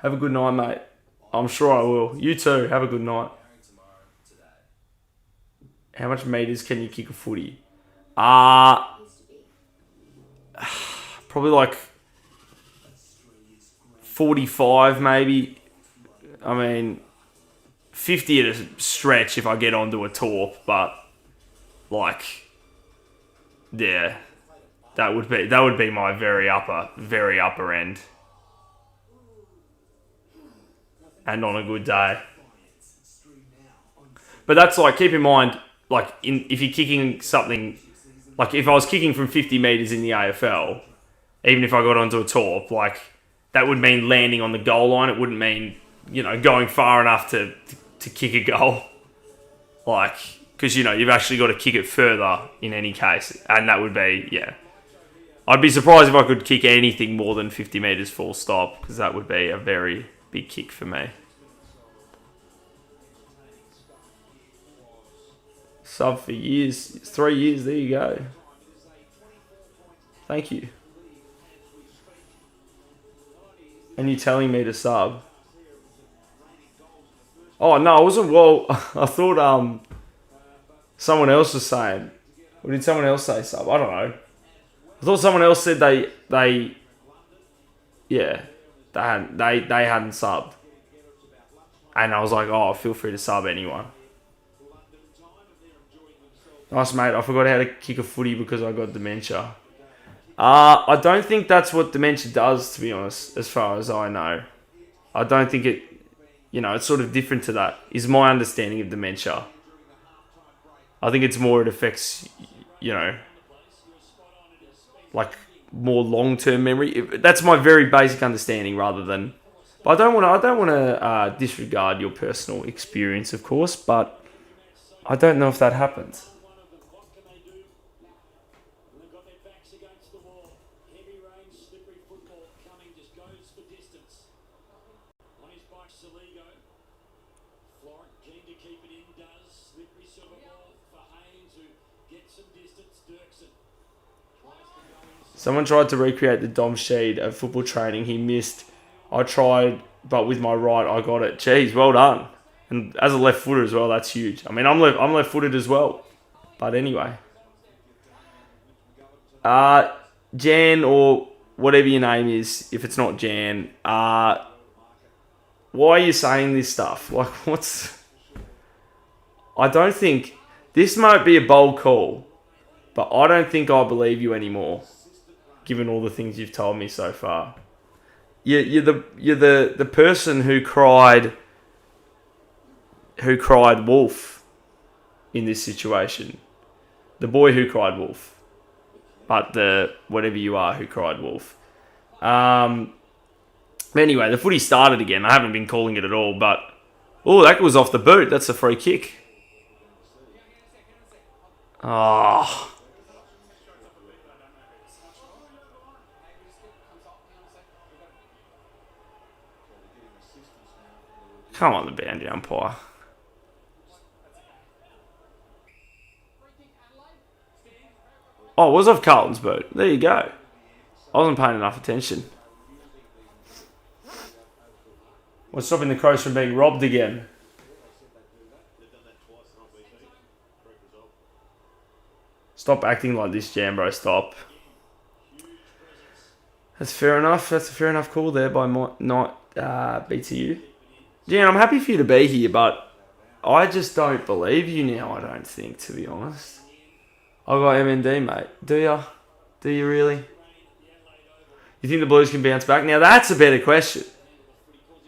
[SPEAKER 1] Have a good night, mate. I'm sure I will. You too. Have a good night. How much meters can you kick a footy? Probably like 45 maybe. I mean, 50 at a stretch if I get onto a torp, but like, yeah, that would be my very upper end. And on a good day. But that's like, keep in mind, like if you're kicking something, like if I was kicking from 50 metres in the AFL, even if I got onto a torp, like that would mean landing on the goal line. It wouldn't mean, going far enough to kick a goal. Like, because, you've actually got to kick it further in any case. And that would be, yeah. I'd be surprised if I could kick anything more than 50 metres full stop, because that would be a very big kick for me. Sub for years. 3 years. There you go. Thank you. And you're telling me to sub? Oh, no, I wasn't. Well, I thought someone else was saying. Or did someone else say sub? I don't know. I thought someone else said they hadn't subbed. And I was like, oh, feel free to sub anyone. Nice, mate. I forgot how to kick a footy because I got dementia. I don't think that's what dementia does, to be honest, as far as I know. I don't think it, it's sort of different to that, is my understanding of dementia. I think it's more it affects, like more long-term memory. That's my very basic understanding rather than... But I don't want to disregard your personal experience, of course, but I don't know if that happens.
[SPEAKER 2] One of them, what can they do? And they've got their backs against the wall. Heavy rain, slippery football coming, just goes for distance. On his bike, Saligo. Florent keen to keep it in, does. Slippery silver ball for Haynes, who gets some distance. Dirksen tries to go in.
[SPEAKER 1] Someone tried to recreate the Dom Sheed at football training. He missed. I tried, but with my right, I got it. Jeez, well done. And as a left footer as well, that's huge. I mean, I'm left footed as well. But anyway. Jan, or whatever your name is, if it's not Jan, why are you saying this stuff? Like, I don't think... This might be a bold call, but I don't think I believe you anymore, given all the things you've told me so far. You're the person who cried wolf in this situation. The boy who cried wolf. But the whatever you are who cried wolf. Anyway, the footy started again. I haven't been calling it at all, but that was off the boot. That's a free kick. Oh. Come on, the boundary umpire. Oh, it was off Carlton's boot. There you go. I wasn't paying enough attention. We're stopping the Crows from being robbed again. Stop acting like this, Jambro. Stop. That's fair enough. That's a fair enough call there by BTU. Jan, I'm happy for you to be here, but I just don't believe you now, I don't think, to be honest. I got MND, mate. Do ya? Do you really? You think the Blues can bounce back? Now, that's a better question.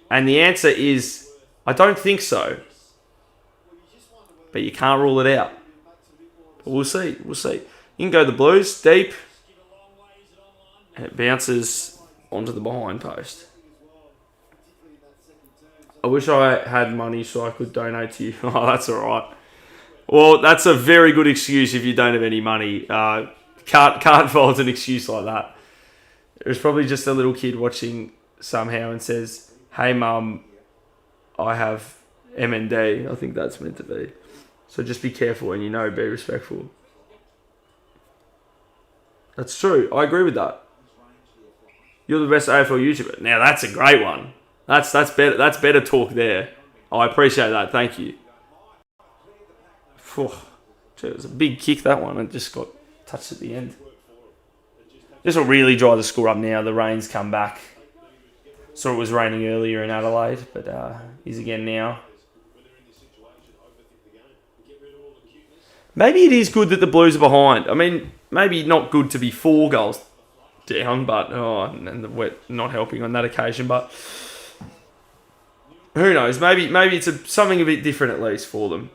[SPEAKER 1] And the answer is, I don't think so. But you can't rule it out. But we'll see. We'll see. You can go the Blues, deep. And it bounces onto the behind post. I wish I had money so I could donate to you. Oh, that's all right. Well, that's a very good excuse if you don't have any money. Can't fault an excuse like that. There's probably just a little kid watching somehow and says, "Hey, Mum, I have MND." I think that's meant to be. So just be careful and, be respectful. That's true. I agree with that. You're the best AFL YouTuber. Now, that's a great one. That's better. That's better talk there. I appreciate that. Thank you. Gee, it was a big kick, that one. It just got touched at the end. This will really dry the score up now. The rain's come back. Saw it was raining earlier in Adelaide, but is again now. Maybe it is good that the Blues are behind. I mean, maybe not good to be 4 goals down, but and the wet not helping on that occasion. But who knows? Maybe it's something a bit different at least for them.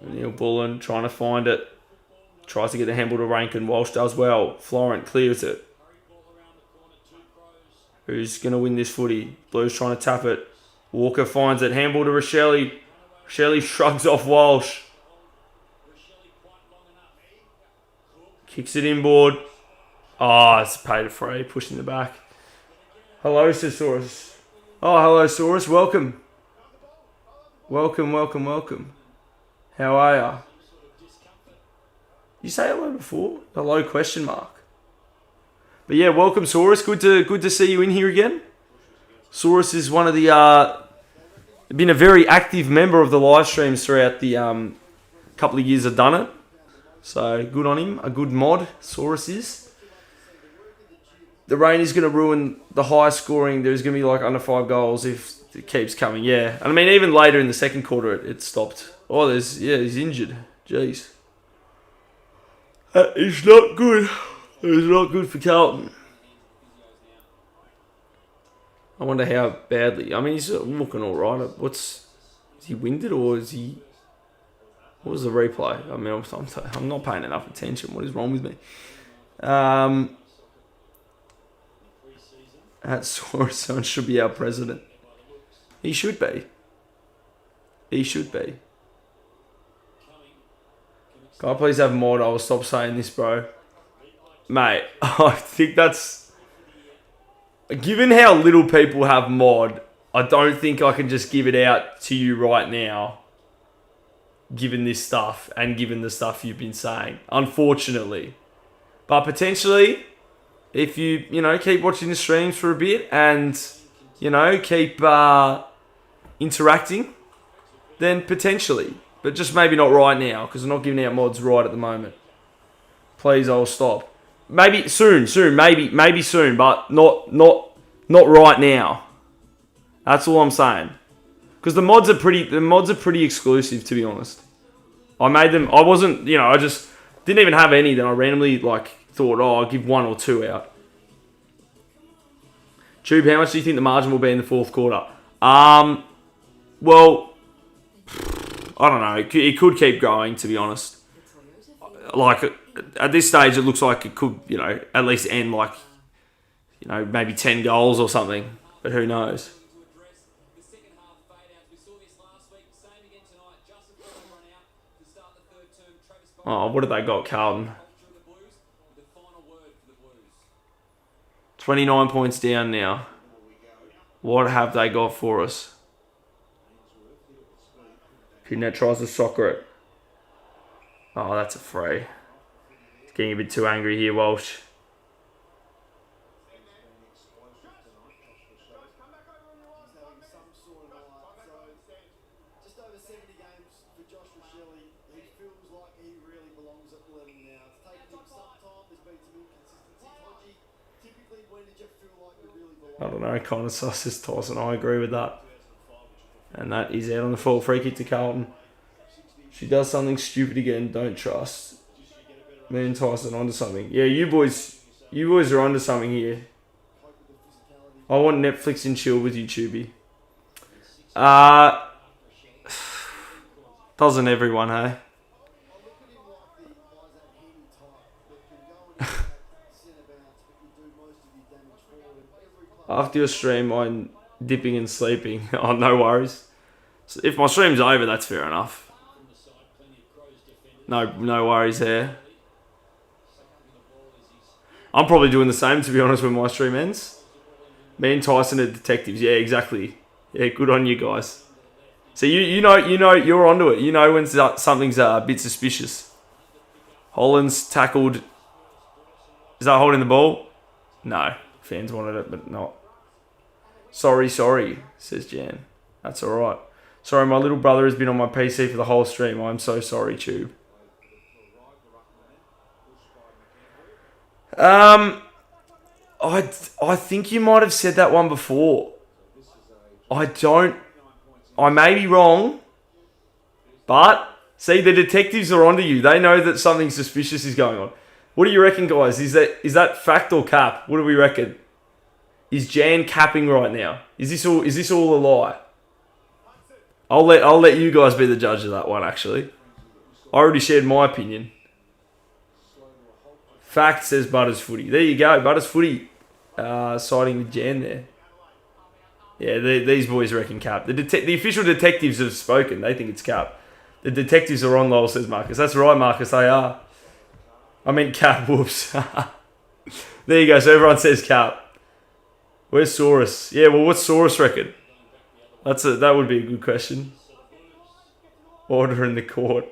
[SPEAKER 1] Neil Bullen trying to find it. Tries to get the handball to Rankin. Walsh does well. Florent clears it. Who's going to win this footy? Blues trying to tap it. Walker finds it. Handball to Rochelle. Rochelle shrugs off Walsh. Kicks it inboard. It's paid a free. Pushing the back. Hello, Saurus. Oh, hello, Saurus. Welcome. Welcome. How are ya? You say hello before? Hello, question mark. But yeah, welcome, Saurus. Good to see you in here again. Saurus is one of the been a very active member of the live streams throughout the couple of years I've done it. So good on him. A good mod, Saurus is. The rain is going to ruin the high scoring. There's going to be like under 5 goals if it keeps coming. Yeah, and I mean even later in the second quarter it stopped. Oh, he's injured. Jeez. It's not good. It's not good for Carlton. I wonder how badly. I mean, he's looking all right. Is he winded or is he? What was the replay? I mean, I'm not paying enough attention. What is wrong with me? That Sorensen should be our president. He should be. He should be. Can I please have mod? I will stop saying this, bro. Mate, I think that's... Given how little people have mod, I don't think I can just give it out to you right now. Given this stuff and given the stuff you've been saying. Unfortunately. But potentially, if you, keep watching the streams for a bit and, keep interacting, then potentially. But just maybe not right now, because I'm not giving out mods right at the moment. Please, I'll stop. Maybe soon, maybe soon, but not right now. That's all I'm saying. Because the mods are pretty exclusive, to be honest. I made them. I wasn't, I just didn't even have any. Then I randomly thought, I'll give 1 or 2 out. Tube, how much do you think the margin will be in the fourth quarter? Well, I don't know. It could keep going, to be honest. At this stage, it looks like it could, at least end maybe 10 goals or something. But who knows? Oh, what have they got, Carlton? 29 points down now. What have they got for us? Pinette tries to soccer it. Oh, that's a free. It's getting a bit too angry here, Walsh.
[SPEAKER 2] Just over 70 games for Josh Rochelle. He feels like he really belongs at the level now. It's taken him some time. There's been some inconsistencies. Hodgie, typically, when did you feel like you really belong?
[SPEAKER 1] I don't know. Kind of sus is Tyson. I agree with that. And that is out on the full free kick to Carlton. She does something stupid again. Don't trust. Me and Tyson onto something. Yeah, you boys are onto something here. I want Netflix and chill with you, Tubey. Doesn't everyone, hey? After your stream, I'm dipping and sleeping. Oh, no worries. So if my stream's over, that's fair enough. No worries there. I'm probably doing the same, to be honest, when my stream ends. Me and Tyson are detectives. Yeah, exactly. Yeah, good on you guys. So you know, you're onto it. You know when something's a bit suspicious. Holland's tackled. Is that holding the ball? No. Fans wanted it, but not. Sorry, says Jan. That's alright. Sorry, my little brother has been on my PC for the whole stream. I'm so sorry, Tube. I think you might have said that one before. I may be wrong, but see, the detectives are onto you. They know that something suspicious is going on. What do you reckon, guys? Is that fact or cap? What do we reckon? Is Jan capping right now? Is this all a lie? I'll let you guys be the judge of that one. Actually, I already shared my opinion. Fact says Butters Footy. There you go, Butters Footy. Siding with Jan there. Yeah, these boys reckon cap. The official detectives have spoken. They think it's cap. The detectives are on, lol, says Marcus. That's right, Marcus, they are. I meant cap, whoops. There you go, so everyone says cap. Where's Saurus? Yeah, well, what's Saurus reckon? That would be a good question. Order in the court.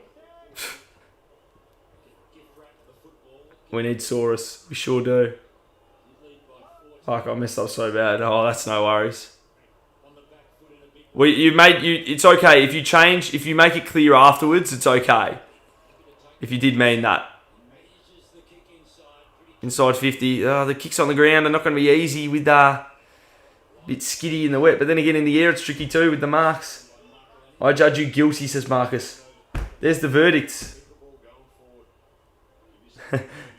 [SPEAKER 1] We need Saurus. We sure do. Fuck, I messed up so bad. Oh, that's no worries. It's okay. If you make it clear afterwards, it's okay. If you did mean that. Inside 50. The kicks on the ground are not going to be easy with a bit skiddy in the wet. But then again, in the air, it's tricky too with the marks. I judge you guilty, says Marcus. There's the verdict.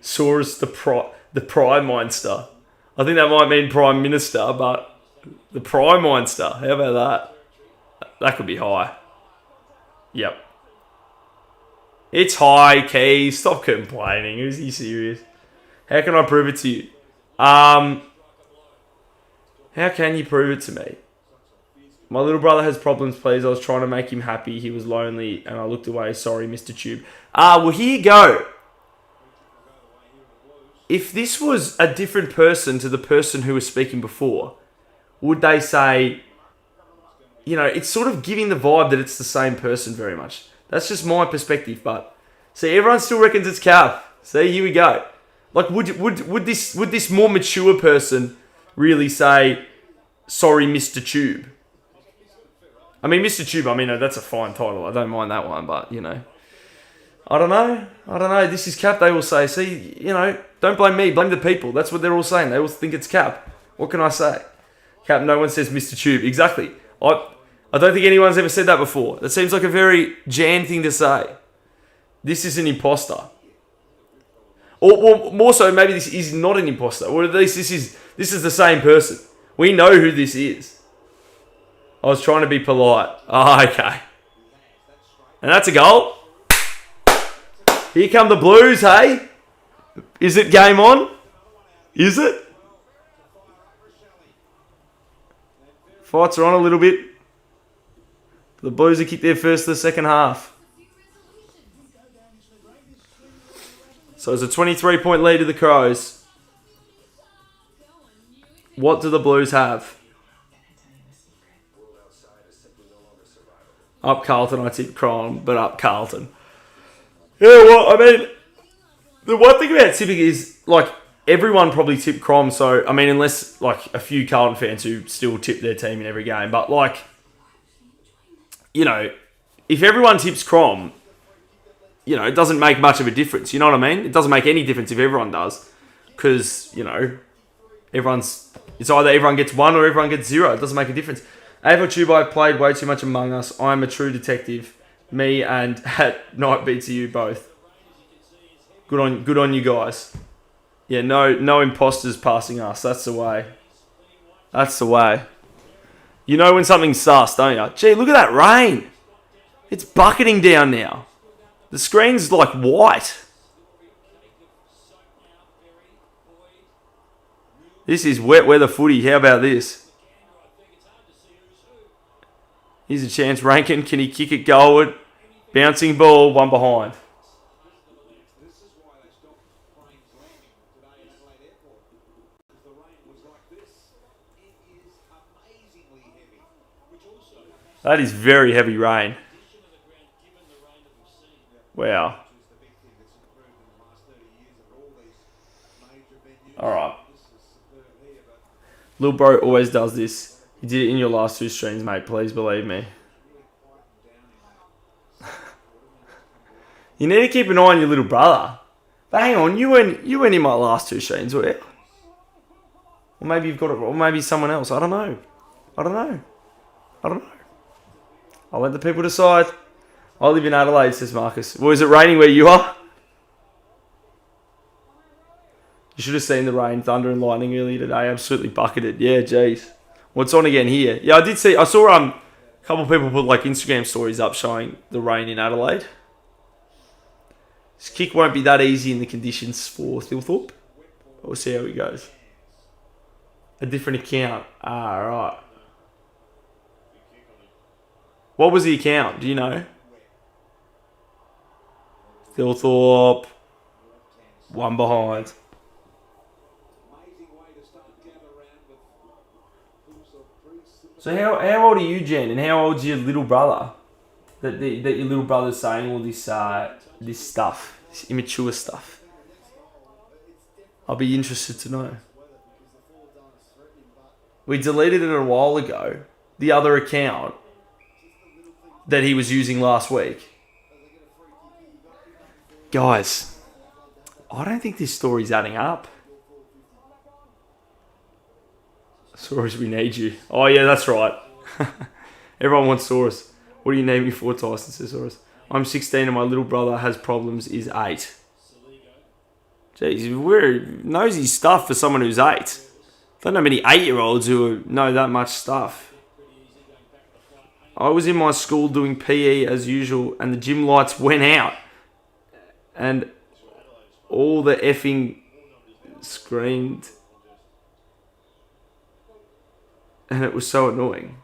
[SPEAKER 1] Soros the Prime Minister. I think that might mean Prime Minister, but the Prime Minister. How about that? That could be high. Yep. It's high, Keys. Stop complaining. Is he serious? How can I prove it to you? How can you prove it to me? My little brother has problems, please. I was trying to make him happy. He was lonely, and I looked away. Sorry, Mr. Tube. Well, here you go. If this was a different person to the person who was speaking before, would they say, you know, it's sort of giving the vibe that it's the same person very much. That's just my perspective, but see, everyone still reckons it's Cav. See, here we go. Like, would this more mature person really say, sorry, Mr. Tube? I mean, Mr. Tube, I mean, that's a fine title. I don't mind that one, but, you know. I don't know. This is Cap, they will say. See, you know, don't blame me, blame the people. That's what they're all saying. They all think it's Cap. What can I say? Cap, no one says Mr. Tube. Exactly. I don't think anyone's ever said that before. That seems like a very Jan thing to say. This is an imposter. Or more so, maybe this is not an imposter. Or at least this is the same person. We know who this is. I was trying to be polite. Oh, okay. And that's a goal. Here come the Blues, hey? Is it game on? Is it? Fights are on a little bit. The Blues have kicked their first of the second half. So it's a 23-point lead to the Crows. What do the Blues have? Up Carlton, I tipped Crom, but up Carlton. Yeah, well, I mean, the one thing about tipping is, like, everyone probably tipped Crom, so, I mean, unless, like, a few Carlton fans who still tip their team in every game, but, like, you know, if everyone tips Crom, you know, it doesn't make much of a difference, you know what I mean? It doesn't make any difference if everyone does, because, you know, it's either everyone gets 1 or everyone gets 0, it doesn't make a difference. AFL Tube, I played way too much Among Us. I'm a true detective. Me and at Night beats you both. Good on you guys. Yeah, no imposters passing us. That's the way. That's the way. You know when something's sus, don't you? Gee, look at that rain. It's bucketing down now. The screen's like white. This is wet weather footy. How about this? Here's a chance. Rankin, can he kick it goalward? Bouncing ball, one behind.
[SPEAKER 2] This is why they stopped playing landing today at Adelaide Airport. Because the rain was like this. It is amazingly heavy, which also
[SPEAKER 1] That is very heavy rain. Wow. Alright. Lil Bro always does this. You did it in your last 2 streams, mate. Please believe me. You need to keep an eye on your little brother. But hang on, you weren't in my last 2 streams, were you? Or maybe you've got it, or maybe someone else. I don't know. I'll let the people decide. I live in Adelaide, says Marcus. Well, is it raining where you are? You should have seen the rain, thunder and lightning earlier today. Absolutely bucketed. Yeah, jeez. Well, it's on again here. Yeah, I saw a couple of people put like Instagram stories up showing the rain in Adelaide. This kick won't be that easy in the conditions for Thilthorpe. We'll see how it goes. A different account. Right. What was the account? Do you know? Thilthorpe. One behind. So how old are you, Jen? And how old's your little brother? That your little brother's saying all this this stuff, this immature stuff. I'll be interested to know. We deleted it a while ago. The other account that he was using last week. Guys, I don't think this story's adding up. Saurus, we need you. Oh, yeah, that's right. Everyone wants Saurus. What do you need me for, Tyson, says Saurus. I'm 16 and my little brother has problems, is 8. Jeez, knows his stuff for someone who's 8. Don't know many 8-year-olds who know that much stuff. I was in my school doing PE as usual, and the gym lights went out, and all the effing screamed, and it was so annoying.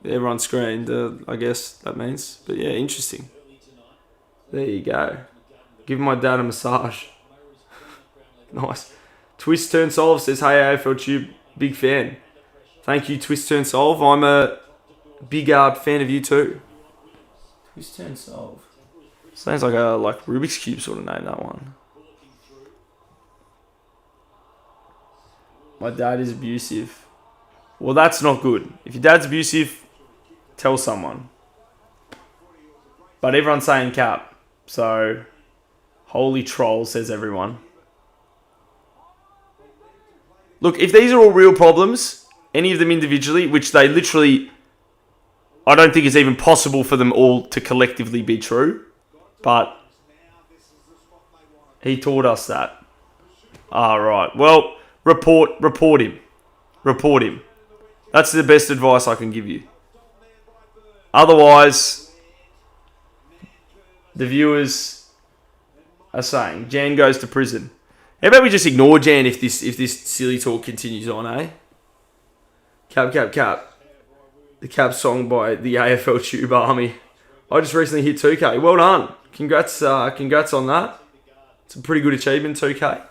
[SPEAKER 1] Everyone screamed, I guess that means. But yeah, interesting. There you go. Give my dad a massage. Nice. Twist Turn Solve says, hey AFL Tube, big fan. Thank you, Twist Turn Solve. I'm a big fan of you too. Twist Turn Solve. Sounds like a Rubik's Cube sort of name, that one. My dad is abusive. Well, that's not good. If your dad's abusive, tell someone. But everyone's saying cap. So, holy troll, says everyone. Look, if these are all real problems, any of them individually, which they literally, I don't think it's even possible for them all to collectively be true. But he taught us that. Right. Well, report him. Report him. That's the best advice I can give you. Otherwise, the viewers are saying Jan goes to prison. How about we just ignore Jan if this silly talk continues on, eh? Cap. The Cap song by the AFL Tube Army. I just recently hit 2K. Well done. Congrats on that. It's a pretty good achievement, 2K.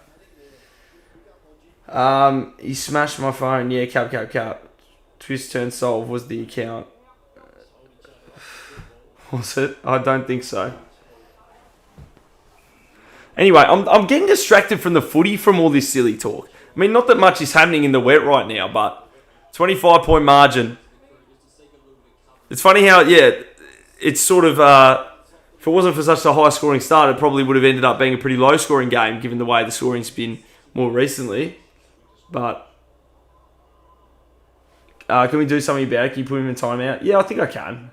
[SPEAKER 1] He smashed my phone. Yeah, cap. Twist Turn Solve was the account. Was it? I don't think so. Anyway, I'm getting distracted from the footy from all this silly talk. I mean, not that much is happening in the wet right now, but 25-point margin. It's funny how, it's sort of, if it wasn't for such a high-scoring start, it probably would have ended up being a pretty low-scoring game, given the way the scoring's been more recently. But can we do something about it? Can you put him in timeout? Yeah, I think I can.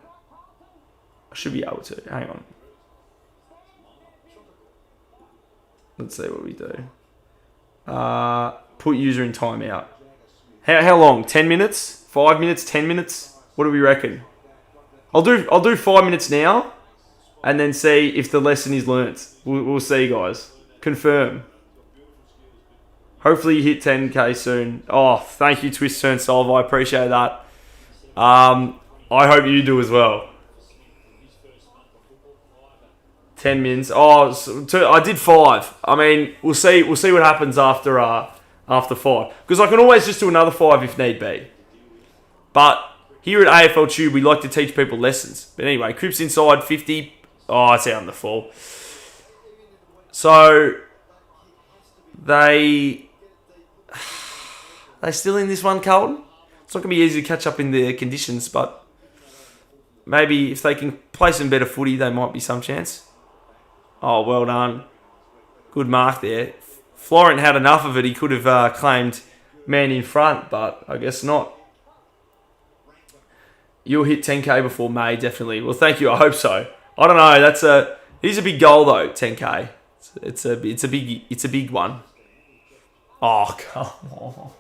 [SPEAKER 1] I should be able to. Hang on. Let's see what we do. Put user in timeout. How long? 10 minutes? 5 minutes? 10 minutes? What do we reckon? I'll do 5 minutes now, and then see if the lesson is learnt. We'll see, guys. Confirm. Hopefully you hit 10k soon. Oh, thank you, Twist Turn Solve. I appreciate that. I hope you do as well. 10 mins. I did 5. I mean, we'll see what happens after 5. Because I can always just do another 5 if need be. But here at AFL Tube, we like to teach people lessons. But anyway, Crips inside 50. Oh, it's out on the fall. So they still in this one, Carlton? It's not going to be easy to catch up in the conditions, but maybe if they can play some better footy, there might be some chance. Oh, well done. Good mark there. Florent had enough of it. He could have claimed man in front, but I guess not. You'll hit 10k before May, definitely. Well, thank you. I hope so. I don't know. It is a big goal though. 10k. It's a big one. Oh, come on.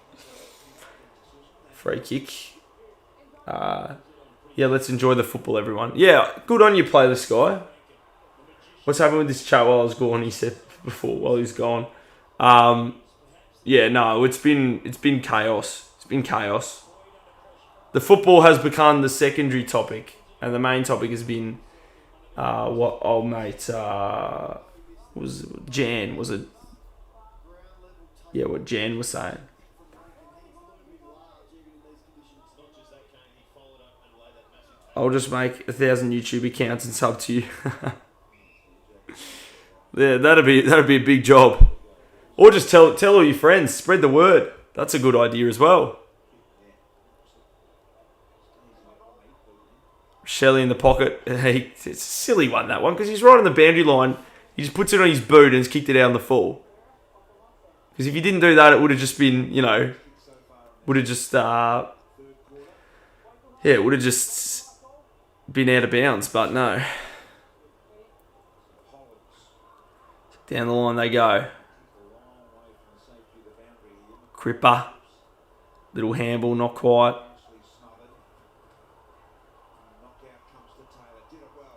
[SPEAKER 1] Free kick. Yeah, let's enjoy the football, everyone. Yeah, good on you, Playlist Guy. What's happened with this chat while I was gone? He said before while he's gone. Yeah, no, it's been chaos. It's been chaos. The football has become the secondary topic, and the main topic has been what old mate was Jan, was it? Yeah, what Jan was saying. I'll just make 1,000 YouTube accounts and sub to you. Yeah, that'd be a big job. Or just tell all your friends, spread the word. That's a good idea as well. Shelley in the pocket. It's a silly one, that one, because he's right on the boundary line. He just puts it on his boot and has kicked it out on the full. Because if he didn't do that, it would have just been, would have just, it would have just been out of bounds. But no. Down the line they go. Cripper. Little handball, not quite.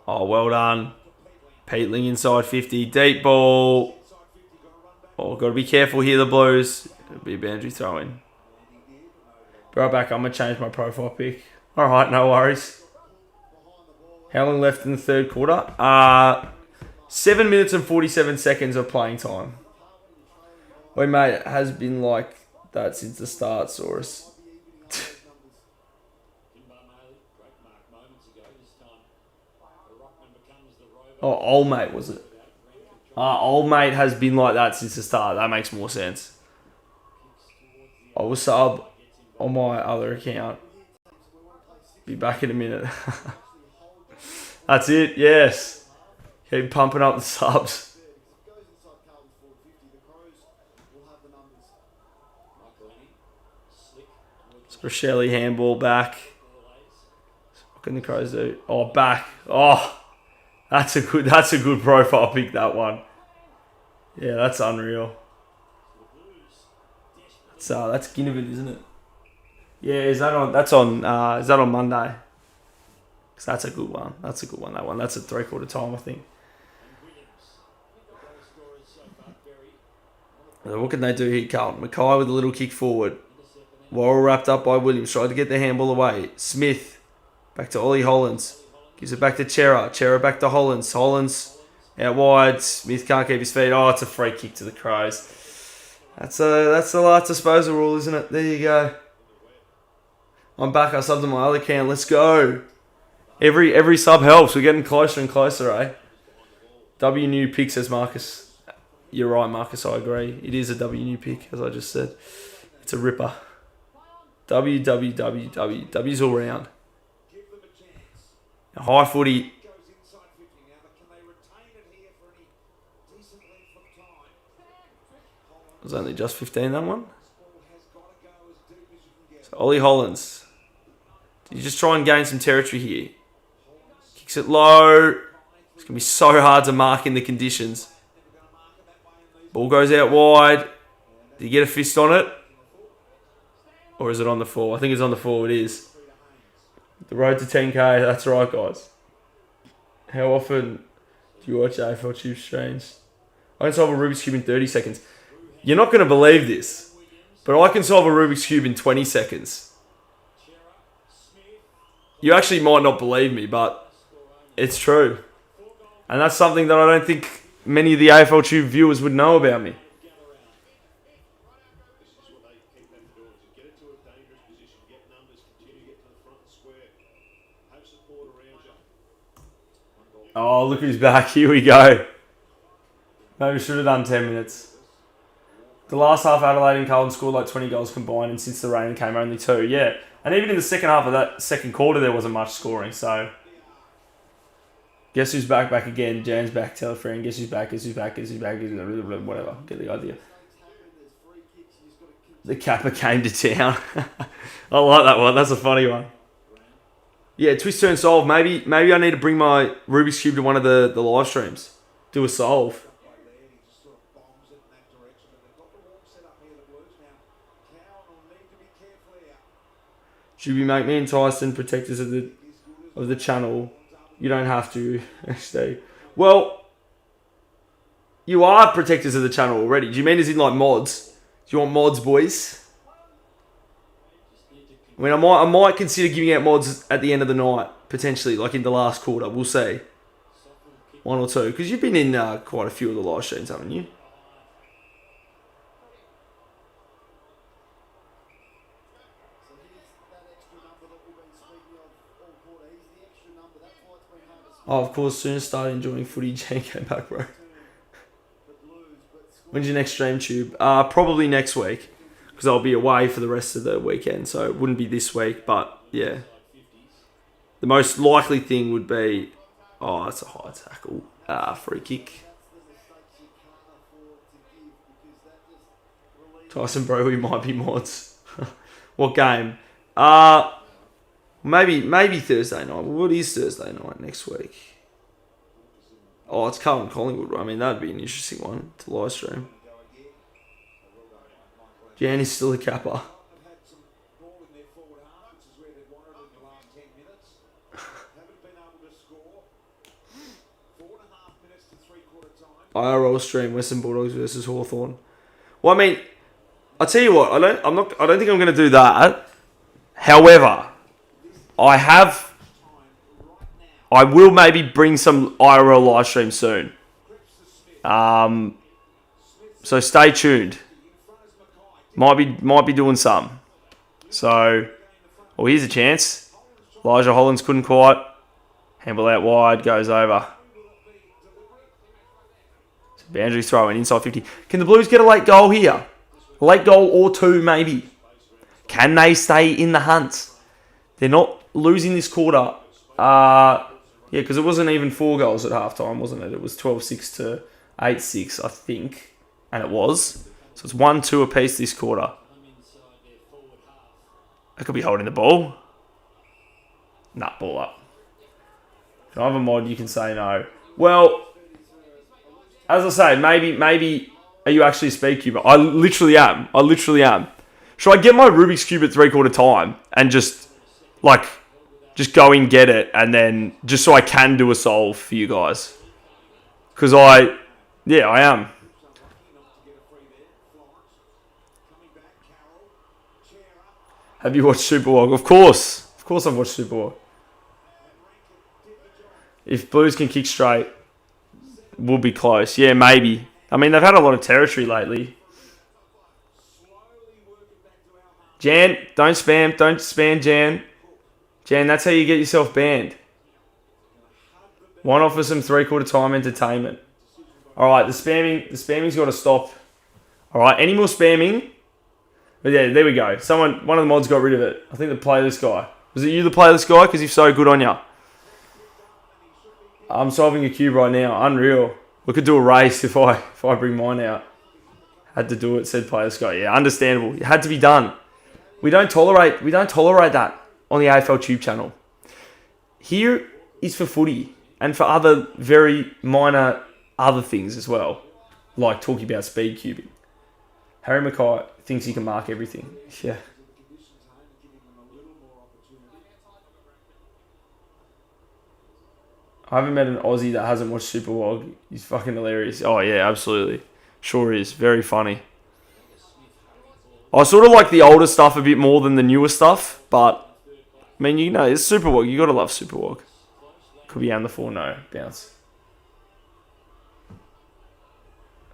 [SPEAKER 1] Oh, well done. Peatling inside 50. Deep ball. Oh, got to be careful here, the Blues. It'll be a boundary throw in. Be right back. I'm going to change my profile pic. All right, no worries. How long left in the third quarter? 7 minutes and 47 seconds of playing time. Wait, mate, it has been like that since the start, Saurus. Oh, old mate, was it? Old mate has been like that since the start. That makes more sense. I will sub on my other account. Be back in a minute. That's it, yes. Keep pumping up the subs. So Shelley handball back. What can the Crows do? Oh, back. Oh, that's a good profile pic, that one. Yeah, that's unreal. That's Ginnivan, isn't it? Yeah, is that on Monday? Because that's a good one. That's a good one, that one. That's a 3/4 time, I think. What can they do here, Carlton? Mackay with a little kick forward. Worrell wrapped up by Williams. Tried to get the handball away. Smith. Back to Ollie Hollins. Gives it back to Chera. Chera back to Hollins. Hollins out wide. Smith can't keep his feet. Oh, it's a free kick to the Crows. That's the last disposal rule, isn't it? There you go. I'm back. I subbed to my other account. Let's go. Every sub helps. We're getting closer and closer, eh? W new pick, says Marcus. You're right, Marcus. I agree. It is a W new pick, as I just said. It's a ripper. W's all round. High footy. It was only just 15, that one. So Ollie Hollins. You just try and gain some territory here. Kicks it low. It's going to be so hard to mark in the conditions. Ball goes out wide. Do you get a fist on it? Or is it on the 4? I think it's on the 4. It is. The road to 10k. That's right, guys. How often do you watch AFL Tube streams? I can solve a Rubik's Cube in 30 seconds. You're not going to believe this, but I can solve a Rubik's Cube in 20 seconds. You actually might not believe me, but it's true. And that's something that I don't think many of the AFL Tube viewers would know about me. Oh, look who's back. Here we go. Maybe we should have done 10 minutes. The last half, Adelaide and Carlton scored like 20 goals combined, and since the rain came, only 2. Yeah. And even in the second half of that second quarter, there wasn't much scoring. So, guess who's back again? Jan's back. Tell a friend. Guess who's back? Whatever. Get the idea. The Kappa came to town. I like that one. That's a funny one. Yeah, twist, turn, solve. Maybe I need to bring my Rubik's Cube to one of the live streams. Do a solve. Should we make me and Tyson protectors of the channel? You don't have to, actually. Well, you are protectors of the channel already. Do you mean as in like mods? Do you want mods, boys? I mean, I might consider giving out mods at the end of the night, potentially, like in the last quarter. We'll see. 1 or 2. Because you've been in quite a few of the live streams, haven't you? Oh, of course, soon as start enjoying footy, Jane came back, bro. When's your next stream, Tube? Probably next week. Because I'll be away for the rest of the weekend, so it wouldn't be this week, but yeah. The most likely thing would be... Oh, that's a high tackle. Free kick. Tyson, bro, we might be mods. What game? Maybe Thursday night. What is Thursday night next week? Oh, it's Carlton Collingwood. I mean, that'd be an interesting one to live stream. Jan is still a capper.
[SPEAKER 2] I've had some ball in their forward half, which is where they've wanted it in the last 10 minutes. Haven't been able to score. 4.5 minutes to three-quarter time.
[SPEAKER 1] IRL stream Western Bulldogs versus Hawthorn. Well, I mean, I'll tell you what. I don't think I'm going to do that. However, I will maybe bring some IRL live stream soon. So stay tuned. Might be doing some. So, well, here's a chance. Elijah Hollins couldn't quite. Handball out wide, goes over. Boundary throwing inside 50. Can the Blues get a late goal here? A late goal or two, maybe. Can they stay in the hunt? They're not losing this quarter. Yeah, because it wasn't even 4 goals at halftime, wasn't it? It was 12-6 to 8-6, I think. And it was. So it's 1-2 apiece this quarter. I could be holding the ball. Nah, ball up. Can I have a mod? You can say no. Well, as I say, maybe are you actually a speed cuber? I literally am. Should I get my Rubik's Cube at 3/4 time and just go and get it, and then just so I can do a solve for you guys? Because I am. Have you watched Superwalk? Of course I've watched Superwalk. If Blues can kick straight, we'll be close. Yeah, maybe. I mean, they've had a lot of territory lately. Jan, don't spam Jan. Jan, that's how you get yourself banned. One offer some 3/4 time entertainment. Alright, the spamming's got to stop. Alright, any more spamming? But yeah, there we go. One of the mods got rid of it. I think the playlist guy. Was it you, the playlist guy? Because if so, good on ya. I'm solving a cube right now. Unreal. We could do a race if I bring mine out. Had to do it, said playlist guy. Yeah, understandable. It had to be done. We don't tolerate that on the AFL Tube channel. Here is for footy and for other very minor other things as well, like talking about speed cubing. Harry Mackay thinks he can mark everything. Yeah. I haven't met an Aussie that hasn't watched Super Wog. He's fucking hilarious. Oh yeah, absolutely. Sure is. Very funny. I sort of like the older stuff a bit more than the newer stuff, but I mean, you know, it's Super Wog. You gotta love Super Wog. Could be on the 4, no. Bounce.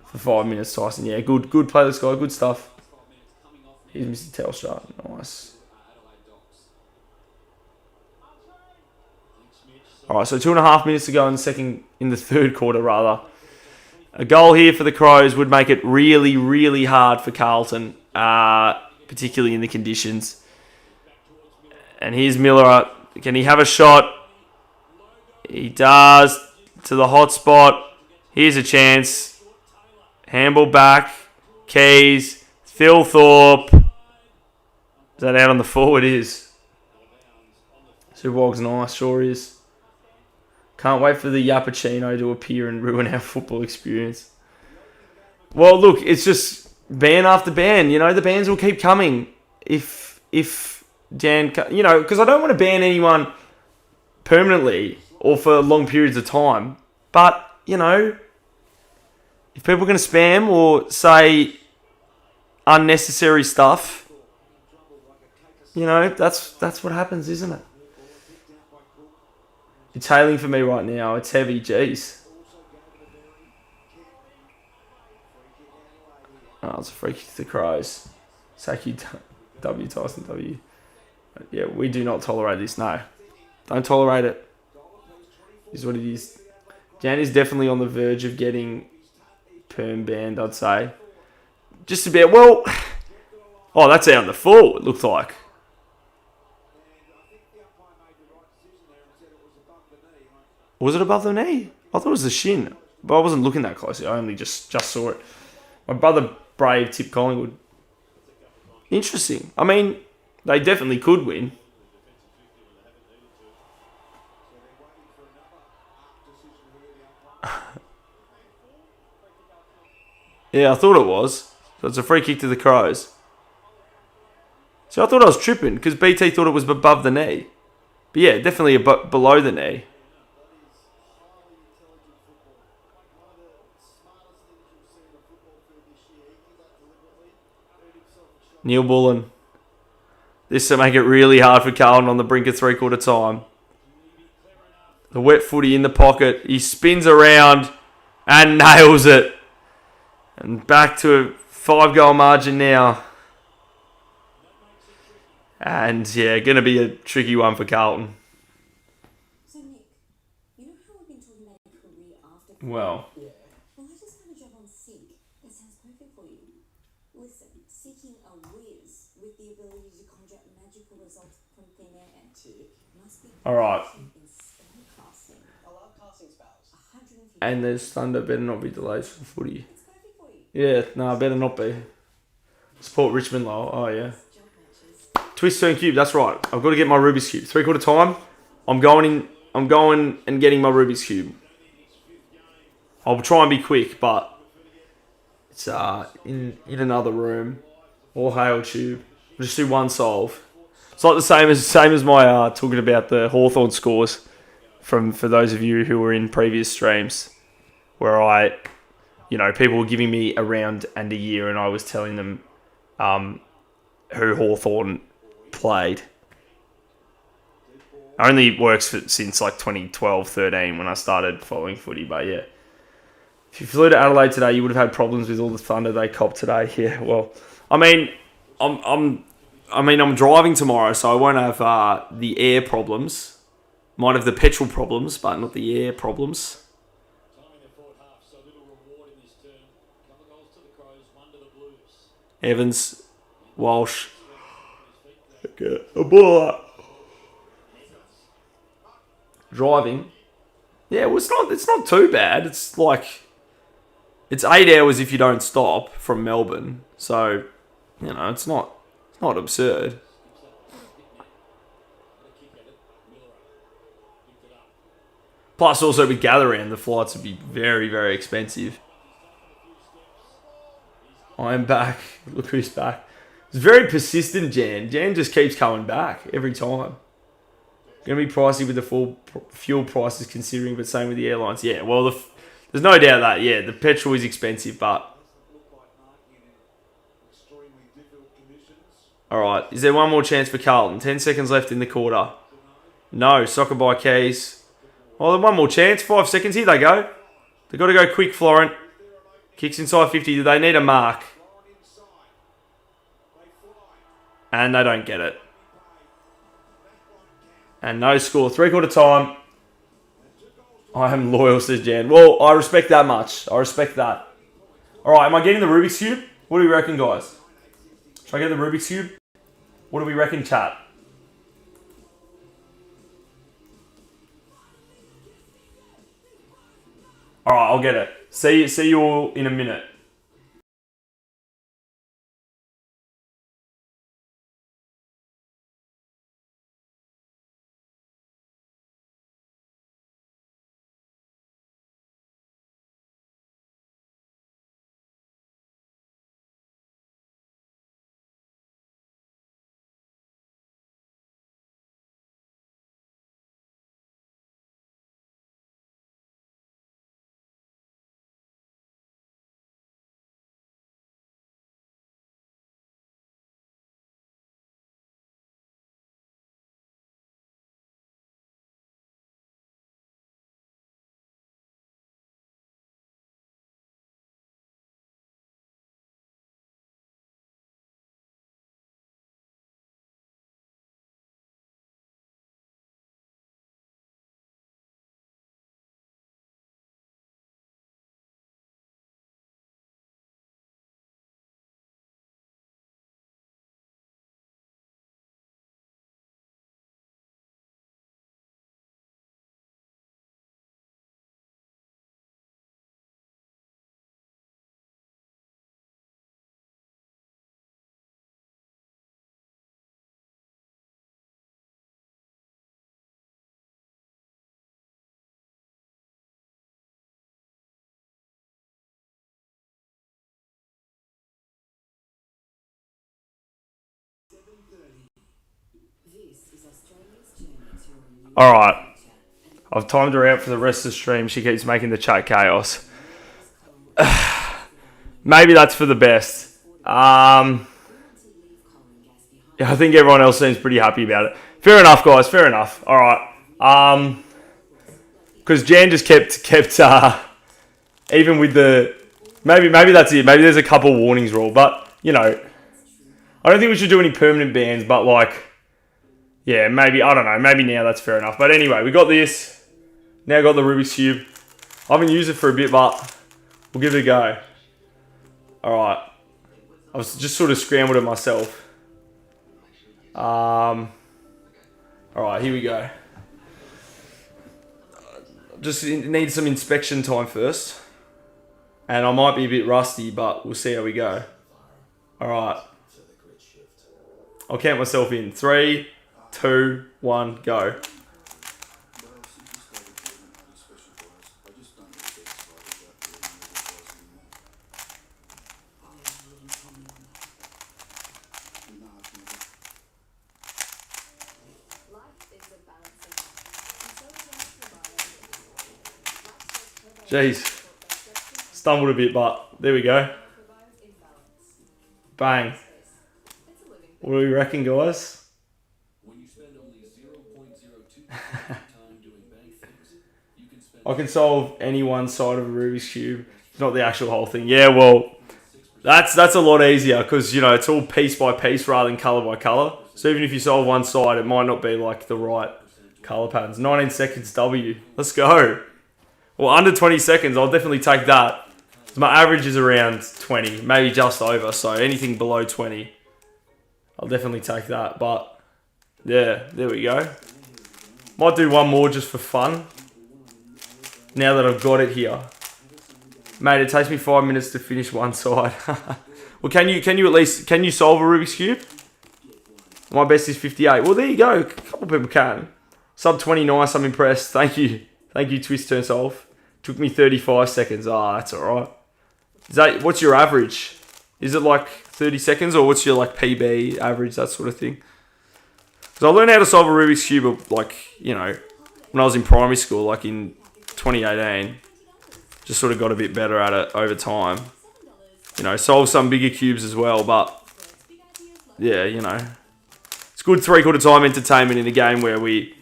[SPEAKER 1] For 5 minutes, Tyson. Yeah, good playlist guy, good stuff. Here's Mr. Telstra. Nice. Alright, so 2.5 minutes to go in the third quarter, rather. A goal here for the Crows would make it really, really hard for Carlton, particularly in the conditions. And here's Miller. Can he have a shot? He does. To the hot spot. Here's a chance. Handball back. Keys. Phil Thorpe. Is that out on the forward? It is. Superwog's nice. Sure is. Can't wait for the Yappuccino to appear and ruin our football experience. Well, look, it's just ban after ban. You know, the bans will keep coming. If Dan, you know, because I don't want to ban anyone permanently or for long periods of time. But, you know, if people are going to spam or say unnecessary stuff, you know, that's what happens, isn't it? It's hailing for me right now. It's heavy. Jeez. Oh, it's a free kick to the Crows. Saki W. Tyson W. Yeah, we do not tolerate this. No. Don't tolerate it. This is what it is. Jan is definitely on the verge of getting perm banned, I'd say. Just a bit. Well, oh, that's out on the full, it looked like. Was it above the knee? I thought it was the shin. But I wasn't looking that closely. I only just saw it. My brother Brave tipped Collingwood. Interesting. I mean, they definitely could win. Yeah, I thought it was. So it's a free kick to the Crows. So I thought I was tripping because BT thought it was above the knee. But yeah, definitely below the knee. Neil Bullen. This will make it really hard for Carlton on the brink of three-quarter time. The wet footy in the pocket. He spins around and nails it. And back to a 5-goal margin now. And yeah, going to be a tricky one for Carlton.
[SPEAKER 5] So Nick, you know how we've been talking about a career after?
[SPEAKER 1] Well,
[SPEAKER 5] Well, I just found a job on Seek that sounds perfect for you. Listen, seeking a whiz with the ability to conjure magical results from thin air
[SPEAKER 6] Tick.
[SPEAKER 5] must be
[SPEAKER 1] all right.
[SPEAKER 5] in spell casting.
[SPEAKER 6] I love casting spells.
[SPEAKER 5] 150.
[SPEAKER 1] And there's thunder. Better not be delays for footy.
[SPEAKER 5] It's perfect for you.
[SPEAKER 1] Yeah, no, better not be. Support Richmond low. Oh yeah.
[SPEAKER 5] Job matches.
[SPEAKER 1] Twist, turn, cube. That's right. I've got to get my Rubik's cube. Three-quarter time. I'm going and getting my Rubik's cube. I'll try and be quick, but it's in another room. All hail tube. I'll just do one solve. It's like the same as my talking about the Hawthorn scores for those of you who were in previous streams, where people were giving me a round and a year, and I was telling them who Hawthorn played. Only works since like 2012, 13 when I started following footy. But yeah, if you flew to Adelaide today, you would have had problems with all the thunder they copped today. Yeah, well, I'm driving tomorrow, so I won't have the air problems. Might have the petrol problems, but not the air problems.
[SPEAKER 2] Time in the forward half, so little reward in this turn. Couple of goals to the Crows, one to the Blues.
[SPEAKER 1] Evans, Walsh. Okay, a ball up. Driving. Yeah, well, it's not too bad. It's like it's 8 hours if you don't stop from Melbourne. So, it's not absurd. Plus, also with Gatherand, the flights would be very, very expensive. I'm back. Look who's back. It's very persistent, Jan. Jan just keeps coming back every time. Going to be pricey with the full fuel prices considering, but same with the airlines. Yeah, well, there's no doubt that, yeah, the petrol is expensive, but... Alright, is there one more chance for Carlton? 10 seconds left in the quarter. No, soccer by Keys. Well, one more chance. 5 seconds. Here they go. They've got to go quick, Florent. Kicks inside 50. Do they need a mark? And they don't get it. And no score. Three-quarter time. I am loyal, says Jan. Well, I respect that much. I respect that. All right, am I getting the Rubik's Cube? What do we reckon, guys? Should I get the Rubik's Cube? What do we reckon, chat? All right, I'll get it. See you all in a minute. All right. I've timed her out for the rest of the stream. She keeps making the chat chaos. Maybe that's for the best. Yeah, I think everyone else seems pretty happy about it. Fair enough, guys. Fair enough. All right. Because Jan just kept even with the maybe that's it. Maybe there's a couple warnings rule, but you know, I don't think we should do any permanent bans. But like, yeah, maybe I don't know. Maybe now that's fair enough. But anyway, we got this. Now got the Rubik's Cube. I haven't used it for a bit, but we'll give it a go. All right. I was just sort of scrambled it myself. All right, here we go. Just need some inspection time first. And I might be a bit rusty, but we'll see how we go. All right. I'll count myself in. 3, 2, 1, go. Jeez. Stumbled a bit, but there we go. Bang. What do we reckon, guys? I can solve any one side of a Rubik's Cube. It's not the actual whole thing. Yeah, well, that's a lot easier because, you know, it's all piece by piece rather than colour by colour. So even if you solve one side, it might not be like the right colour patterns. 19 seconds W. Let's go. Well, under 20 seconds, I'll definitely take that. My average is around 20, maybe just over. So anything below 20, I'll definitely take that. But yeah, there we go. Might do one more just for fun. Now that I've got it here. Mate, it takes me 5 minutes to finish one side. Well, can you at least, can you solve a Rubik's Cube? My best is 58. Well, there you go. A couple people can. Sub 20, nice. I'm impressed. Thank you. Thank you, Twist Turn Solve. Took me 35 seconds. Ah, that's alright. Is that, what's your average? Is it like 30 seconds or what's your like PB average, that sort of thing? Because I learned how to solve a Rubik's Cube like, you know, when I was in primary school, like in 2018. Just sort of got a bit better at it over time. You know, solve some bigger cubes as well, but yeah, you know. It's good 3/4 time entertainment in a game where we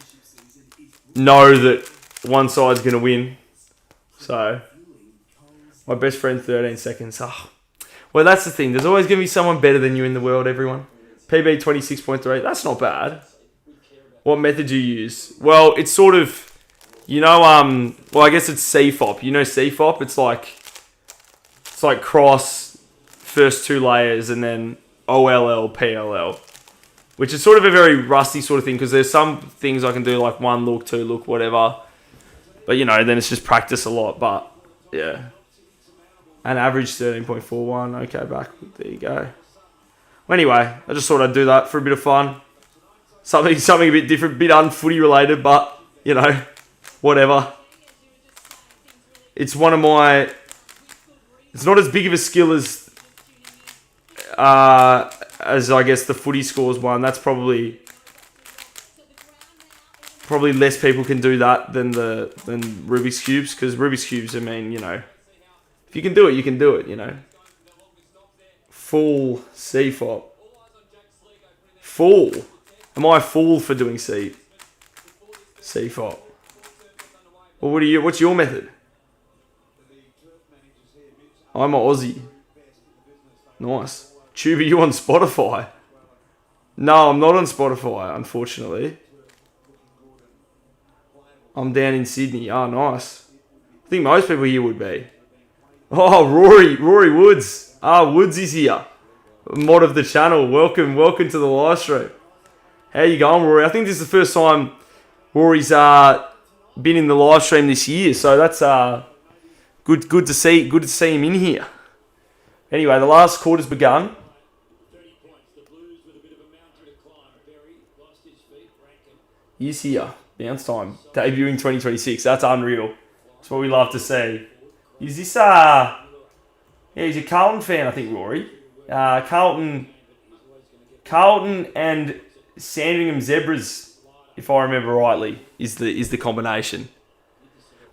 [SPEAKER 1] know that one side's going to win. So, my best friend, 13 seconds. Oh. Well, that's the thing. There's always going to be someone better than you in the world, everyone. PB 26.3. That's not bad. What method do you use? Well, it's sort of, you know, well, I guess it's CFOP. You know CFOP? It's like cross, first two layers, and then OLL, PLL. Which is sort of a very rusty sort of thing, because there's some things I can do, like 1 look, 2 look, whatever. But, you know, then it's just practice a lot. But, yeah. And average 13.41. Okay, back. There you go. Well, anyway, I just thought I'd do that for a bit of fun. Something a bit different, bit unfooty related, but, you know, whatever. It's one of my... It's not as big of a skill as I guess the footy scores one. That's probably less people can do that than Rubik's Cubes, because Rubik's Cubes, I mean, you know, if you can do it, you can do it, you know. Full CFOP. Full. Am I a fool for doing CFOP? Well, what's your method? I'm an Aussie. Nice. Tuber, you on Spotify? No, I'm not on Spotify, unfortunately. I'm down in Sydney. Oh, nice. I think most people here would be. Oh, Rory Woods. Woods is here. Mod of the channel. Welcome to the live stream. How you going, Rory? I think this is the first time Rory's been in the live stream this year, so that's good to see him in here. Anyway, the last quarter's begun.
[SPEAKER 2] 30 points. The Blues with a bit of a mountain to climb. Berry lost his feet. Rankin.
[SPEAKER 1] He's here. Bounce time. Debuting 2026. That's unreal. That's what we love to see. Is this yeah, he's a Carlton fan, I think, Rory. Carlton and Sandringham Zebras if I remember rightly, is the combination.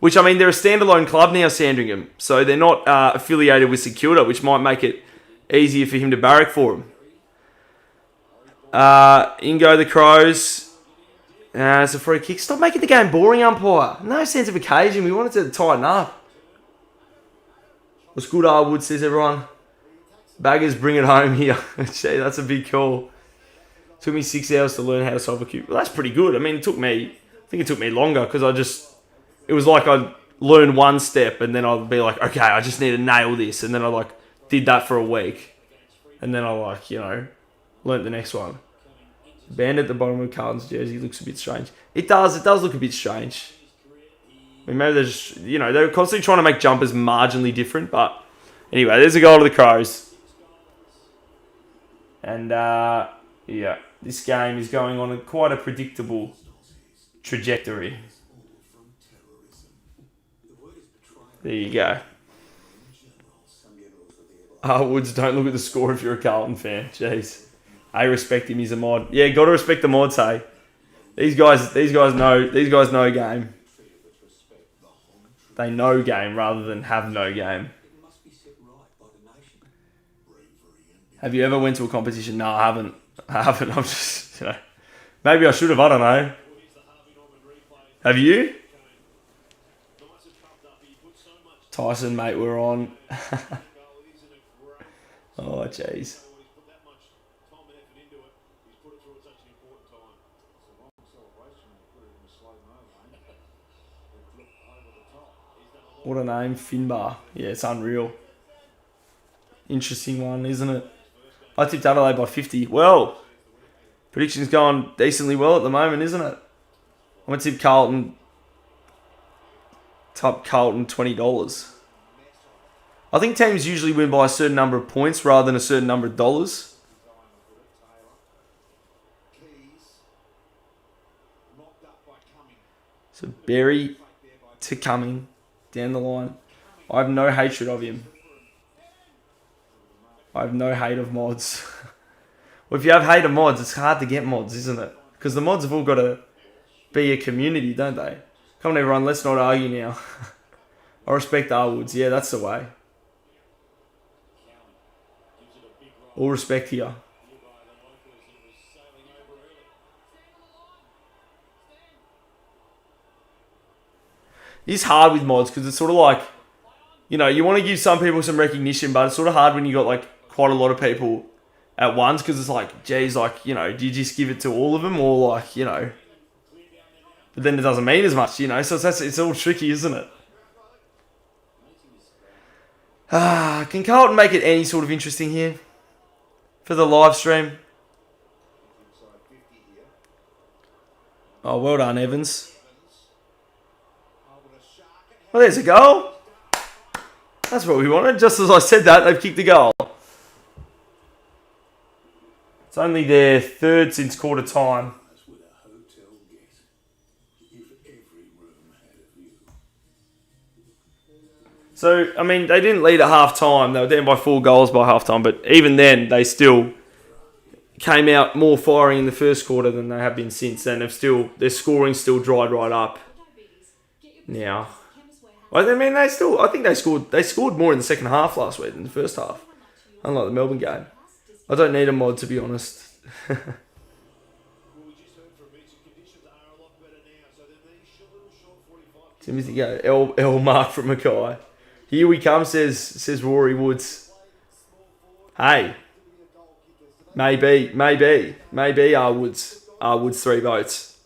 [SPEAKER 1] Which, I mean, they're a standalone club now, Sandringham, so they're not affiliated with St Kilda, which might make it easier for him to barrack for them. In go the Crows. It's a free kick. Stop making the game boring, umpire. No sense of occasion. We wanted to tighten up. What's good, Arwood, says everyone. Baggers bring it home here. Gee, that's a big call. Took me 6 hours to learn how to solve a cube. Well, that's pretty good. I mean, I think it took me longer because it was like I'd learn one step and then I'd be like, okay, I just need to nail this. And then I did that for a week. And then I learnt the next one. Band at the bottom of Carlton's jersey looks a bit strange. It does look a bit strange. I mean, maybe they're just, they're constantly trying to make jumpers marginally different. But anyway, there's a goal to the Crows. And, this game is going on quite a predictable trajectory. There you go. Woods, don't look at the score if you're a Carlton fan. Jeez. I respect him. He's a mod. Yeah, got to respect the mods, hey. These guys know game. They know game rather than have no game. Have you ever went to a competition? No, I haven't. I'm just, maybe I should have. I don't know. Have you? Tyson, mate, we're on. Oh, jeez. What a name, Finbar. Yeah, it's unreal. Interesting one, isn't it? I tipped Adelaide by 50. Well, prediction's going decently well at the moment, isn't it? I'm going to tip Carlton. Top Carlton $20. I think teams usually win by a certain number of points rather than a certain number of dollars. So Berry to Cumming down the line. I have no hatred of him. I have no hate of mods. Well, if you have hate of mods, it's hard to get mods, isn't it? Because the mods have all got to be a community, don't they? Come on, everyone, let's not argue now. I respect Arwoods. Yeah, that's the way. All respect here. It's hard with mods because it's sort of like, you want to give some people some recognition, but it's sort of hard when you got quite a lot of people at once because it's like, geez, do you just give it to all of them or but then it doesn't mean as much, so it's all tricky, isn't it? Can Carlton make it any sort of interesting here for the live stream? Oh, well done, Evans. Well, there's a goal. That's what we wanted. Just as I said that, they've kicked the goal. It's only their third since quarter time. So, I mean, they didn't lead at half-time. They were down by 4 goals by half-time. But even then, they still came out more firing in the first quarter than they have been since. And their scoring still dried right up now. I mean, I think they scored more in the second half last week than the first half. Unlike the Melbourne game. I don't need a mod, to be honest. Timothy go. L mark from Mackay. Here we come, says Rory Woods. Hey. Maybe Woods 3 votes.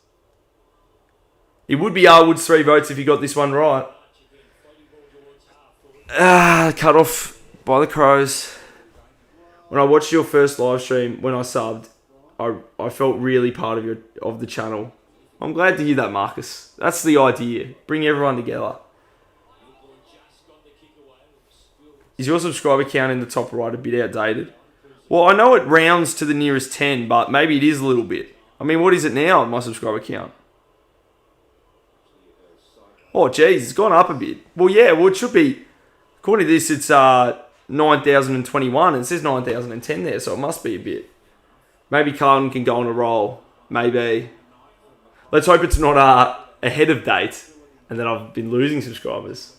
[SPEAKER 1] It would be Woods 3 votes if you got this one right. Cut off by the Crows. When I watched your first live stream, when I subbed, I felt really part of the channel. I'm glad to hear that, Marcus. That's the idea. Bring everyone together. Is your subscriber count in the top right a bit outdated? Well, I know it rounds to the nearest 10, but maybe it is a little bit. I mean, what is it now, my subscriber count? Oh, geez, it's gone up a bit. Well, yeah, it should be. According to this, it's 9,021. It says 9,010 there, so it must be a bit. Maybe Carlton can go on a roll. Maybe. Let's hope it's not ahead of date and that I've been losing subscribers.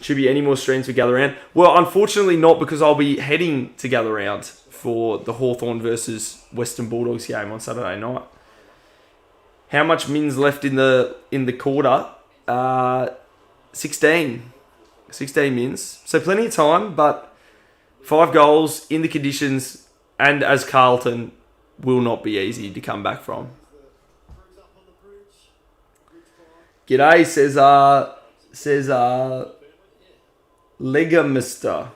[SPEAKER 1] Should be any more streams for Gather Round? Well, unfortunately not, because I'll be heading to Gather Round for the Hawthorn versus Western Bulldogs game on Saturday night. How much min's left in the quarter? 16 mins. So plenty of time, but 5 goals in the conditions, and as Carlton, will not be easy to come back from. G'day, says Legamister.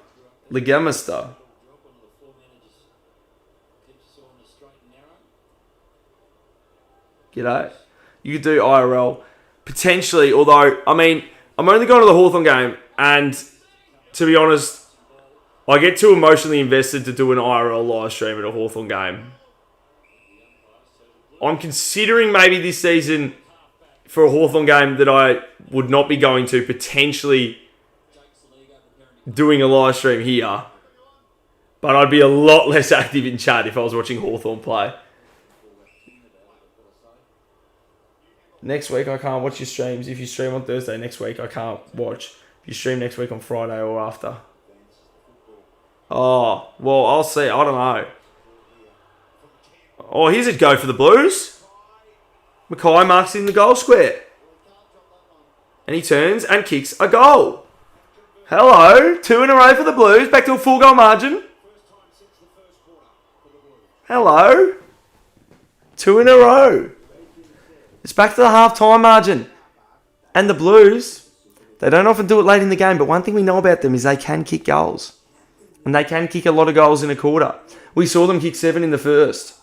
[SPEAKER 1] G'day. You could do IRL potentially, although I mean I'm only going to the Hawthorn game, and to be honest, I get too emotionally invested to do an IRL live stream at a Hawthorn game. I'm considering maybe this season for a Hawthorn game that I would not be going to, potentially doing a live stream here. But I'd be a lot less active in chat if I was watching Hawthorn play. Next week I can't watch your streams. If you stream on Thursday next week, I can't watch. If you stream next week on Friday or after. Oh, well, I'll see. I don't know. Oh, here's a go for the Blues. Mackay marks in the goal square. And he turns and kicks a goal. Hello. 2 in a row for the Blues. Back to a 4-goal margin. Hello. 2 in a row. It's back to the half-time margin. And the Blues, they don't often do it late in the game, but one thing we know about them is they can kick goals. And they can kick a lot of goals in a quarter. We saw them kick 7 in the first.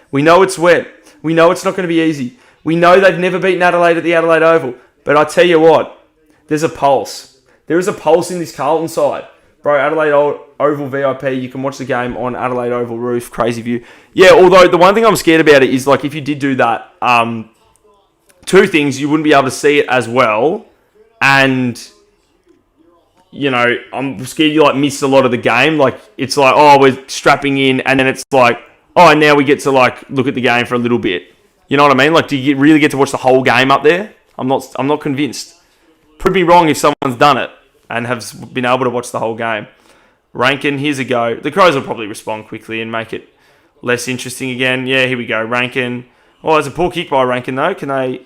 [SPEAKER 1] We know it's wet. We know it's not going to be easy. We know they've never beaten Adelaide at the Adelaide Oval. But I tell you what, there's a pulse. There is a pulse in this Carlton side. Bro, Adelaide Oval VIP, you can watch the game on Adelaide Oval roof, crazy view. Yeah, although the one thing I'm scared about it is, like, if you did do that, 2 things, you wouldn't be able to see it as well. And, you know, I'm scared you, like, miss a lot of the game. Like, it's like, oh, we're strapping in, and then it's like, oh, and now we get to, like, look at the game for a little bit. You know what I mean? Like, do you really get to watch the whole game up there? I'm not convinced. Prove me wrong if someone's done it and have been able to watch the whole game. Rankin, here's a go. The Crows will probably respond quickly and make it less interesting again. Yeah, here we go. Rankin. Oh, there's a poor kick by Rankin, though. Can they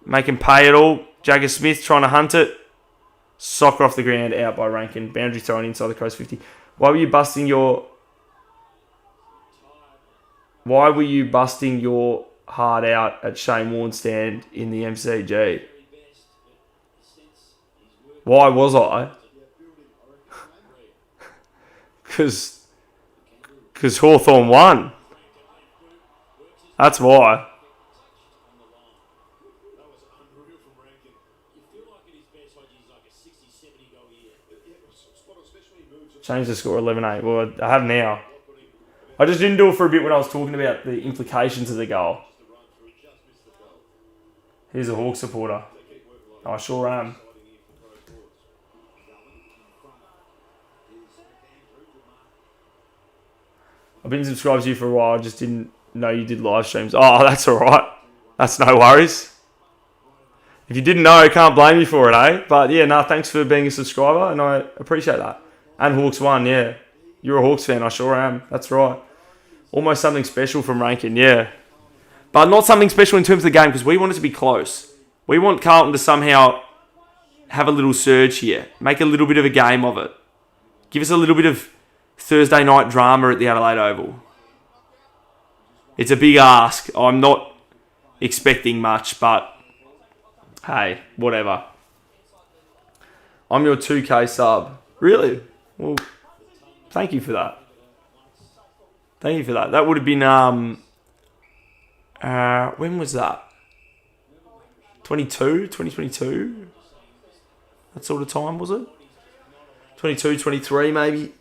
[SPEAKER 1] make him pay it all? Jagger Smith trying to hunt it. Soccer off the ground, out by Rankin. Boundary thrown inside the Crows 50. Why were you busting your heart out at Shane Warne's stand in the MCG? Why was I? Because Hawthorn won. That's why. Change the score 11-8. Well, I have now. I just didn't do it for a bit when I was talking about the implications of the goal. Here's a Hawk supporter. I sure am. I've been subscribed to you for a while. I just didn't know you did live streams. Oh, that's all right. That's no worries. If you didn't know, I can't blame you for it, eh? But yeah, no, thanks for being a subscriber, and I appreciate that. And Hawks won, yeah. You're a Hawks fan, I sure am. That's right. Almost something special from Rankin, yeah. But not something special in terms of the game, because we want it to be close. We want Carlton to somehow have a little surge here. Make a little bit of a game of it. Give us a little bit of Thursday night drama at the Adelaide Oval. It's a big ask. I'm not expecting much, but hey, whatever. I'm your 2K sub. Really? Well, thank you for that. Thank you for that. That would have been, when was that? 2022? That sort of time, was it? 22, 23 maybe?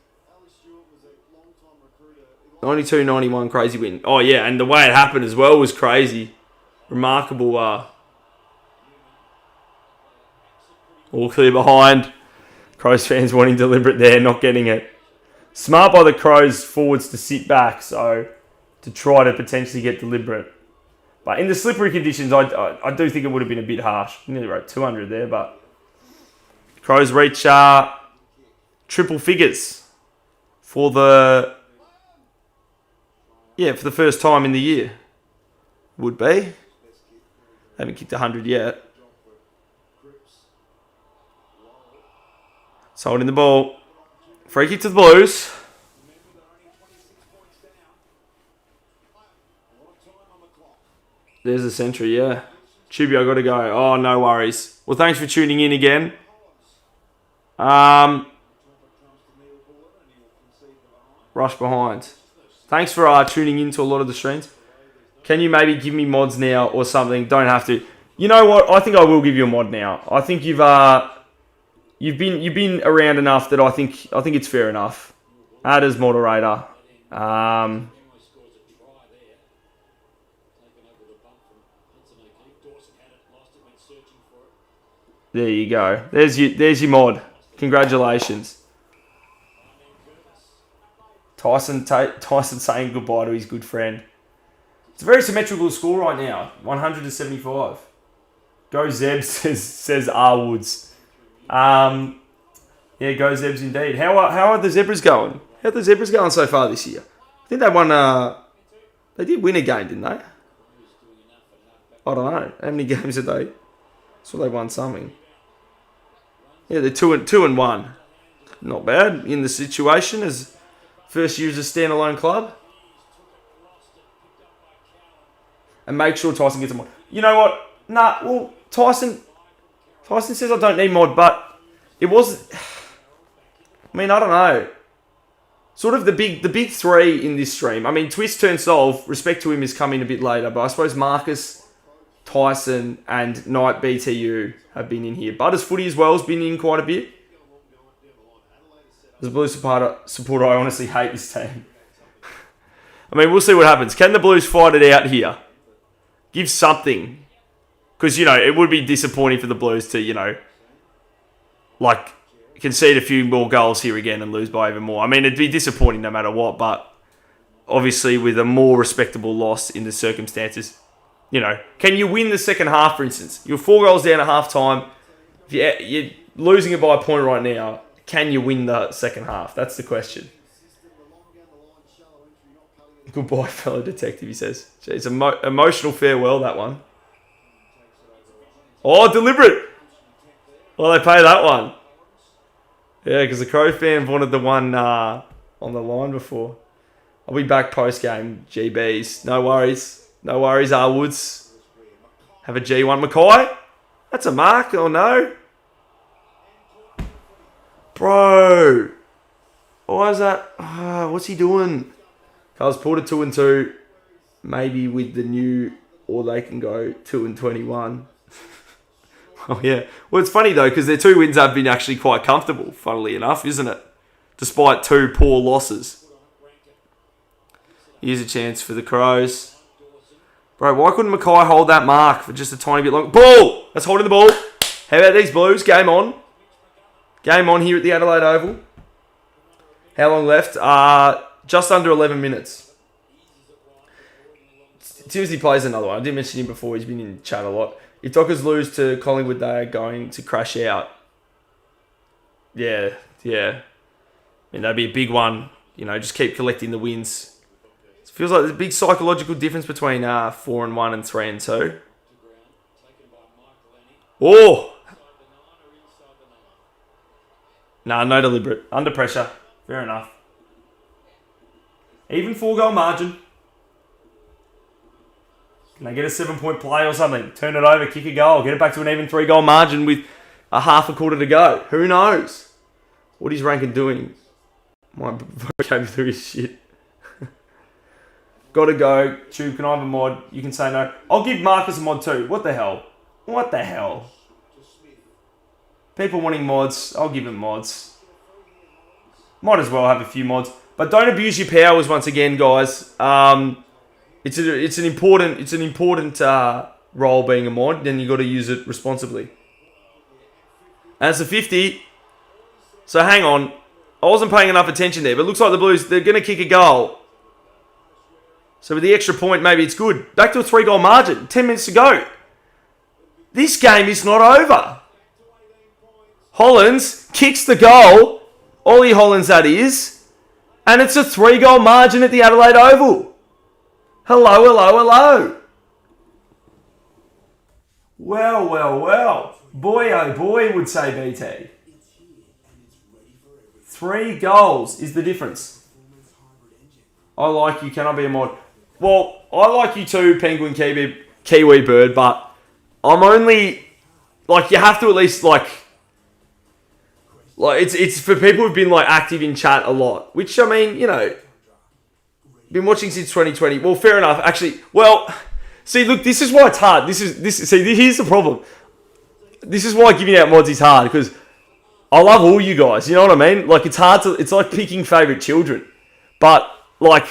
[SPEAKER 1] 92, 91, crazy win. Oh yeah, and the way it happened as well was crazy. Remarkable. All clear behind. Crows fans wanting deliberate there, not getting it. Smart by the Crows forwards to sit back, so to try to potentially get deliberate. But in the slippery conditions, I do think it would have been a bit harsh. Nearly wrote 200 there, but Crows reach triple figures for the first time in the year. Would be. Haven't kicked 100 yet. It's holding the ball. Free kick to the Blues. There's a century, yeah. Chubby, I got to go. Oh, no worries. Well, thanks for tuning in again. Rush behind. Thanks for tuning in to a lot of the streams. Can you maybe give me mods now or something? Don't have to. You know what? I think I will give you a mod now. I think you've been around enough that I think it's fair enough. Add as moderator. There you go. There's your mod. Congratulations. Tyson saying goodbye to his good friend. It's a very symmetrical score right now. 100-75. Go Zeb, says R Woods. Yeah, go Zebs indeed. How are the Zebras going? How are the Zebras going so far this year? I think they won. They did win a game, didn't they? I don't know. How many games did they? So they won something. Yeah, they're 2-1. Not bad in the situation as first year as a standalone club. And make sure Tyson gets a mod. You know what? Nah, well, Tyson says I don't need mod, but it was. I mean, I don't know. Sort of the big three in this stream. I mean, Twist Turn Solve, respect to him, is coming a bit later, but I suppose Marcus, Tyson, and Knight BTU have been in here. Butters Footy as well has been in quite a bit. As a Blues supporter, I honestly hate this team. I mean, we'll see what happens. Can the Blues fight it out here? Give something. Because, it would be disappointing for the Blues to, concede a few more goals here again and lose by even more. I mean, it'd be disappointing no matter what, but obviously with a more respectable loss in the circumstances, can you win the second half, for instance? You're 4 goals down at half time. If you're losing it by a point right now, can you win the second half? That's the question. Goodbye, fellow detective, he says. Jeez, emotional farewell, that one. Oh, deliberate. Well, they pay that one. Yeah, because the Crow fan wanted the one on the line before. I'll be back post-game, GBs. No worries. No worries, R Woods. Have a G1. Mackay? That's a mark, or no? Bro. Why is that? What's he doing? Carl's pulled a 2-2. Maybe with the new, or they can go 2-21. Oh, yeah. Well, it's funny, though, because their 2 wins have been actually quite comfortable, funnily enough, isn't it? Despite 2 poor losses. Here's a chance for the Crows. Bro, why couldn't Mackay hold that mark for just a tiny bit longer? Ball! That's holding the ball. How about these Blues? Game on. Game on here at the Adelaide Oval. How long left? Just under 11 minutes. Tuesday plays another one. I didn't mention him before. He's been in chat a lot. If Dockers lose to Collingwood, they are going to crash out. Yeah. I mean, that'd be a big one. Just keep collecting the wins. It feels like there's a big psychological difference between 4-1 and 3-2. Oh! No deliberate. Under pressure. Fair enough. Even 4-goal margin. Can they get a 7-point play or something? Turn it over, kick a goal, get it back to an even 3-goal margin with a half a quarter to go. Who knows? What is Rankin doing? My vocabulary is shit. Gotta go. Tube, can I have a mod? You can say no. I'll give Marcus a mod too. What the hell? People wanting mods. I'll give them mods. Might as well have a few mods. But don't abuse your powers once again, guys. It's an important role being a mod, then you got to use it responsibly. And it's a 50. So hang on. I wasn't paying enough attention there, but it looks like the Blues, they're going to kick a goal. So with the extra point, maybe it's good. Back to a 3-goal margin. 10 minutes to go. This game is not over. Hollands kicks the goal. Ollie Hollands, that is. And it's a 3-goal margin at the Adelaide Oval. Hello, hello, hello. Well, well, well. Boy, oh boy, would say BT. 3 goals is the difference. I like you. Can I be a mod? Well, I like you too, Penguin Kiwi Bird, but I'm only... Like, you have to at least, like it's for people who've been, like, active in chat a lot. Which, I mean, you know... Been watching since 2020. Well, fair enough. Actually, well... See, look, this is why it's hard. See, here's the problem. This is why giving out mods is hard, because I love all you guys, you know what I mean? Like, it's hard to... It's like picking favourite children. But, like...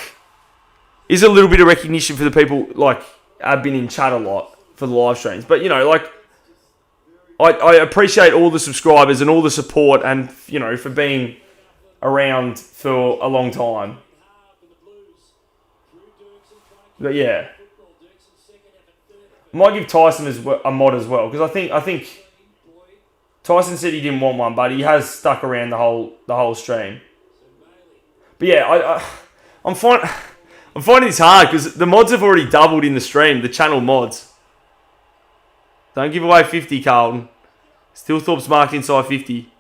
[SPEAKER 1] Is a little bit of recognition for the people, like, have been in chat a lot for the live streams. But, you know, like... I appreciate all the subscribers and all the support and, you know, for being around for a long time. But, yeah. I might give Tyson a mod as well, because I think Tyson said he didn't want one, but he has stuck around the whole stream. But yeah, I'm finding this hard because the mods have already doubled in the stream, the channel mods. Don't give away 50, Carlton. Stillthorpe's marked inside 50.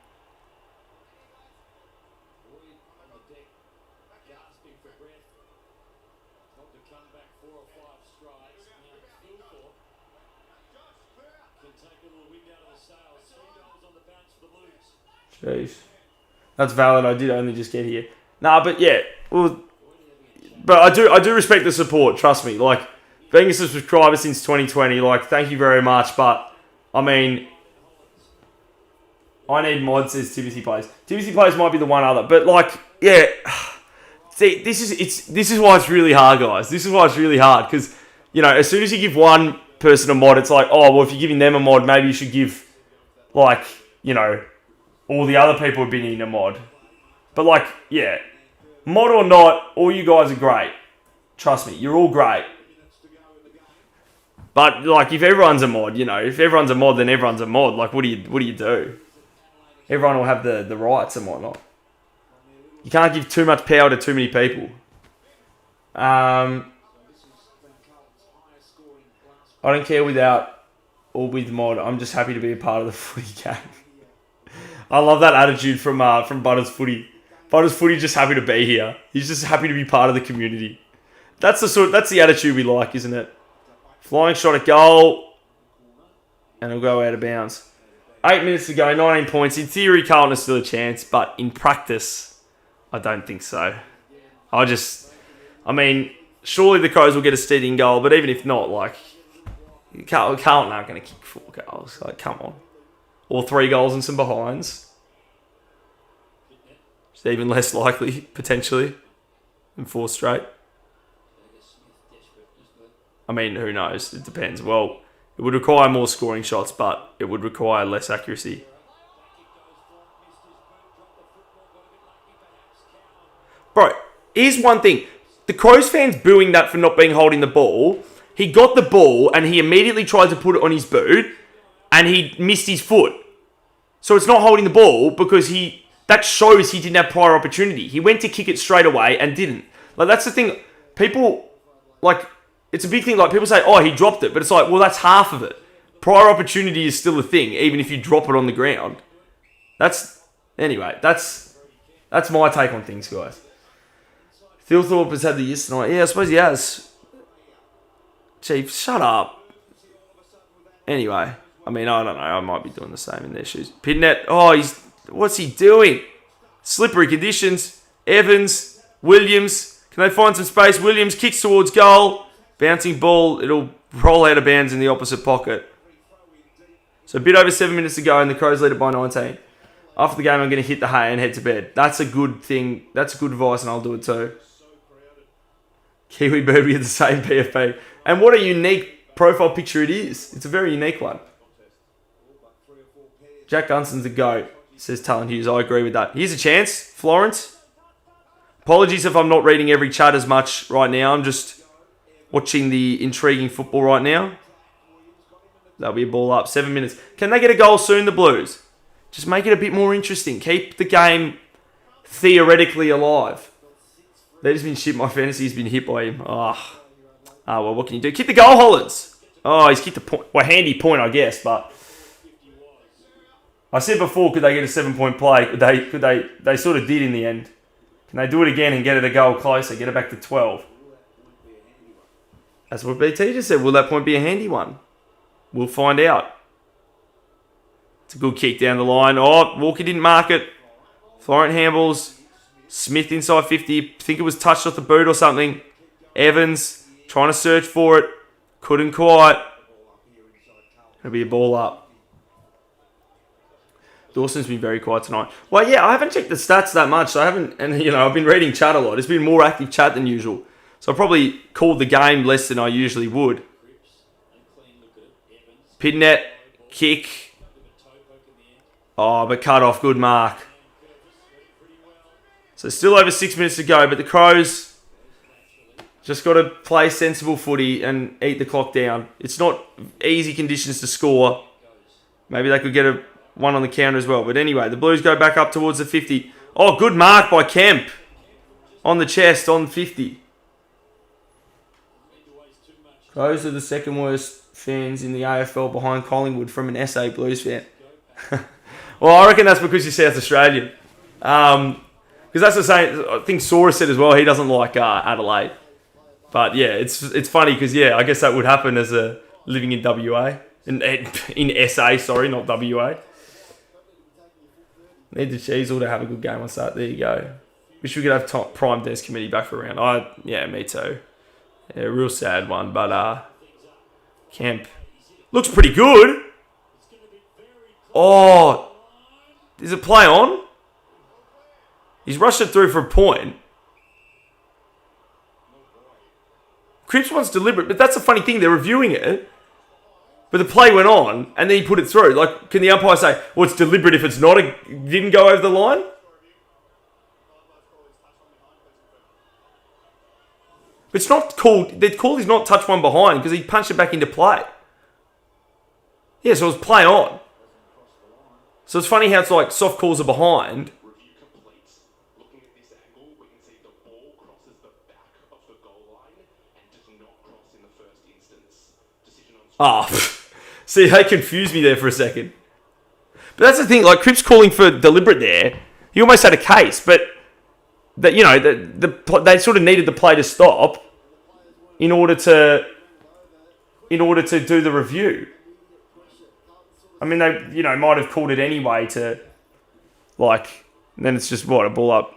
[SPEAKER 1] Jeez. That's valid. I did only just get here. Nah, but yeah. Well, but I do respect the support. Trust me. Like, being a subscriber since 2020, like, thank you very much. But, I mean, I need mods, says Timothy Plays. Timothy Plays might be the one other. But, like, yeah. See, this is why it's really hard, guys. This is why it's really hard. Because, you know, as soon as you give one person a mod, it's like, oh, well, if you're giving them a mod, maybe you should give, like, you know, all the other people have been in a mod. But, like, yeah. Mod or not, all you guys are great. Trust me, you're all great. But, like, if everyone's a mod, you know, if everyone's a mod, then everyone's a mod. Like, what do you do? Everyone will have the rights and whatnot. You can't give too much power to too many people. I don't care without or with mod. I'm just happy to be a part of the footy game. I love that attitude from Butters Footy. Butters Footy just happy to be here. He's just happy to be part of the community. That's the attitude we like, isn't it? Flying shot at goal. And it'll go out of bounds. 8 minutes to go, 19 points. In theory, Carlton has still a chance, but in practice, I don't think so. I mean, surely the Crows will get a steadying goal, but even if not, like, Carlton aren't going to kick 4 goals. Like, come on. Or 3 goals and some behinds. It's even less likely, potentially, than 4 straight. I mean, who knows? It depends. Well, it would require more scoring shots, but it would require less accuracy. Bro, here's one thing. The Crows fans booing that for not being holding the ball. He got the ball and he immediately tried to put it on his boot and he missed his foot. So it's not holding the ball because that shows he didn't have prior opportunity. He went to kick it straight away and didn't. Like, that's the thing. People, like, it's a big thing. Like, people say, oh, he dropped it. But it's like, well, that's half of it. Prior opportunity is still a thing, even if you drop it on the ground. Anyway, that's my take on things, guys. Thilthorpe has had the yes tonight. Yeah, I suppose he has. Chief, shut up. Anyway, I mean, I don't know. I might be doing the same in their shoes. Pidnet, what's he doing? Slippery conditions. Evans, Williams. Can they find some space? Williams kicks towards goal. Bouncing ball. It'll roll out of bounds in the opposite pocket. So a bit over 7 minutes to go and the Crows lead it by 19. After the game, I'm going to hit the hay and head to bed. That's a good thing. That's good advice and I'll do it too. Kiwi Bird with the same PFP. And what a unique profile picture it is. It's a very unique one. Jack Gunson's the GOAT, says Talon Hughes. I agree with that. Here's a chance, Florence. Apologies if I'm not reading every chat as much right now. I'm just watching the intriguing football right now. That'll be a ball up. 7 minutes. Can they get a goal soon, the Blues? Just make it a bit more interesting. Keep the game theoretically alive. They've just been shit. My fantasy's been hit by him. Well, what can you do? Kick the goal, Hollands. Oh, he's kicked a point. Well, handy point, I guess, but I said before, could they get a 7-point play? Could they sort of did in the end. Can they do it again and get it a goal closer? Get it back to 12? That's what BT just said. Will that point be a handy one? We'll find out. It's a good kick down the line. Oh, Walker didn't mark it. Florent handballs. Smith inside 50. I think it was touched off the boot or something. Evans trying to search for it. Couldn't quite. It'll be a ball up. Dawson's been very quiet tonight. Well, yeah, I haven't checked the stats that much. So I haven't, and I've been reading chat a lot. It's been more active chat than usual. So I probably called the game less than I usually would. Pidnet, kick. Oh, but cut off. Good mark. So still over 6 minutes to go, but the Crows just got to play sensible footy and eat the clock down. It's not easy conditions to score. Maybe they could get a one on the counter as well. But anyway, the Blues go back up towards the 50. Oh, good mark by Kemp. On the chest, on 50. Crows are the second worst fans in the AFL behind Collingwood from an SA Blues fan. Well, I reckon that's because you're South Australian. Because that's the same. I think Sora said as well, he doesn't like Adelaide. But yeah, it's funny because, yeah, I guess that would happen as a living in WA. In SA, sorry, not WA. Need the Cheese all to have a good game on Saturday. There you go. Wish we could have Prime Desk Committee back for a round. Yeah, me too. Yeah, real sad one. But Kemp looks pretty good. Oh, is it play on? He's rushed it through for a point. Cripps wants deliberate, but that's a funny thing. They're reviewing it. But the play went on, and then he put it through. Like, can the umpire say, well, it's deliberate if it's not didn't go over the line? It's not called, the call is not touch one behind because he punched it back into play. Yeah, so it was play on. So it's funny how it's like soft calls are behind.
[SPEAKER 4] Review complete. Looking at this angle, we can see the ball crosses the back of the goal line and does not cross in the first instance. Decision on...
[SPEAKER 1] See, they confused me there for a second. But that's the thing, like Cripps calling for deliberate there. He almost had a case, but that they sort of needed the play to stop in order to do the review. I mean, they might have called it anyway to then it's just a ball up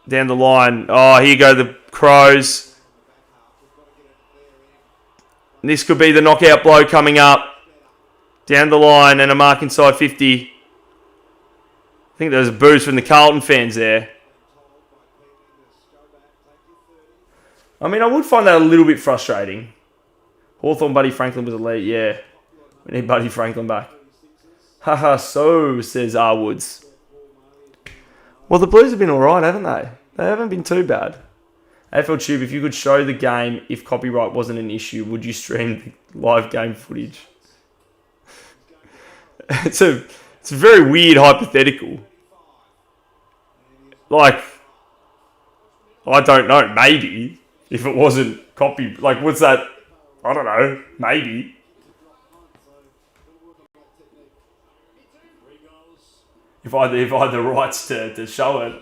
[SPEAKER 1] down the line. Oh, here go the Crows. This could be the knockout blow coming up down the line and a mark inside 50. I think there's a boost from the Carlton fans there. I mean, I would find that a little bit frustrating. Hawthorn Buddy Franklin was a lead, yeah. We need Buddy Franklin back. Haha, so, says R. Woods. Well, the Blues have been alright, haven't they? They haven't been too bad. AFL Tube, if you could show the game if copyright wasn't an issue, would you stream the live game footage? It's a very weird hypothetical. Like, I don't know, maybe. If it wasn't copy, what's that? I don't know, maybe. If I had the rights to show it,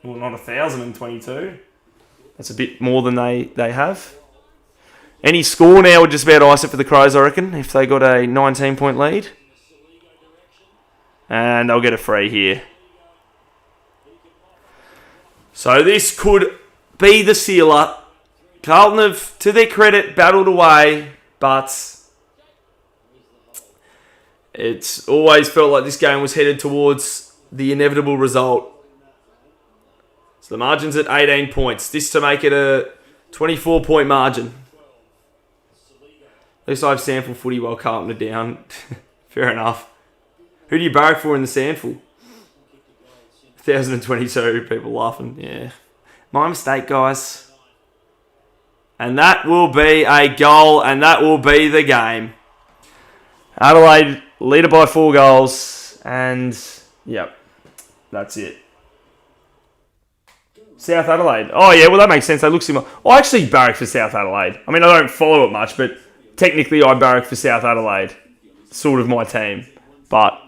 [SPEAKER 1] well, not 1,022. That's a bit more than they have. Any score now would just about ice it for the Crows, I reckon, if they got a 19-point lead. And they'll get a free here. So this could be the sealer. Carlton have, to their credit, battled away, but it's always felt like this game was headed towards the inevitable result. So the margin's at 18 points. This to make it a 24-point margin. At least I have sample footy while Carlton are down. Fair enough. Who do you barrack for in the sample? 1,022, people laughing. Yeah. My mistake, guys. And that will be a goal, and that will be the game. Adelaide lead it by 4 goals, and yep, that's it. South Adelaide. Oh, yeah, well, that makes sense. They look similar. I actually barrack for South Adelaide. I mean, I don't follow it much, but technically I barrack for South Adelaide. Sort of my team. But,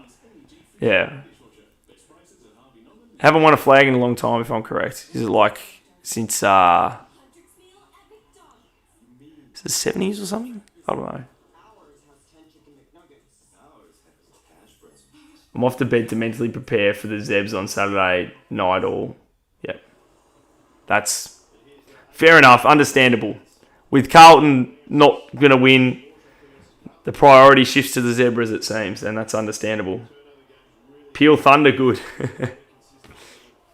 [SPEAKER 1] yeah. Haven't won a flag in a long time, if I'm correct. Is it like since, is it 70s or something? I don't know. I'm off to bed to mentally prepare for the Zebs on Saturday night all. Yep. That's fair enough, understandable. With Carlton not going to win, the priority shifts to the Zebras, it seems, and that's understandable. Peel Thunder good.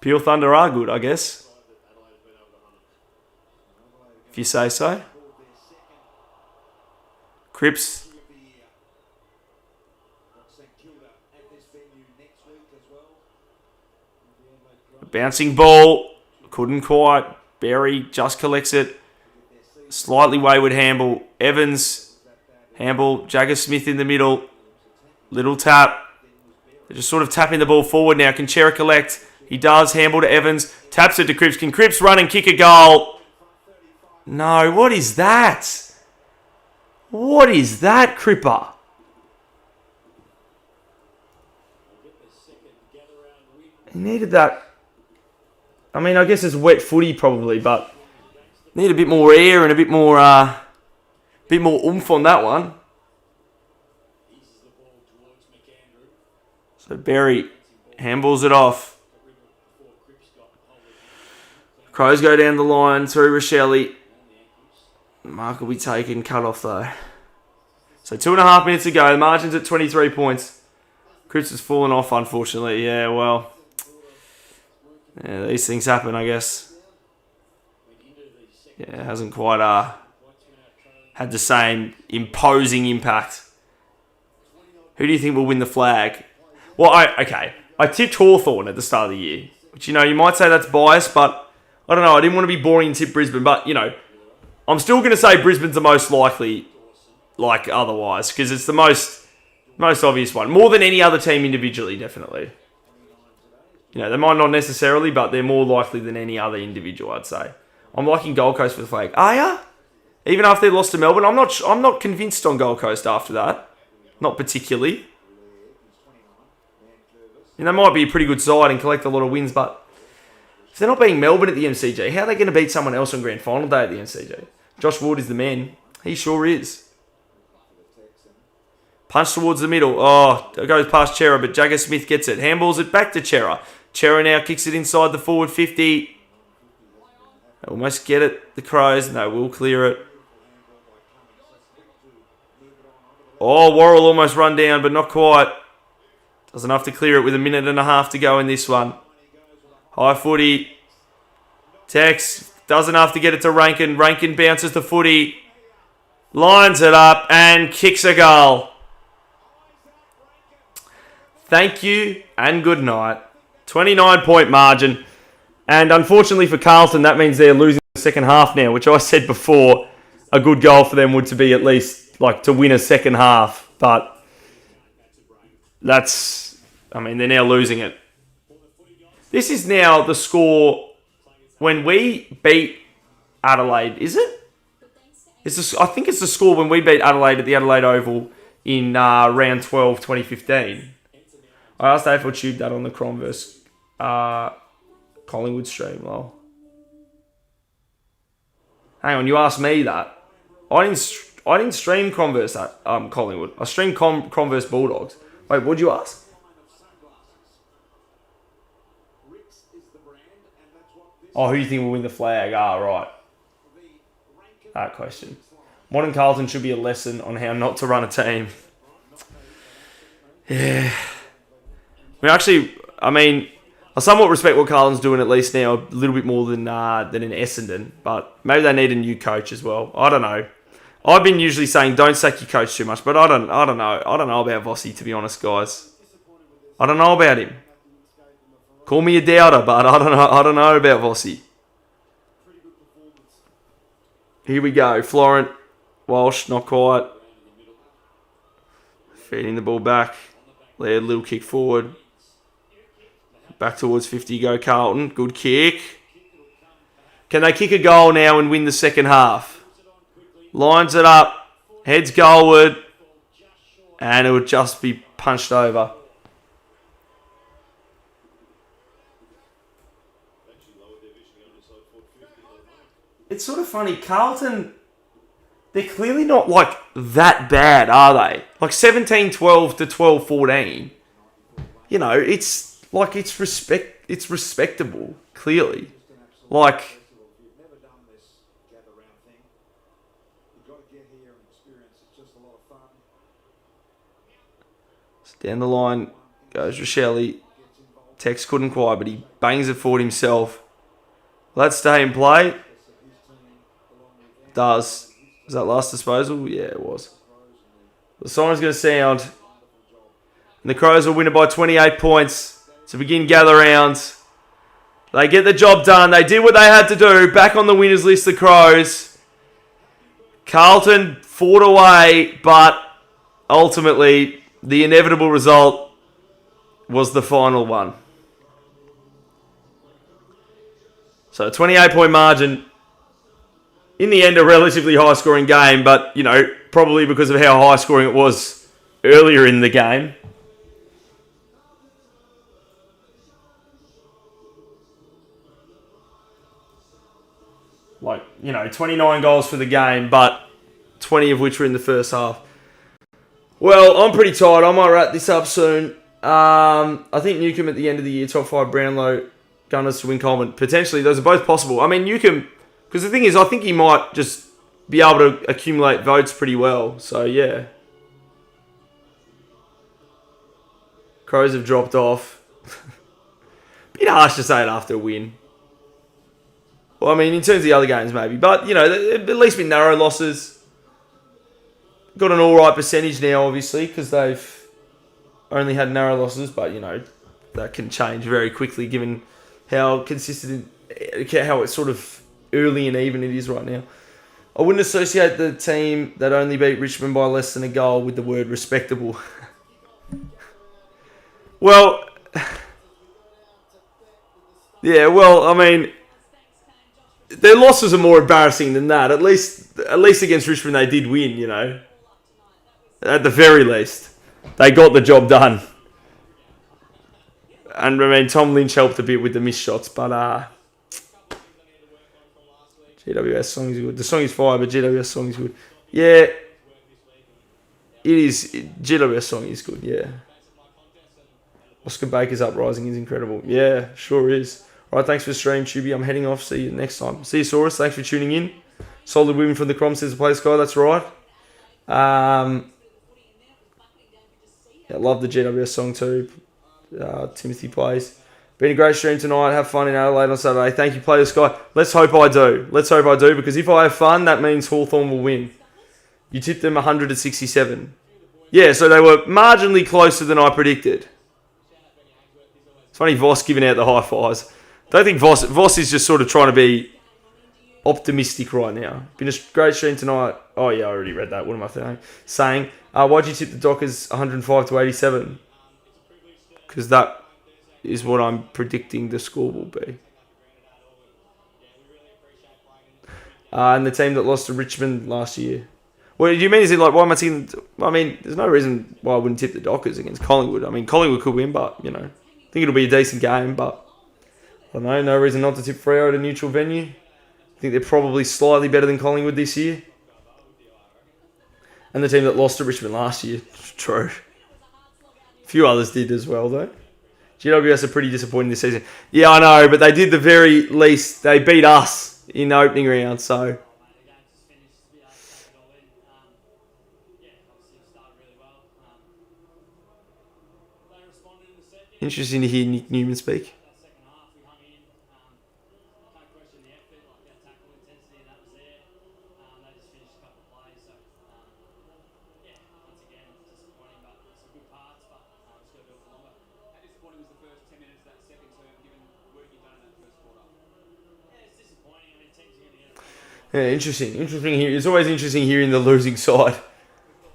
[SPEAKER 1] Peel Thunder are good, I guess. If you say so. Cripps. Bouncing ball. Couldn't quite. Berry just collects it. Slightly wayward handball. Evans. Handball. Jagger Smith in the middle. Little tap. They're just sort of tapping the ball forward now. Can Chera collect? He does. Handball to Evans. Taps it to Cripps. Can Cripps run and kick a goal? No. What is that? What is that, Cripper? He needed that. I mean, I guess it's wet footy probably, but need a bit more air and a bit more oomph on that one. So Berry handballs it off. Crows go down the line through Rochelle. Mark will be taken, cut off though. So 2.5 minutes to go. The margin's at 23 points. Cripps has fallen off, unfortunately. Yeah, well. Yeah, these things happen, I guess. Yeah, hasn't quite had the same imposing impact. Who do you think will win the flag? Well, I tipped Hawthorn at the start of the year. Which, you might say that's biased, but I don't know. I didn't want to be boring and tip Brisbane, but, I'm still going to say Brisbane's the most likely, otherwise, because it's the most obvious one. More than any other team individually, definitely. They might not necessarily, but they're more likely than any other individual, I'd say. I'm liking Gold Coast for the flag. Are ya? Even after they lost to Melbourne, I'm not convinced on Gold Coast after that. Not particularly. They might be a pretty good side and collect a lot of wins, but if they're not beating Melbourne at the MCG, how are they going to beat someone else on Grand Final Day at the MCG? Josh Ward is the man. He sure is. Punch towards the middle. Oh, it goes past Chera, but Jagger Smith gets it. Handballs it back to Chera. Chera now kicks it inside the forward 50. They almost get it, the Crows. No, we'll clear it. Oh, Worrell almost run down, but not quite. Doesn't have to clear it with 1.5 minutes to go in this one. High footy. Tex doesn't have to get it to Rankin. Rankin bounces the footy. Lines it up and kicks a goal. Thank you and good night. 29-point margin. And unfortunately for Carlton, that means they're losing the second half now, which I said before, a good goal for them would to be at least to win a second half. But they're now losing it. This is now the score when we beat Adelaide, is it? I think it's the score when we beat Adelaide at the Adelaide Oval in round 12, 2015. I asked AFL Tube that on the Crom vs. Collingwood stream. Well, hang on, you asked me that. I didn't stream Crom vs. Collingwood. I streamed Crom vs. Bulldogs. Wait, what'd you ask? Oh, who do you think will win the flag? Right. That question. Modern Carlton should be a lesson on how not to run a team. Yeah. I somewhat respect what Carlton's doing at least now, a little bit more than in Essendon, but maybe they need a new coach as well. I don't know. I've been usually saying don't sack your coach too much, but I don't know. I don't know about Vossi, to be honest, guys. I don't know about him. Call me a doubter, but I don't know about Vossi. Here we go. Florent. Walsh, not quite. Feeding the ball back. Laird, little kick forward. Back towards 50 go Carlton. Good kick. Can they kick a goal now and win the second half? Lines it up. Heads goalward. And it would just be punched over. It's sort of funny. Carlton, they're clearly not like that bad, are they? Like 17-12 to 12-14. You know, it's like it's respectable, clearly. Like,
[SPEAKER 2] You've never done this gather round thing. You've got to get here and experience. It's just a lot of fun.
[SPEAKER 1] down the line goes Rochelle. Tex couldn't quite, but he bangs it forward himself. Let's stay in play. Does. Was that last disposal? Yeah, it was. The siren's going to sound. And the Crows will win it by 28 points to begin gather rounds. They get the job done. They did what they had to do. Back on the winners list, the Crows. Carlton fought away, but ultimately the inevitable result was the final one. So 28-point margin. In the end, a relatively high-scoring game, but, you know, probably because of how high-scoring it was earlier in the game. Like, you know, 29 goals for the game, but 20 of which were in the first half. Well, I'm pretty tired. I might wrap this up soon. I think Newcombe at the end of the year, top 5 Brownlow, Gunners to win Coleman. Potentially, those are both possible. I mean, Newcombe, because the thing is, I think he might just be able to accumulate votes pretty well. So, yeah. Crows have dropped off. Bit harsh to say it after a win. Well, I mean, in terms of the other games, maybe. But, you know, they've at least been narrow losses. Got an all-right percentage now, obviously, because they've only had narrow losses. But, you know, that can change very quickly given how consistent, how it's sort of early and even it is right now. I wouldn't associate the team that only beat Richmond by less than a goal with the word respectable. Well, yeah, well, I mean, their losses are more embarrassing than that. At least against Richmond they did win, you know. At the very least. They got the job done. And I mean, Tom Lynch helped a bit with the missed shots, but GWS song is good. The song is fire, but GWS song is good. Yeah. It is. GWS song is good, yeah. Oscar Baker's Uprising is incredible. Yeah, sure is. All right, thanks for the stream, Tubi. I'm heading off. See you next time. See you, Saurus. Thanks for tuning in. Solid women from the Crom says the play Sky. That's right. Yeah, I love the GWS song too. Timothy plays. Been a great stream tonight. Have fun in Adelaide on Saturday. Thank you, Play the Sky. Let's hope I do. Let's hope I do, because if I have fun, that means Hawthorn will win. You tipped them 167. Yeah, so they were marginally closer than I predicted. It's funny Voss giving out the high fives. Don't think Voss is just sort of trying to be optimistic right now. Been a great stream tonight. Oh yeah, I already read that. What am I saying? Why'd you tip the Dockers 105 to 87? Because that is what I'm predicting the score will be. And the team that lost to Richmond last year. What do you mean? Is it like, why am I thinking? I mean, there's no reason why I wouldn't tip the Dockers against Collingwood. I mean, Collingwood could win, but, you know, I think it'll be a decent game, but I don't know. No reason not to tip Freo at a neutral venue. I think they're probably slightly better than Collingwood this year. And the team that lost to Richmond last year. True. A few others did as well, though. GWS are pretty disappointing this season. Yeah, I know, but they did the very least. They beat us in the opening round, so. Interesting to hear Nick Newman speak. Yeah, interesting. Interesting here. It's always interesting hearing the losing side.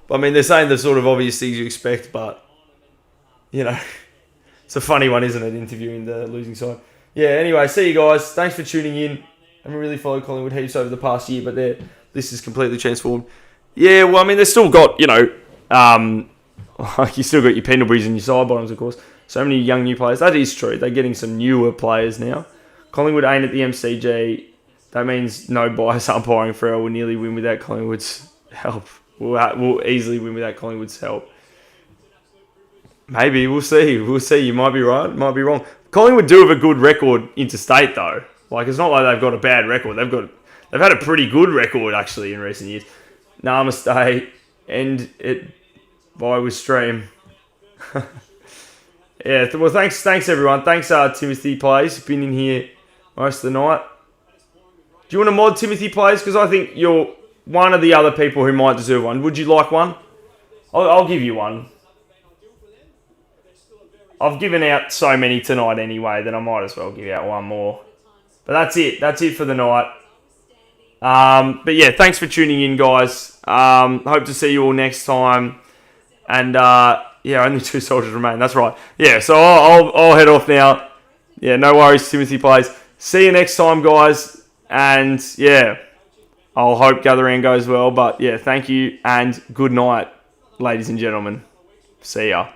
[SPEAKER 1] I mean, they're saying the sort of obvious things you expect, but, you know, it's a funny one, isn't it, interviewing the losing side. Yeah, anyway, see you guys. Thanks for tuning in. I haven't really followed Collingwood heaps over the past year, but this is completely transformed. Yeah, well, I mean, they've still got, you know, like you still got your Pendleburys and your side bottoms, of course. So many young new players. That is true. They're getting some newer players now. Collingwood ain't at the MCG. That means no bias umpiring for will nearly win without Collingwood's help. We'll easily win without Collingwood's help. Maybe. We'll see. We'll see. You might be right. Might be wrong. Collingwood do have a good record interstate, though. Like, it's not like they've got a bad record. They've had a pretty good record, actually, in recent years. Namaste. End it by with stream. Yeah, well, thanks everyone. Thanks, Timothy Plays. Been in here most of the night. Do you want to mod Timothy Plays? Because I think you're one of the other people who might deserve one. Would you like one? I'll give you one. I've given out so many tonight anyway that I might as well give out one more. But that's it. That's it for the night. But yeah, thanks for tuning in, guys. Hope to see you all next time. And yeah, only 2 soldiers remain. That's right. Yeah, so I'll head off now. Yeah, no worries, Timothy Plays. See you next time, guys. And yeah, I'll hope Gather Round goes well. But yeah, thank you and good night, ladies and gentlemen. See ya.